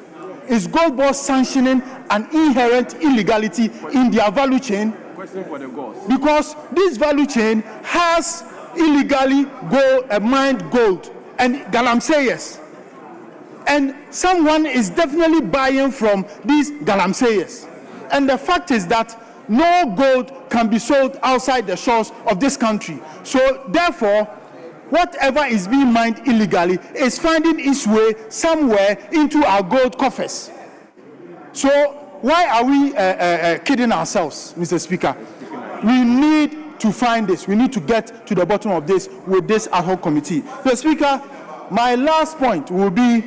Is Gold Board sanctioning an inherent illegality in their value chain? Question for the gods. Because this value chain has illegally mined gold and Galamseyers. And someone is definitely buying from these Galamseyers. And the fact is that no gold can be sold outside the shores of this country. So therefore, whatever is being mined illegally is finding its way somewhere into our gold coffers. So why are we kidding ourselves, Mr. Speaker? We need to find this. We need to get to the bottom of this with this ad hoc committee. Mr. Speaker, my last point will be,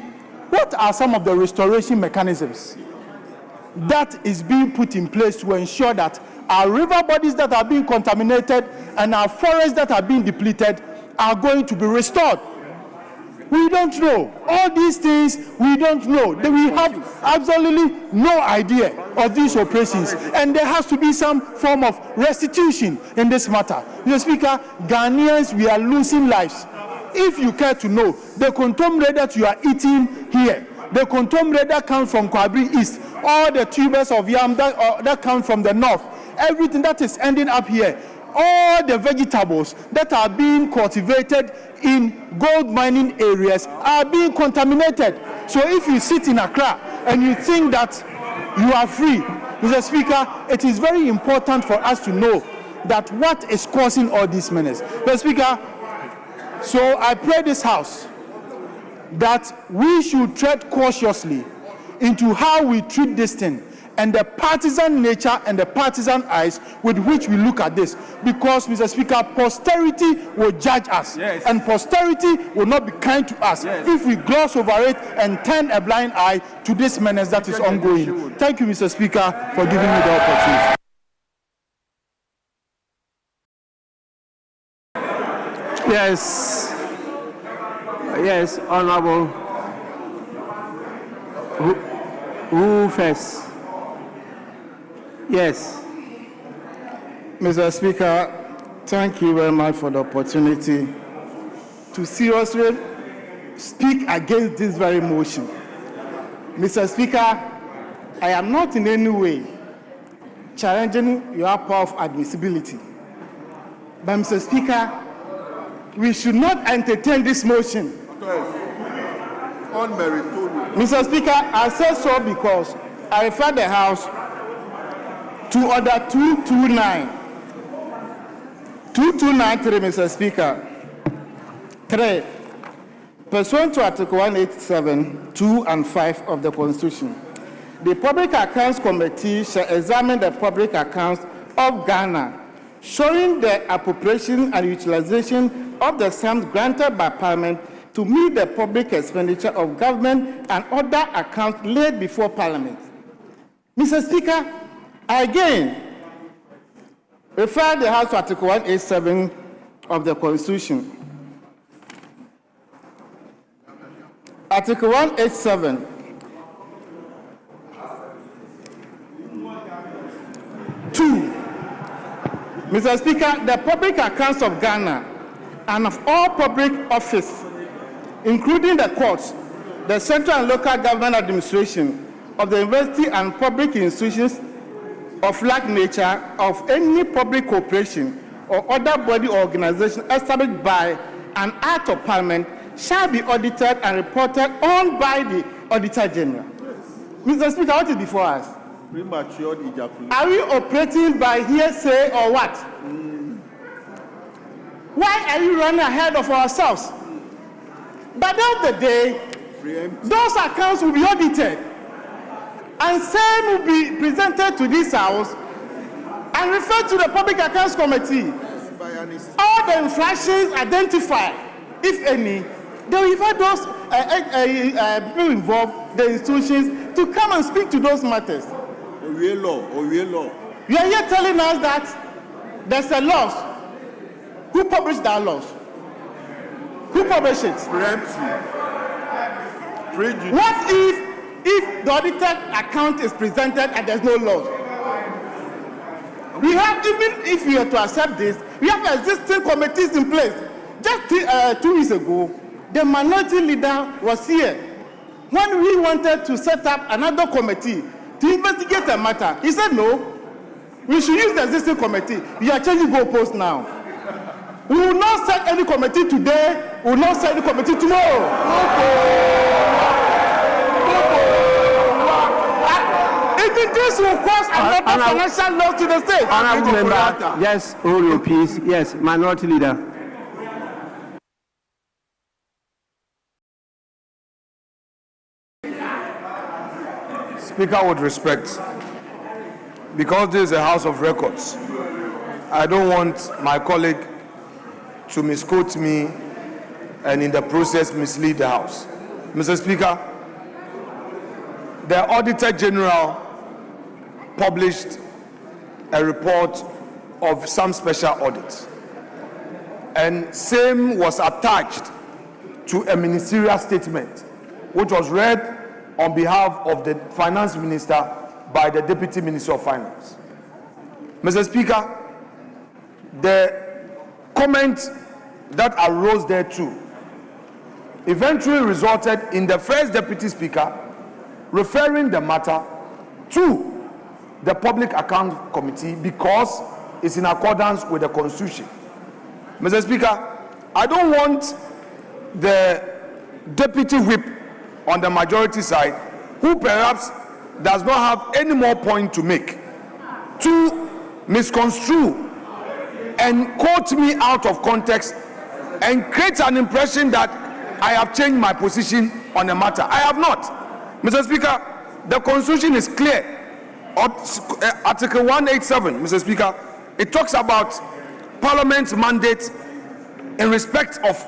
what are some of the restoration mechanisms that is being put in place to ensure that our river bodies that are being contaminated and our forests that are being depleted are going to be restored? We don't know. All these things we don't know. We have absolutely no idea of these operations, and there has to be some form of restitution in this matter. Mr. Speaker, Ghanaians, we are losing lives. If you care to know, the contomere that you are eating here, the contomere that comes from Kwabri East, all the tubers of yam that come from the north, everything that is ending up here, all the vegetables that are being cultivated in gold mining areas are being contaminated. So if you sit in Accra and you think that you are free, Mr. Speaker, it is very important for us to know that what is causing all these menace. Mr. Speaker, so I pray this House that we should tread cautiously into how we treat this thing and the partisan nature and the partisan eyes with which we look at this, because, Mr. Speaker, posterity will judge us, and posterity will not be kind to us if we gloss over it and turn a blind eye to this menace that is ongoing. Thank you, Mr. Speaker, for giving me the opportunity. Yes, Honorable. Who first? Yes. Mr. Speaker, thank you very much for the opportunity to seriously speak against this very motion. Mr. Speaker, I am not in any way challenging your power of admissibility. But, Mr. Speaker, we should not entertain this motion Mr. Speaker, I said so because I refer the House to Order 229. 2293, Mr. Speaker. 3. Pursuant to Article 187, 2 and 5 of the Constitution, the Public Accounts Committee shall examine the public accounts of Ghana, showing the appropriation and utilization of the sums granted by Parliament to meet the public expenditure of government and other accounts laid before Parliament. Mr. Speaker, I again refer the House to Article 187 of the Constitution. Article 187. 2. Mr. Speaker, the public accounts of Ghana and of all public office, including the courts, the central and local government administration of the university and public institutions of like nature of any public corporation or other body or organization established by an act of Parliament shall be audited and reported on by the Auditor General. Mr. Speaker, what is before us? Premature ejaculation. Are we operating by hearsay or what? Why are we running ahead of ourselves? By the end of the day, those accounts will be audited and same will be presented to this House and referred to the Public Accounts Committee. All the infractions identified, if any, they will invite those people involved, the institutions, to come and speak to those matters. You are here telling us that there's a loss. Who published that loss? Who published it? What if the audited account is presented and there's no loss? We have, even if we are to accept this, we have existing committees in place. Just 2 weeks ago, the minority leader was here when we wanted to set up another committee to investigate the matter. He said no, we should use the existing committee. We are changing goalposts now. We will not set any committee today, we will not set any committee tomorrow. Even this will cause another financial loss to the state. Honourable member, yes, hold your peace. Yes, minority leader. Speaker, with respect, because this is a House of Records, I don't want my colleague to misquote me and in the process mislead the House. Mr. Speaker, the Auditor General published a report of some special audits, and same was attached to a ministerial statement which was read on behalf of the Finance Minister by the Deputy Minister of Finance. Mr. Speaker, the comment that arose there too eventually resulted in the first Deputy Speaker referring the matter to the Public Account Committee because it's in accordance with the Constitution. Mr. Speaker, I don't want the Deputy Whip on the majority side, who perhaps does not have any more point to make, to misconstrue and quote me out of context and create an impression that I have changed my position on the matter. I have not. Mr. Speaker, the Constitution is clear. Article 187, Mr. Speaker, it talks about Parliament's mandate in respect of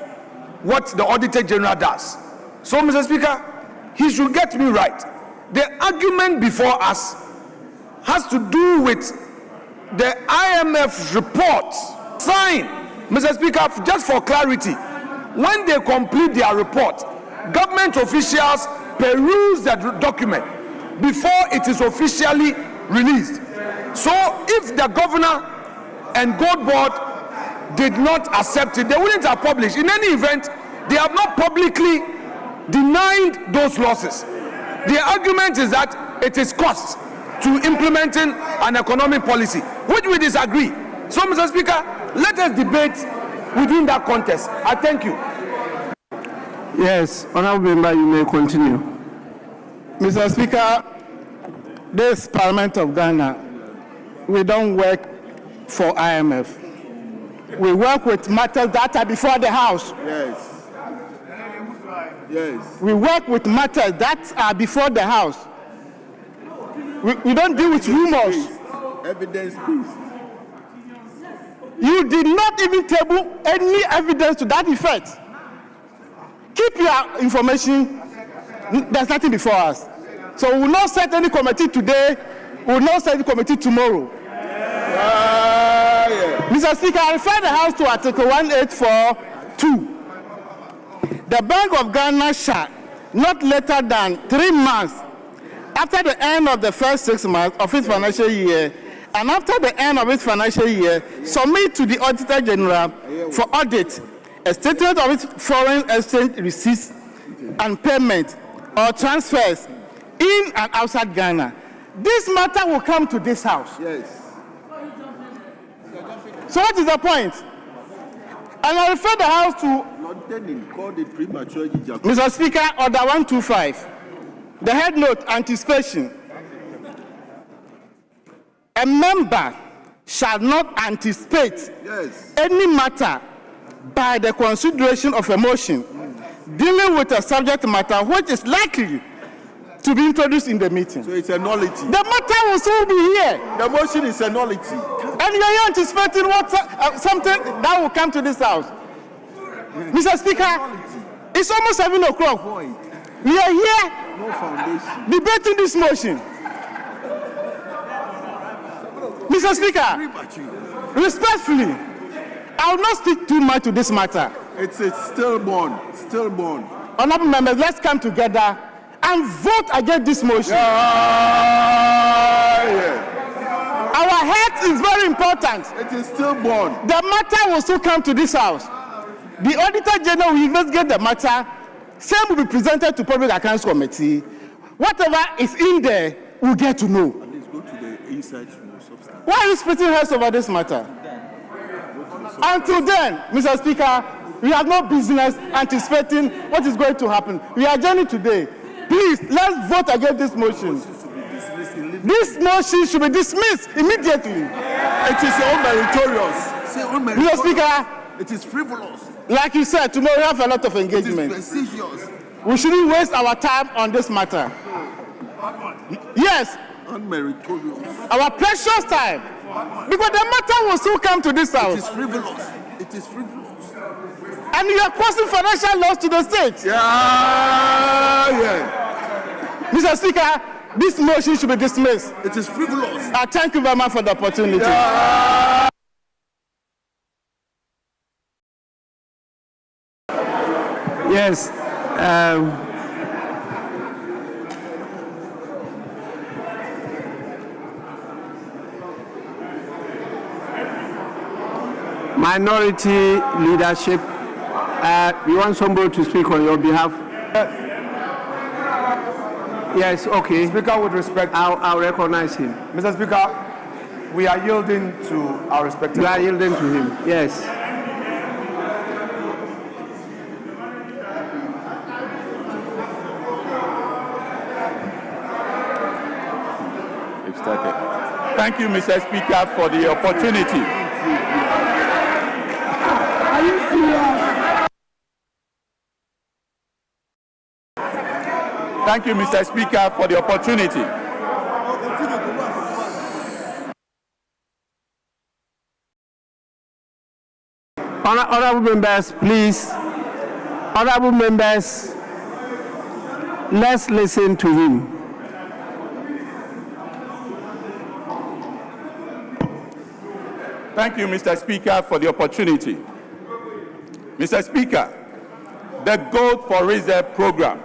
what the Auditor General does. So, Mr. Speaker, he should get me right. The argument before us has to do with the IMF report. Fine, Mr. Speaker, just for clarity, when they complete their report, government officials peruse the document before it is officially released. So if the governor and Gold Board did not accept it, they wouldn't have published. In any event, they have not publicly denied those losses. The argument is that it is cost to implementing an economic policy, which we disagree. So, Mr. Speaker, let us debate within that context. I thank you. Yes, honorable member, you may continue. Mr. Speaker, this Parliament of Ghana, we don't work for IMF. We work with matters that are before the House. Yes. Yes. We work with matters that are before the House. We don't deal with rumors. Evidence-based. You did not even table any evidence to that effect. Keep your information. There's nothing before us. So we will not set any committee today. We will not set any committee tomorrow. Yeah. Mr. Speaker, I refer the House to Article 1842. The Bank of Ghana shall, not later than 3 months after the end of the first 6 months of its financial year, and after the end of its financial year, submit to the Auditor General for audit a statement of its foreign exchange receipts and payment or transfers in and outside Ghana. This matter will come to this House. Yes. So what is the point? And I refer the House to London called it premature ejaculation. Mr. Speaker, Order 125, the head note, anticipation. A member shall not anticipate any matter by the consideration of a motion dealing with a subject matter which is likely to be introduced in the meeting. So it's a nullity. The matter will still be here. The motion is a nullity. And you are anticipating what, something that will come to this House. Mr. Speaker, it's almost 7 o'clock. We are here No foundation. debating this motion. Mr. Speaker, Premature. respectfully, I will not speak too much to this matter. It's stillborn. Stillborn. Honorable members, let's come together and vote against this motion. Yeah. Our health is very important. It is stillborn. The matter will still come to this House. The Auditor General will investigate the matter. Same will be presented to Public Accounts Committee. Whatever is in there, we'll get to know. Let's go to the inside substance. Why are you splitting hairs over this matter? Until then, Mr. Speaker, we have no business anticipating what is going to happen. We are adjourning today. Please, let's vote against this motion. This motion should be dismissed immediately. It is unmeritorious. Say unmeritorious. Mr. Speaker, it is frivolous. like you said, tomorrow we have a lot of It is engagement. facetious. We shouldn't waste our time on this matter. Yes, Unmeritorious. our precious time. Because the matter will still come to this It House. is frivolous. It is frivolous. And you are causing financial loss to the state. Yeah. Mr. Speaker, this motion should be dismissed. It is frivolous. I thank you very much for the opportunity. Yes. Minority leadership. You want somebody to speak on your behalf? Yes, okay. Speaker, with respect, I'll recognize him. Mr. Speaker, we are yielding to our respective. You are yielding to him. Yes. Thank you, Mr. Speaker, for the opportunity. Are you serious? Thank you, Mr. Speaker, for the opportunity. Honorable members, please. Honorable members, let's listen to him. Thank you, Mr. Speaker, for the opportunity. Mr. Speaker, the Gold for Reserve program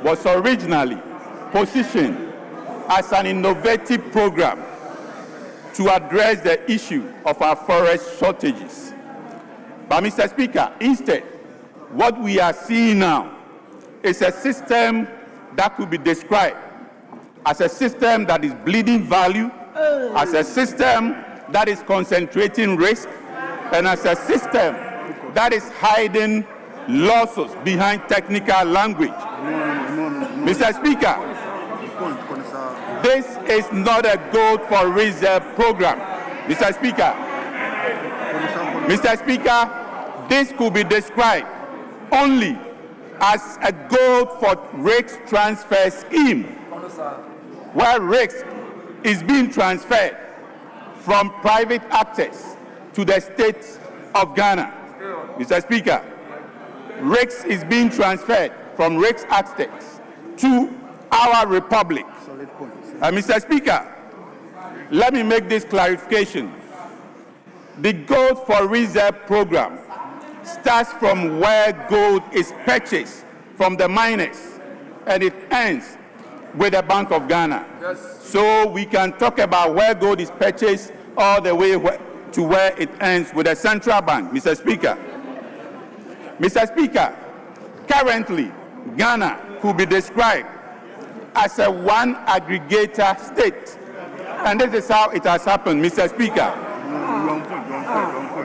was originally positioned as an innovative program to address the issue of our forest shortages. But, Mr. Speaker, instead, what we are seeing now is a system that could be described as a system that is bleeding value, as a system that is concentrating risk, and as a system that is hiding lawsuits behind technical language. Mr. Speaker, this is not a gold for reserve program. Mr. Speaker, this could be described only as a gold for risk transfer scheme, where risk is being transferred from private actors to the state of Ghana. Mr. Speaker, risk is being transferred from risk actors to our republic. Mr. Speaker, let me make this clarification. The Gold for Reserve program starts from where gold is purchased from the miners, and it ends with the Bank of Ghana. Yes. So we can talk about where gold is purchased all the way to where it ends with the central bank, Mr. Speaker. Mr. Speaker, currently, Ghana could be described as a one aggregator state. And this is how it has happened, Mr. Speaker.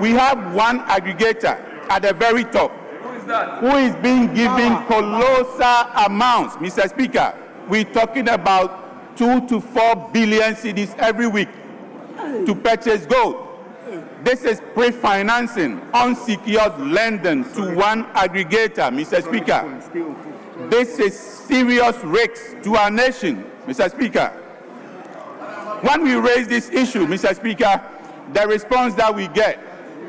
We have one aggregator at the very top who is being given colossal amounts, Mr. Speaker. We're talking about 2 to 4 billion cedis every week to purchase gold. This is pre-financing, unsecured lending to one aggregator, Mr. Speaker. This is serious risk to our nation, Mr. Speaker. When we raise this issue, Mr. Speaker, the response that we get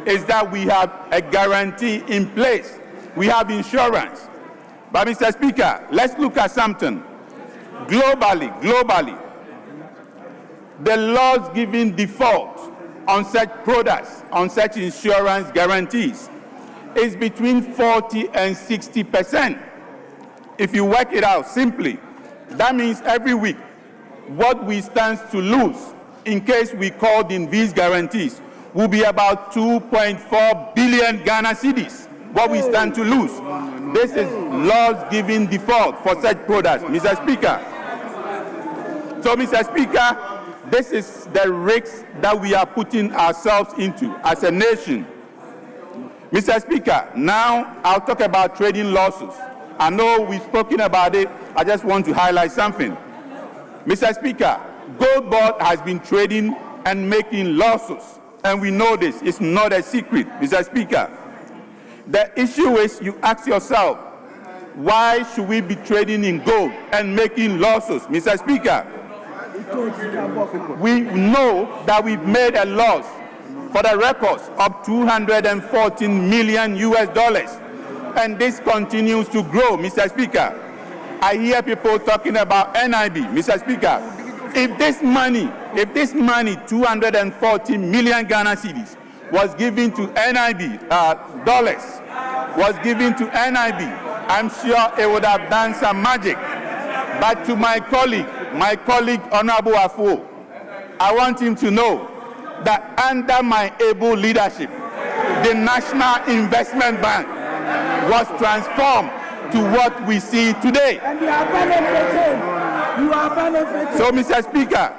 is that we have a guarantee in place. We have insurance. But, Mr. Speaker, let's look at something. Globally, the laws giving default on such products, on such insurance guarantees, is between 40 and 60%. If you work it out simply, that means every week, what we stand to lose in case we called in these guarantees will be about 2.4 billion Ghana cedis, what we stand to lose. This is laws giving default for such products, Mr. Speaker. So, Mr. Speaker, this is the risk that we are putting ourselves into as a nation. Mr. Speaker, now I'll talk about trading losses. I know we've spoken about it. I just want to highlight something. Mr. Speaker, Gold Board has been trading and making losses, and we know this. It's not a secret, Mr. Speaker. The issue is, you ask yourself, why should we be trading in gold and making losses, Mr. Speaker? We know that we've made a loss for the records of $214 million US, and this continues to grow, Mr. Speaker. I hear people talking about NIB, Mr. Speaker. If this money, 240 million Ghana cedis, was given to NIB, dollars, was given to NIB, I'm sure it would have done some magic. But to my colleague, Honorable Afo, I want him to know that under my able leadership, the National Investment Bank was transformed to what we see today. And you are benefiting. You are benefiting. So, Mr. Speaker,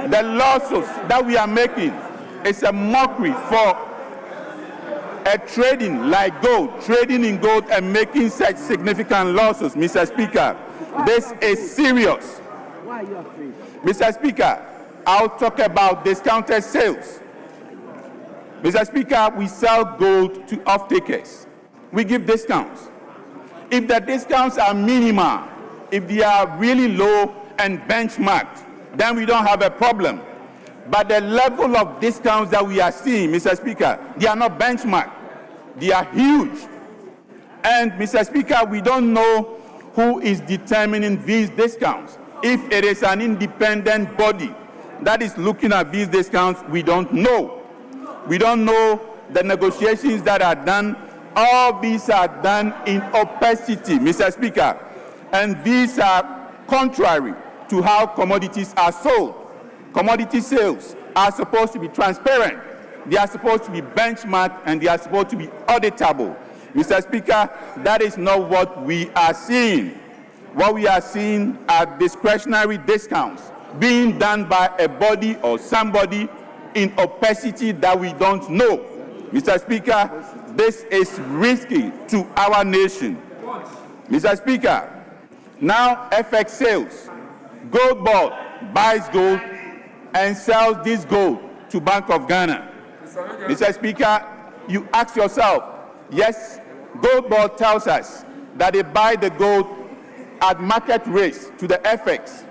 the lawsuits that we are making is a mockery for a trading like gold, trading in gold and making such significant losses, Mr. Speaker. This is serious. Why are you afraid? Mr. Speaker, I'll talk about discounted sales. Mr. Speaker, we sell gold to off-takers. We give discounts. If the discounts are minimal, if they are really low and benchmarked, then we don't have a problem. But the level of discounts that we are seeing, Mr. Speaker, they are not benchmarked. They are huge. And, Mr. Speaker, we don't know who is determining these discounts. If it is an independent body that is looking at these discounts, we don't know. We don't know the negotiations that are done. All these are done in opacity, Mr. Speaker. And these are contrary to how commodities are sold. Commodity sales are supposed to be transparent. They are supposed to be benchmarked, and they are supposed to be auditable. Mr. Speaker, that is not what we are seeing. What we are seeing are discretionary discounts being done by a body or somebody in opacity that we don't know. Mr. Speaker, This is risky to our nation. Mr. Speaker, now FX sales, Gold Board buys gold and sells this gold to Bank of Ghana. Mr. Speaker, you ask yourself, yes, Gold Board tells us that they buy the gold at market rates to the FX.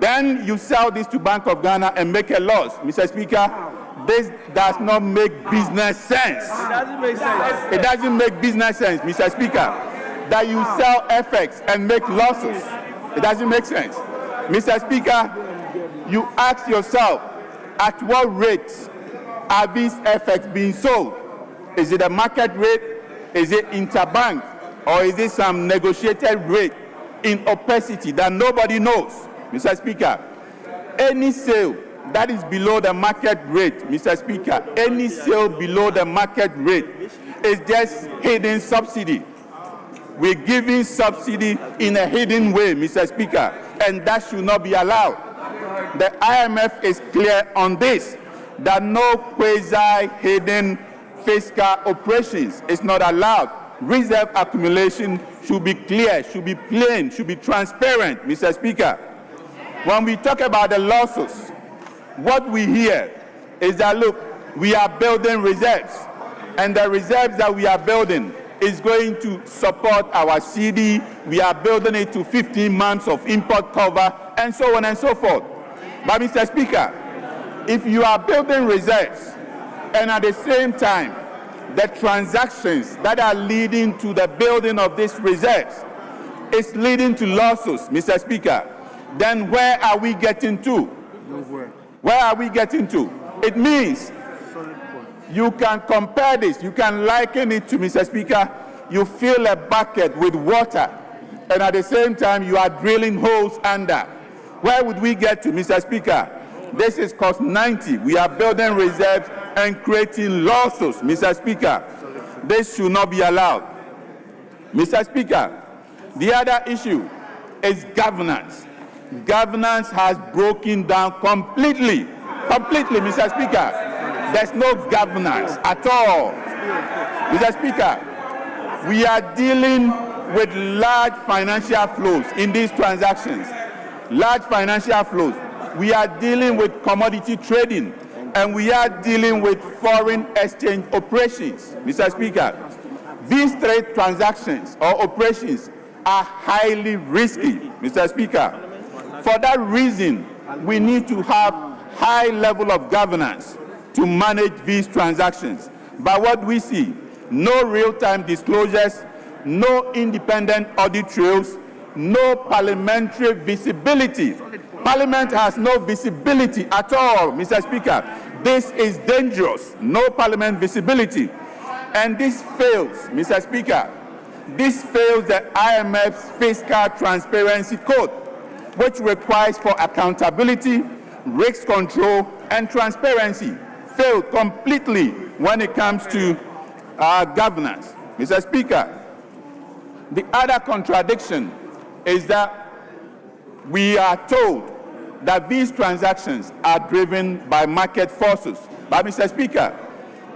Then you sell this to Bank of Ghana and make a loss. Mr. Speaker, this does not make business sense. It doesn't make sense. It doesn't make business sense, Mr. Speaker, that you sell FX and make losses. It doesn't make sense. Mr. Speaker, you ask yourself, at what rates are these FX being sold? Is it a market rate? Is it interbank? Or is it some negotiated rate in opacity that nobody knows? Mr. Speaker, any sale that is below the market rate, Mr. Speaker, any sale below the market rate is just hidden subsidy. We're giving subsidy in a hidden way, Mr. Speaker, and that should not be allowed. The IMF is clear on this, that no quasi-hidden fiscal operations is not allowed. Reserve accumulation should be clear, should be plain, should be transparent, Mr. Speaker. When we talk about the losses, what we hear is that, look, we are building reserves, and the reserves that we are building is going to support our CD. We are building it to 15 months of import cover, and so on and so forth. But, Mr. Speaker, if you are building reserves, and at the same time, the transactions that are leading to the building of these reserves is leading to losses, Mr. Speaker, then where are we getting to? Where are we getting to? It means you can compare this, you can liken it to, Mr. Speaker, you fill a bucket with water, and at the same time you are drilling holes under. Where would we get to, Mr. Speaker? This is cost 90. We are building reserves and creating losses, Mr. Speaker. This should not be allowed. Mr. Speaker, the other issue is governance. Governance has broken down completely, Mr. Speaker. There's no governance at all. Mr. Speaker, we are dealing with large financial flows in these transactions. Large financial flows. We are dealing with commodity trading, and we are dealing with foreign exchange operations, Mr. Speaker. These trade transactions or operations are highly risky, Mr. Speaker. For that reason, we need to have high level of governance to manage these transactions. But what we see, no real-time disclosures, no independent audit trails, no parliamentary visibility. Parliament has no visibility at all, Mr. Speaker. This is dangerous. No parliament visibility. And this fails, Mr. Speaker. This fails the IMF's fiscal transparency code, which requires for accountability, risk control, and transparency. Failed completely when it comes to governance. Mr. Speaker, the other contradiction is that we are told that these transactions are driven by market forces. But, Mr. Speaker,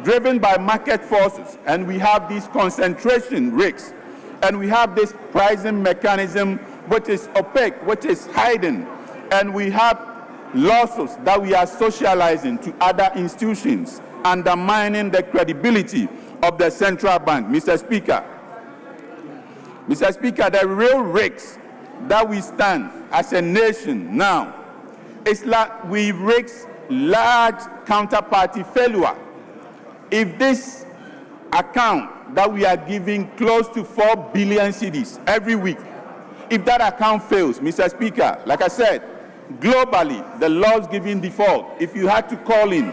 driven by market forces, and we have these concentration risks, and we have this pricing mechanism which is opaque, which is hidden, and we have losses that we are socializing to other institutions, undermining the credibility of the central bank. Mr. Speaker, the real risks that we stand as a nation now is that we risk large counterparty failure. If this account that we are giving close to 4 billion cedis every week, if that account fails, Mr. Speaker, like I said, globally, the loss giving default, if you had to call in,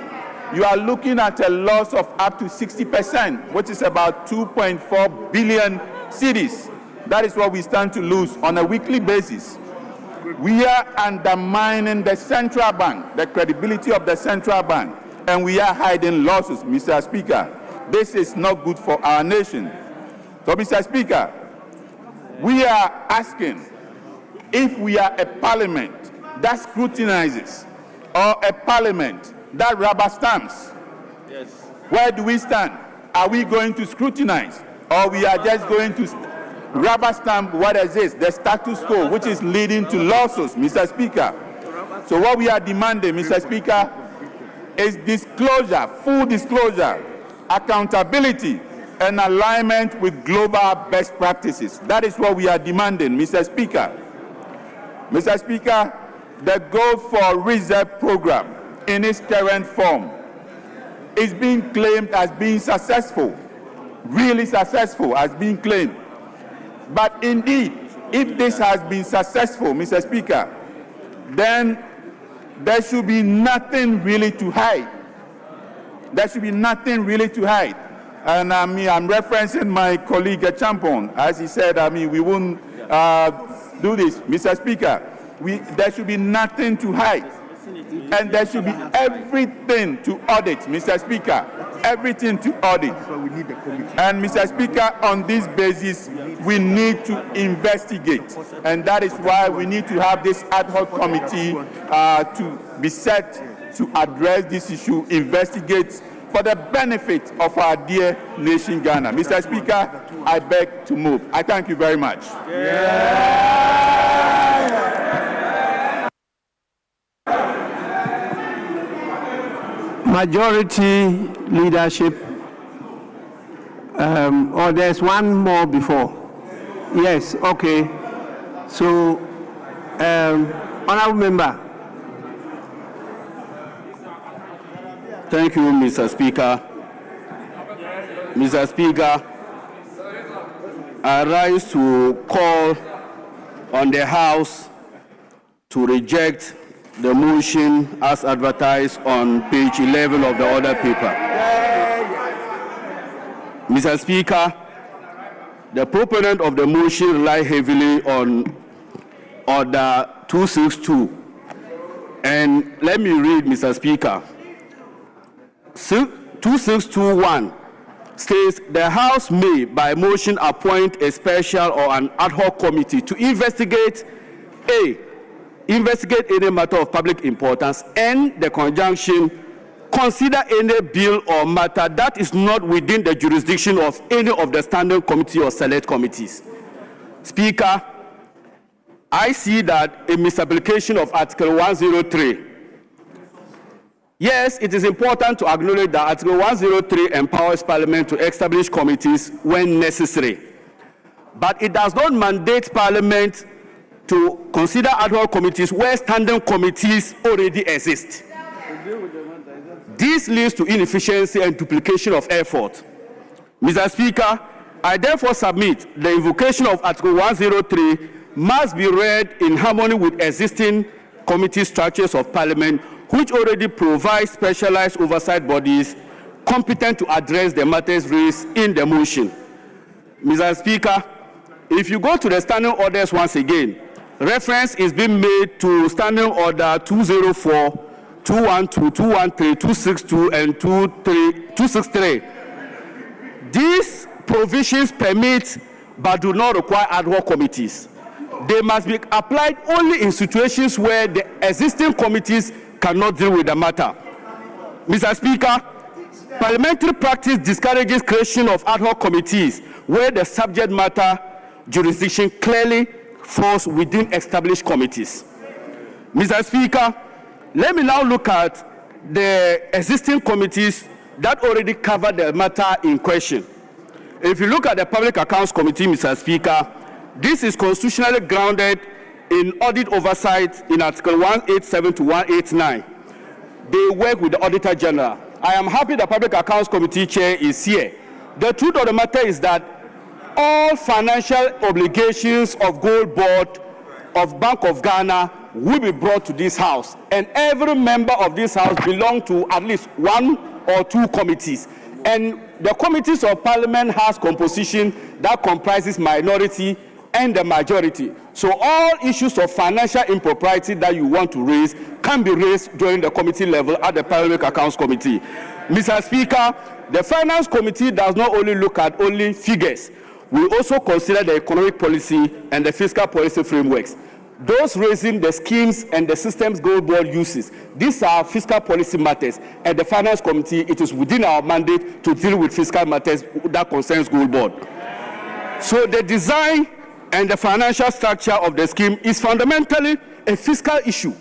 you are looking at a loss of up to 60%, which is about 2.4 billion cedis. That is what we stand to lose on a weekly basis. We are undermining the central bank, the credibility of the central bank, and we are hiding losses, Mr. Speaker. This is not good for our nation. So, Mr. Speaker, we are asking if we are a parliament that scrutinizes or a parliament that rubber stamps. Yes. Where do we stand? are we going to scrutinize, or we are just going to rubber stamp what exists, the status quo, which is leading to lawsuits, Mr. Speaker? So what we are demanding, Mr. Speaker, is disclosure, full disclosure, accountability, and alignment with global best practices. That is what we are demanding, Mr. Speaker. Mr. Speaker, the Gold for Reserve program in its current form is being claimed as being successful, really successful as being claimed. But indeed, if this has been successful, Mr. Speaker, then there should be nothing really to hide. There should be nothing really to hide. And I'm referencing my colleague Champon, as he said, we won't do this. Mr. Speaker, there should be nothing to hide. And there should be everything to audit, Mr. Speaker, everything to audit. And Mr. Speaker, on this basis, we need to investigate. And that is why we need to have this ad hoc committee to be set to address this issue, investigate for the benefit of our dear nation, Ghana. Mr. Speaker, I beg to move. I thank you very much. Majority leadership, or there's one more before. Yes, okay. So, honorable member. Thank you, Mr. Speaker. Mr. Speaker, I rise to call on the House to reject the motion as advertised on page 11 of the order paper. Mr. Speaker, the proponent of the motion rely heavily on order 262. And let me read, Mr. Speaker. 2621 states the House may by motion appoint a special or an ad hoc committee to investigate any matter of public importance, and the conjunction consider any bill or matter that is not within the jurisdiction of any of the standing committee or select committees. Speaker, I see that a misapplication of Article 103. Yes, it is important to acknowledge that Article 103 empowers Parliament to establish committees when necessary, but it does not mandate Parliament to consider ad hoc committees where standing committees already exist. This leads to inefficiency and duplication of effort. Mr. Speaker, I therefore submit the invocation of Article 103 must be read in harmony with existing committee structures of Parliament, which already provide specialized oversight bodies competent to address the matters raised in the motion. Mr. Speaker, if you go to the standing orders once again, reference is being made to Standing Order 204, 212, 213, 262, and 263. These provisions permit but do not require ad hoc committees. They must be applied only in situations where the existing committees cannot deal with the matter. Mr. Speaker, parliamentary practice discourages creation of ad hoc committees where the subject matter jurisdiction clearly falls within established committees. Mr. Speaker, let me now look at the existing committees that already cover the matter in question. If you look at the Public Accounts Committee, Mr. Speaker, this is constitutionally grounded in audit oversight in Article 187 to 189. They work with the Auditor General. I am happy the Public Accounts Committee chair is here. The truth of the matter is that all financial obligations of Gold Board of Bank of Ghana will be brought to this House, and every member of this House belongs to at least one or two committees. And the committees of Parliament has composition that comprises minority and the majority. So all issues of financial impropriety that you want to raise can be raised during the committee level at the Parliamentary Accounts Committee. Mr. Speaker, the Finance Committee does not only look at only figures. We also consider the economic policy and the fiscal policy frameworks. those raising the schemes and the systems gold board uses. These are fiscal policy matters, and the finance committee, it is within our mandate to deal with fiscal matters that concerns gold board. So the design and the financial structure of the scheme is fundamentally a fiscal issue.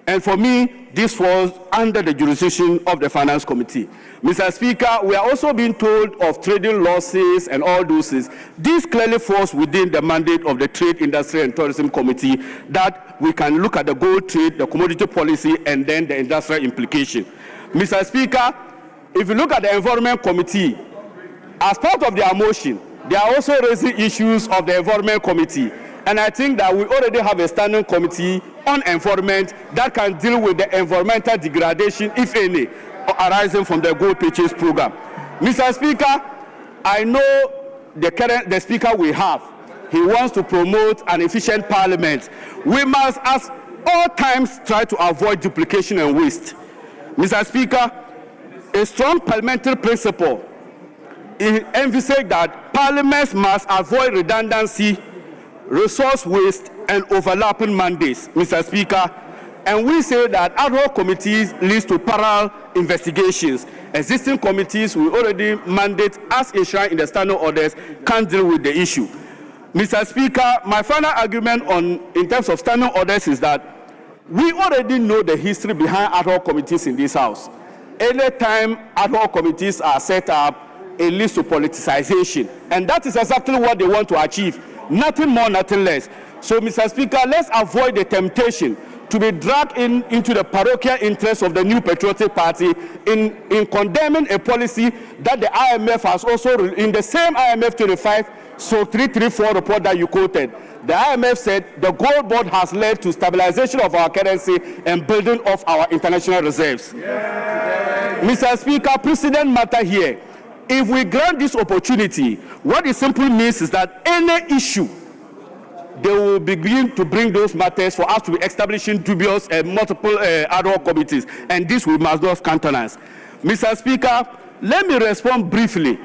And for me, this falls under the jurisdiction of the Finance Committee. Mr. Speaker, we are also being told of trading losses and all those things. This clearly falls within the mandate of the Trade, Industry and Tourism Committee, that we can look at the gold trade, the commodity policy, and then the industrial implication. Mr. Speaker, if you look at the Environment Committee, as part of their motion, they are also raising issues of the Environment Committee. And I think that we already have a standing committee on environment that can deal with the environmental degradation, if any, arising from the gold purchase program. Mr. Speaker, I know the speaker we have, he wants to promote an efficient parliament. We must, at all times, try to avoid duplication and waste. Mr. Speaker, a strong parliamentary principle envisages that parliaments must avoid redundancy, resource waste, and overlapping mandates, Mr. Speaker. And we say that ad hoc committees leads to parallel investigations. Existing committees we already mandate as enshrined in the standing orders can deal with the issue. Mr. Speaker, my final argument in terms of standing orders is that we already know the history behind ad hoc committees in this House. Anytime ad hoc committees are set up, it leads to politicization. And that is exactly what they want to achieve. Nothing more, nothing less. So, Mr. Speaker, let's avoid the temptation to be dragged into the parochial interests of the New Patriotic Party in condemning a policy that the IMF has also, in the same IMF 25/334 report that you quoted, the IMF said the gold board has led to stabilization of our currency and building of our international reserves. Mr. Speaker, precedent matter here. If we grant this opportunity, what it simply means is that any issue, they will begin to bring those matters for us to be establishing dubious and multiple ad hoc committees, and this we must not countenance. Mr. Speaker, let me respond briefly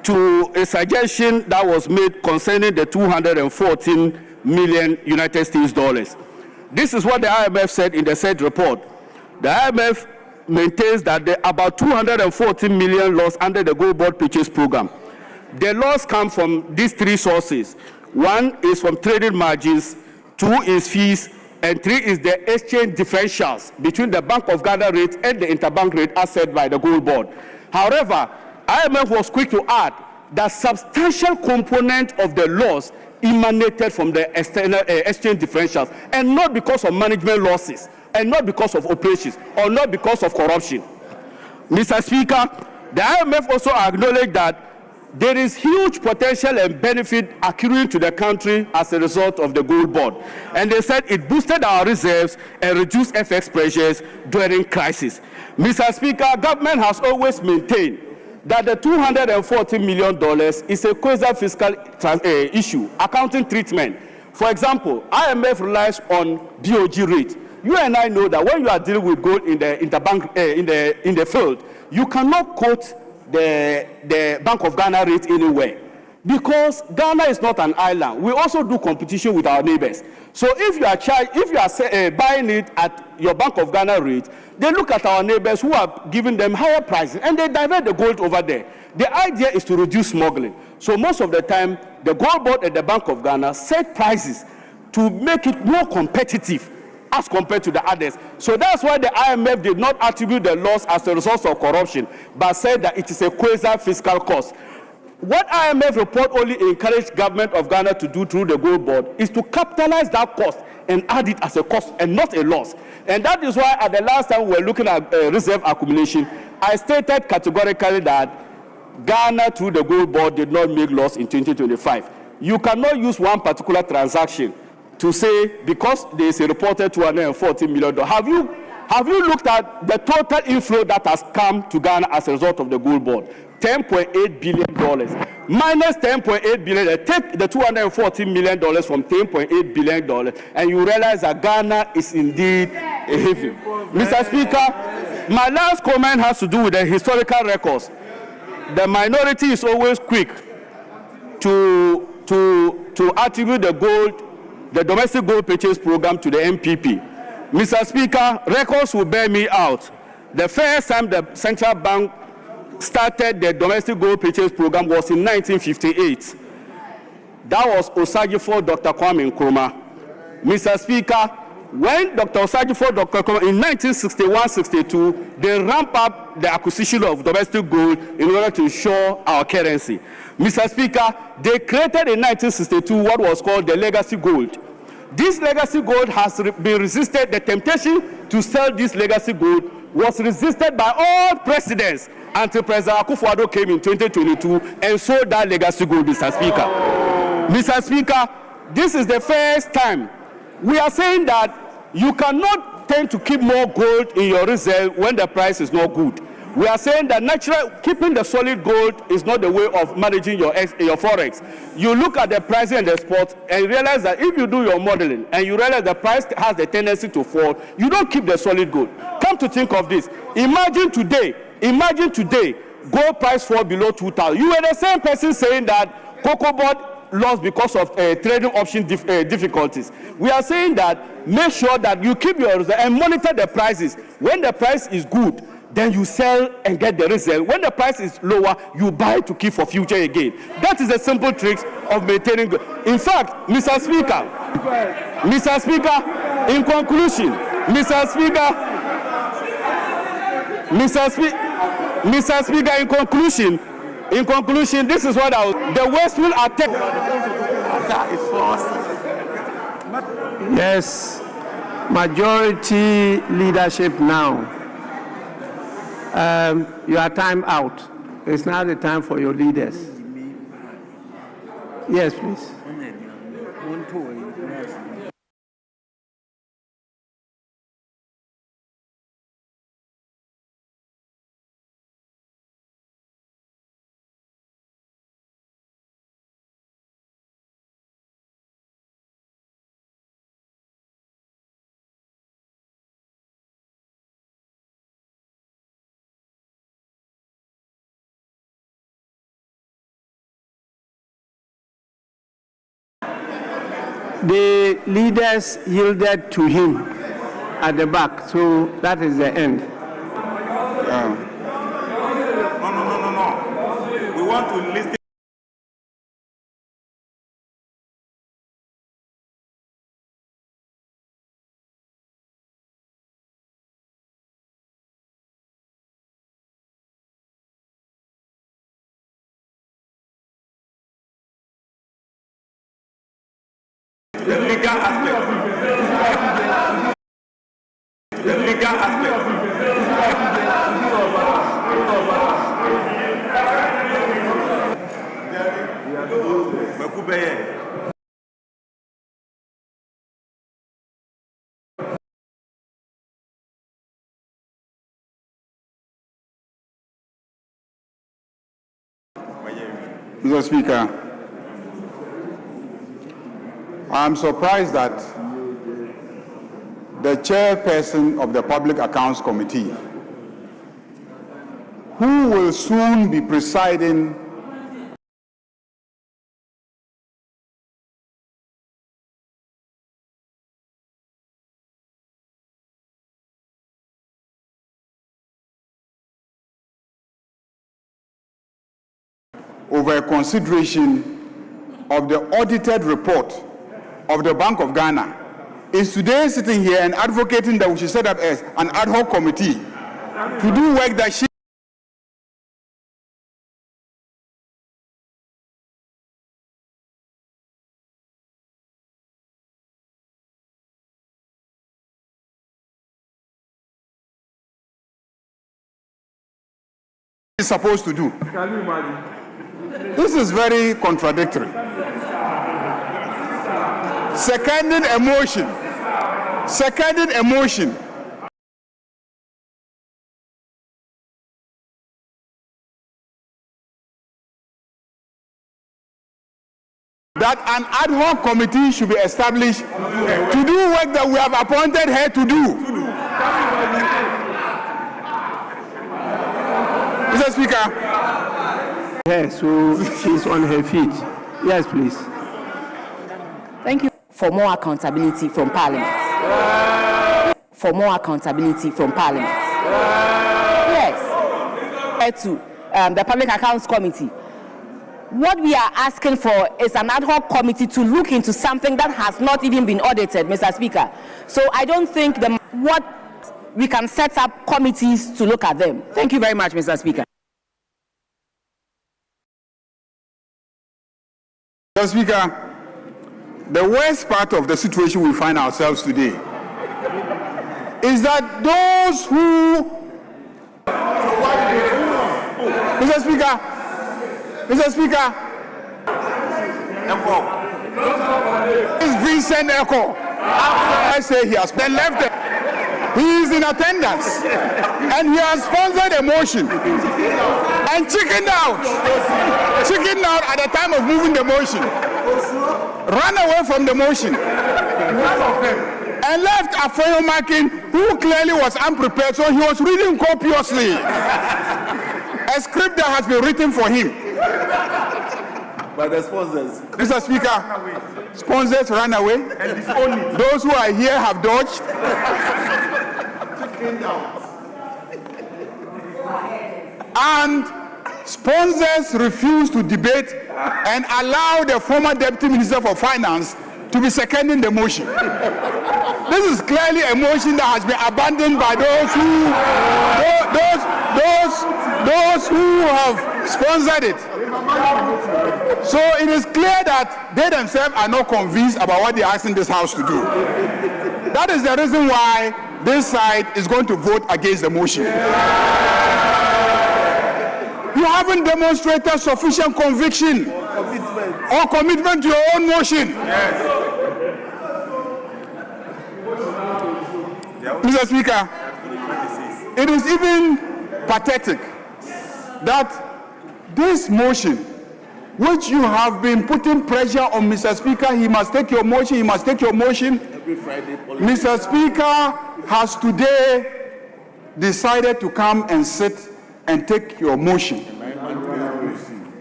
to a suggestion that was made concerning the 214 million United States dollars. This is what the IMF said in the said report. The IMF maintains that there are about 214 million loss under the gold board purchase program. The loss come from these three sources. One is from trading margins, two is fees, and three is the exchange differentials between the Bank of Ghana rate and the interbank rate as set by the gold board. However, IMF was quick to add that substantial component of the loss emanated from the external exchange differentials, and not because of management losses, and not because of operations, or not because of corruption. Mr. Speaker, the IMF also acknowledged that there is huge potential and benefit accruing to the country as a result of the gold board. And they said it boosted our reserves and reduced FX pressures during crisis. Mr. Speaker, government has always maintained that the $240 million is a quasi-fiscal issue, accounting treatment. For example, IMF relies on BOG rate. You and I know that when you are dealing with gold in the interbank in the field, you cannot quote the Bank of Ghana rate anywhere, because Ghana is not an island. We also do competition with our neighbors. So if you are buying it at your Bank of Ghana rate, they look at our neighbors who are giving them higher prices, and they divert the gold over there. The idea is to reduce smuggling. So most of the time, the gold board at the Bank of Ghana set prices to make it more competitive as compared to the others. So that's why the IMF did not attribute the loss as a result of corruption, but said that it is a quasi-fiscal cost. What IMF report only encouraged government of Ghana to do through the gold board is to capitalize that cost and add it as a cost and not a loss. And that is why at the last time we were looking at reserve accumulation, I stated categorically that Ghana through the gold board did not make loss in 2025. You cannot use one particular transaction to say because there is a reported $240 million. Have you looked at the total inflow that has come to Ghana as a result of the gold board? $10.8 billion. Minus $10.8 billion, take the $240 million from $10.8 billion, and you realize that Ghana is indeed a haven. Mr. Speaker, my last comment has to do with the historical records. The minority is always quick to attribute the gold the domestic gold purchase program to the MPP. Mr. Speaker, records will bear me out. The first time the central bank started the domestic gold purchase program was in 1958. That was Osagifo Dr. Kwame Nkrumah. Mr. Speaker, when Dr. Osagifo Dr. Nkrumah in 1961-62, they ramped up the acquisition of domestic gold in order to ensure our currency. Mr. Speaker, they created in 1962 what was called the legacy gold. This legacy gold has been resisted. The temptation to sell this legacy gold was resisted by all presidents until President Akufo-Addo came in 2022 and sold that legacy gold, Mr. Speaker. Mr. Speaker, this is the first time we are saying that you cannot tend to keep more gold in your reserve when the price is not good. We are saying that keeping the solid gold is not the way of managing your forex. You look at the price and the spot and realize that if you do your modeling and you realize the price has the tendency to fall, you don't keep the solid gold. Come to think of this. Imagine today, gold price fall below 2,000. You were the same person saying that cocoa board lost because of trading option difficulties. We are saying that make sure that you keep your reserve and monitor the prices. When the price is good, then you sell and get the resale. When the price is lower, you buy to keep for future again. That is the simple tricks of maintaining gold. In fact, Mr. Speaker, in conclusion, in conclusion, this is what the wasteful attack. Yes, majority leadership now. Your time out. It's now the time for your leaders. Yes, please. The leaders yielded to him at the back, so that is the end. No. We want to listen. The legal aspect. Mr. Speaker, I'm surprised that the chairperson of the Public Accounts Committee, who will soon be presiding over a consideration of the audited report of the Bank of Ghana, is today sitting here and advocating that we should set up as an ad hoc committee to do work that she is supposed to do. Can you imagine? This is very contradictory. Seconding a motion that an ad hoc committee should be established to do work that we have appointed her to do. Mr. Speaker. Yes, so she's on her feet. Yes, please. Thank you for more accountability from Parliament. For more accountability from Parliament. Yes. To the Public Accounts Committee. What we are asking for is an ad hoc committee to look into something that has not even been audited, Mr. Speaker. So I don't think what we can set up committees to look at them. Thank you very much, Mr. Speaker. Mr. Speaker, the worst part of the situation we find ourselves today is that those who... Mr. Speaker, it's Vincent Echo. I say he has been left there. He is in attendance and he has sponsored a motion and chickened out at the time of moving the motion, ran away from the motion and left Afoyo Makin, who clearly was unprepared, so he was reading copiously a script that has been written for him by the sponsors. Mr. Speaker, sponsors ran away. Those who are here have dodged. And sponsors refuse to debate and allow the former Deputy Minister for Finance to be seconding the motion. This is clearly a motion that has been abandoned by those who have sponsored it. So it is clear that they themselves are not convinced about what they are asking this House to do. That is the reason why this side is going to vote against the motion. You haven't demonstrated sufficient conviction or commitment to your own motion. Yes. Mr. Speaker, it is even pathetic that this motion, which you have been putting pressure on Mr. Speaker, he must take your motion, he must take your motion. Mr. Speaker has today decided to come and sit and take your motion.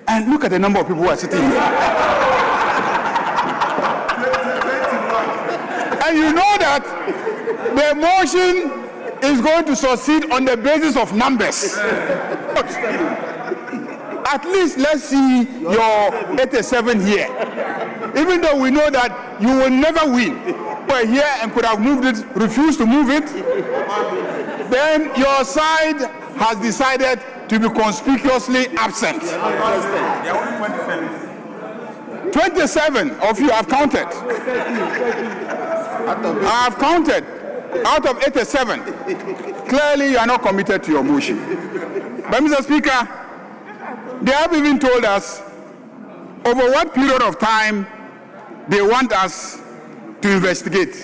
And look at the number of people who are sitting here. And you know that the motion is going to succeed on the basis of numbers. At least let's see your 87 here. Even though we know that you will never win. We're here and could have moved it, refused to move it. Then your side has decided to be conspicuously absent. 27 of you have counted. I have counted out of 87. Clearly, you are not committed to your motion. But, Mr. Speaker, they have even told us over what period of time they want us to investigate.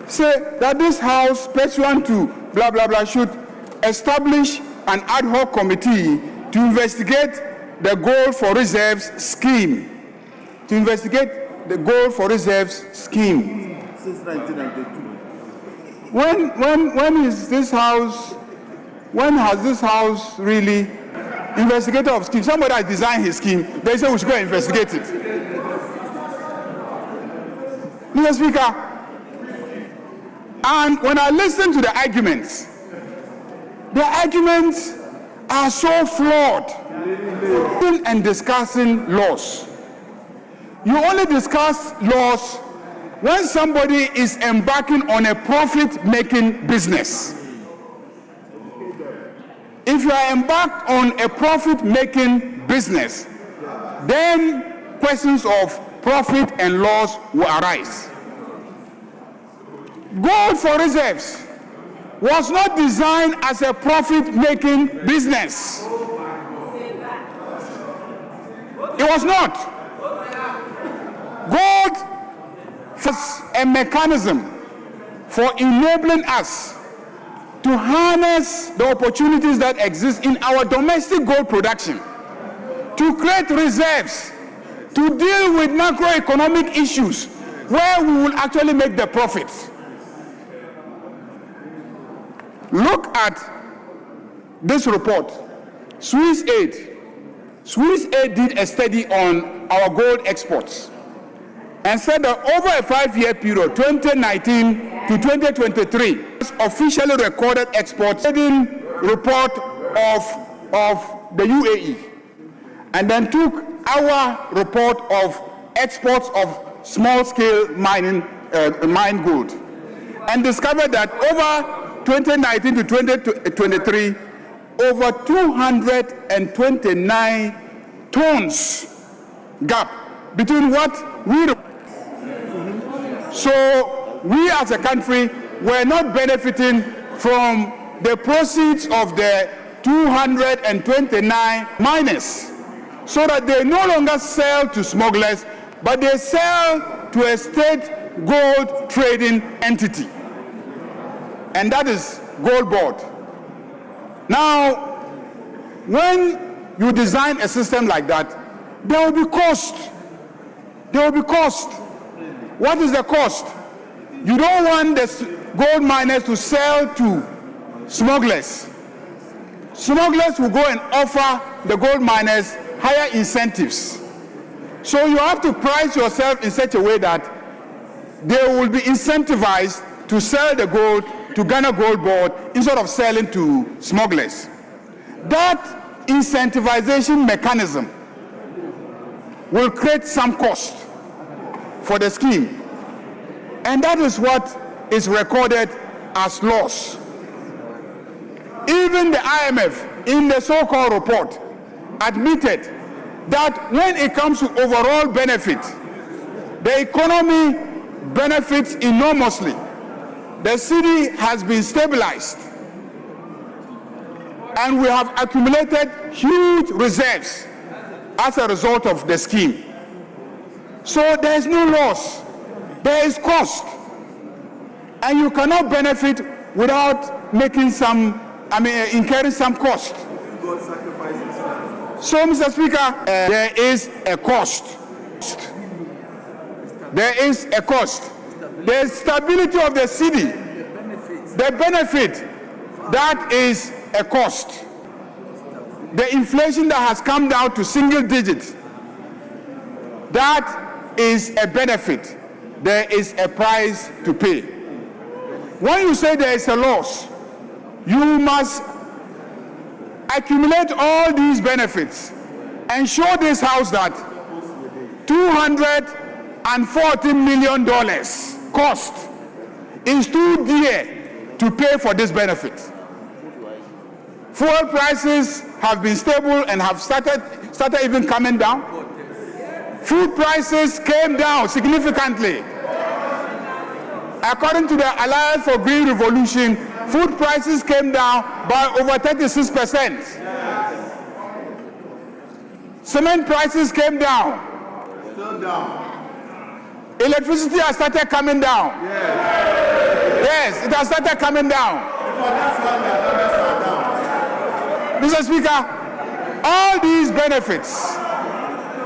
Say that this House, pursuant to blah, blah, blah, should establish an ad hoc committee to investigate the gold for reserves scheme. To investigate the gold for reserves scheme. Since 1992. When is this House, when has this House really investigated of scheme? Somebody has designed his scheme, they say we should go and investigate it. Mr. Speaker, and when I listen to the arguments are so flawed and discussing laws. You only discuss laws when somebody is embarking on a profit-making business. If you are embarked on a profit-making business, then questions of profit and loss will arise. Gold for reserves was not designed as a profit-making business. It was not. Gold was a mechanism for enabling us to harness the opportunities that exist in our domestic gold production, to create reserves, to deal with macroeconomic issues where we will actually make the profits. Look at this report, Swiss Aid. Swiss Aid did a study on our gold exports. and said that over a 5-year period, 2019 to 2023, officially recorded exports report of the UAE, and then took our report of exports of small-scale mined gold, and discovered that over 2019 to 2023, over 229 tons gap between what we. So we as a country were not benefiting from the proceeds of the 229 miners, so that they no longer sell to smugglers, but they sell to a state gold trading entity, and that is Gold Board. Now, when you design a system like that, there will be cost. There will be cost. What is the cost? You don't want the gold miners to sell to smugglers. Smugglers will go and offer the gold miners higher incentives. So you have to price yourself in such a way that they will be incentivized to sell the gold to Ghana Gold Board instead of selling to smugglers. That incentivization mechanism will create some cost for the scheme, and that is what is recorded as loss. Even the IMF, in the so-called report, admitted that when it comes to overall benefit, the economy benefits enormously. The city has been stabilized, and we have accumulated huge reserves as a result of the scheme. So there is no loss, there is cost, and you cannot benefit without making incurring some cost. So, Mr. Speaker, there is a cost. There is a cost. The stability of the city, the benefit, that is a cost. The inflation that has come down to single digits, that is a benefit. There is a price to pay. When you say there is a loss, you must accumulate all these benefits and show this House that $240 million cost is too dear to pay for this benefit. Fuel prices have been stable and have started even coming down. Food prices came down significantly. According to the Alliance for Green Revolution, food prices came down by over 36%. Cement prices came down. Still down. Electricity has started coming down. Yes, it has started coming down. Mr. Speaker, all these benefits,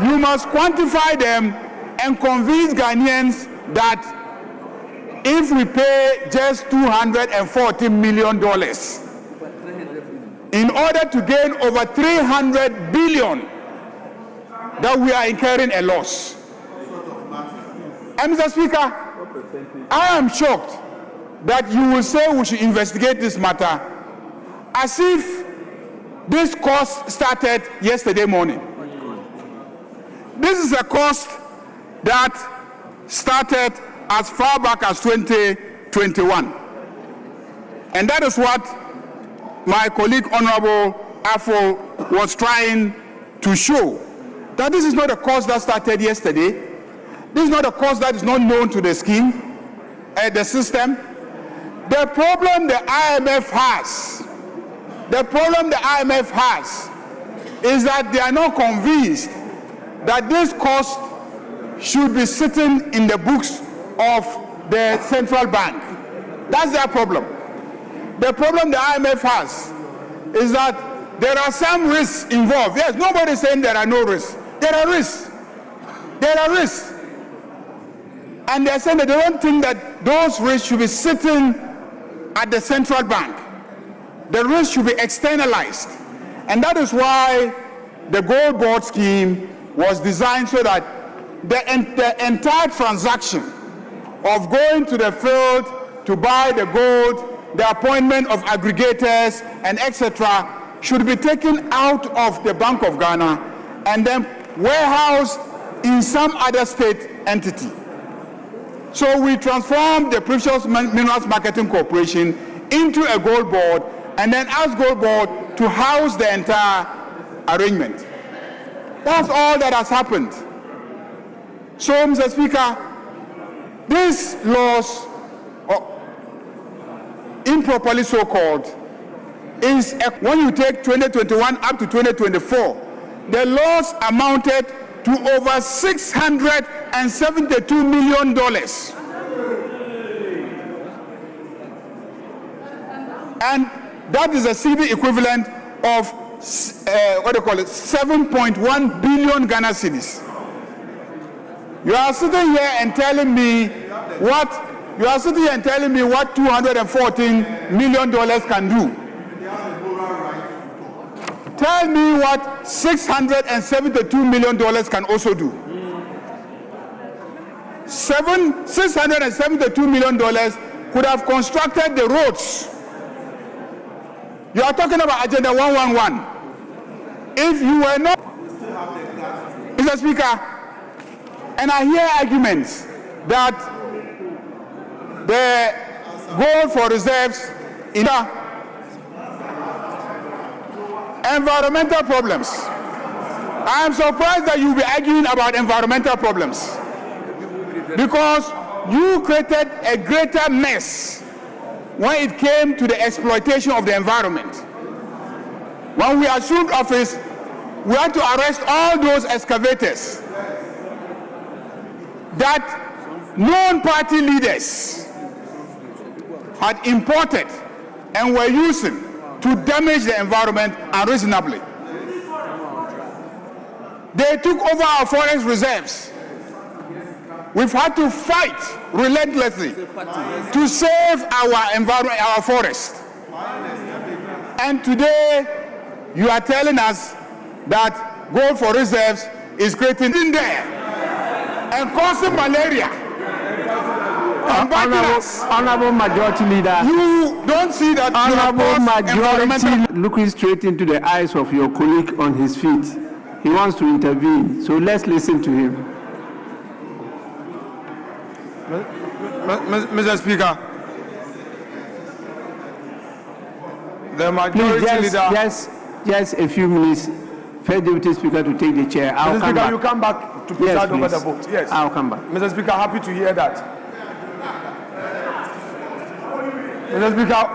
you must quantify them and convince Ghanaians that if we pay just $240 million in order to gain over 300 billion, that we are incurring a loss. And Mr. Speaker, I am shocked that you will say we should investigate this matter as if this cost started yesterday morning. This is a cost that started as far back as 2021. And that is what my colleague Honorable Afo was trying to show, that this is not a cost that started yesterday. This is not a cost that is not known to the scheme, the system. The problem the IMF has, is that they are not convinced that this cost should be sitting in the books of the central bank. That's their problem. The problem the IMF has is that there are some risks involved. Yes, nobody is saying there are no risks. There are risks. There are risks. And they're saying that they don't think that those risks should be sitting at the central bank. The risk should be externalized. And that is why the Gold Board scheme was designed, so that the entire transaction of going to the field to buy the gold, the appointment of aggregators, and etc., should be taken out of the Bank of Ghana and then warehoused in some other state entity. So we transformed the Precious Minerals Marketing Corporation into a gold board and then asked gold board to house the entire arrangement. That's all that has happened. So, Mr. Speaker, these laws, improperly so-called, is when you take 2021 up to 2024, the loss amounted to over $672 million. And that is a CD equivalent of 7.1 billion Ghana cedis. You are sitting here and telling me what $214 million can do. Tell me what $672 million can also do. $672 million could have constructed the roads. You are talking about Agenda 111. If you were not, Mr. Speaker, and I hear arguments that the goal for reserves in environmental problems. I am surprised that you'll be arguing about environmental problems because you created a greater mess when it came to the exploitation of the environment. When we assumed office, we had to arrest all those excavators that non-party leaders had imported and were using to damage the environment unreasonably. They took over our forest reserves. We've had to fight relentlessly to save our environment, our forest. And today, you are telling us that gold for reserves is creating in there and causing malaria. Honorable Majority Leader, you don't see that. Honorable Majority, looking straight into the eyes of your colleague on his feet. He wants to intervene, so let's listen to him. Mr. Speaker, the Majority Leader... Just a few minutes. First Deputy Speaker to take the chair. Mr. Speaker, you come back to preside over the vote. Yes. I'll come back. Mr. Speaker, happy to hear that. Mr. Speaker,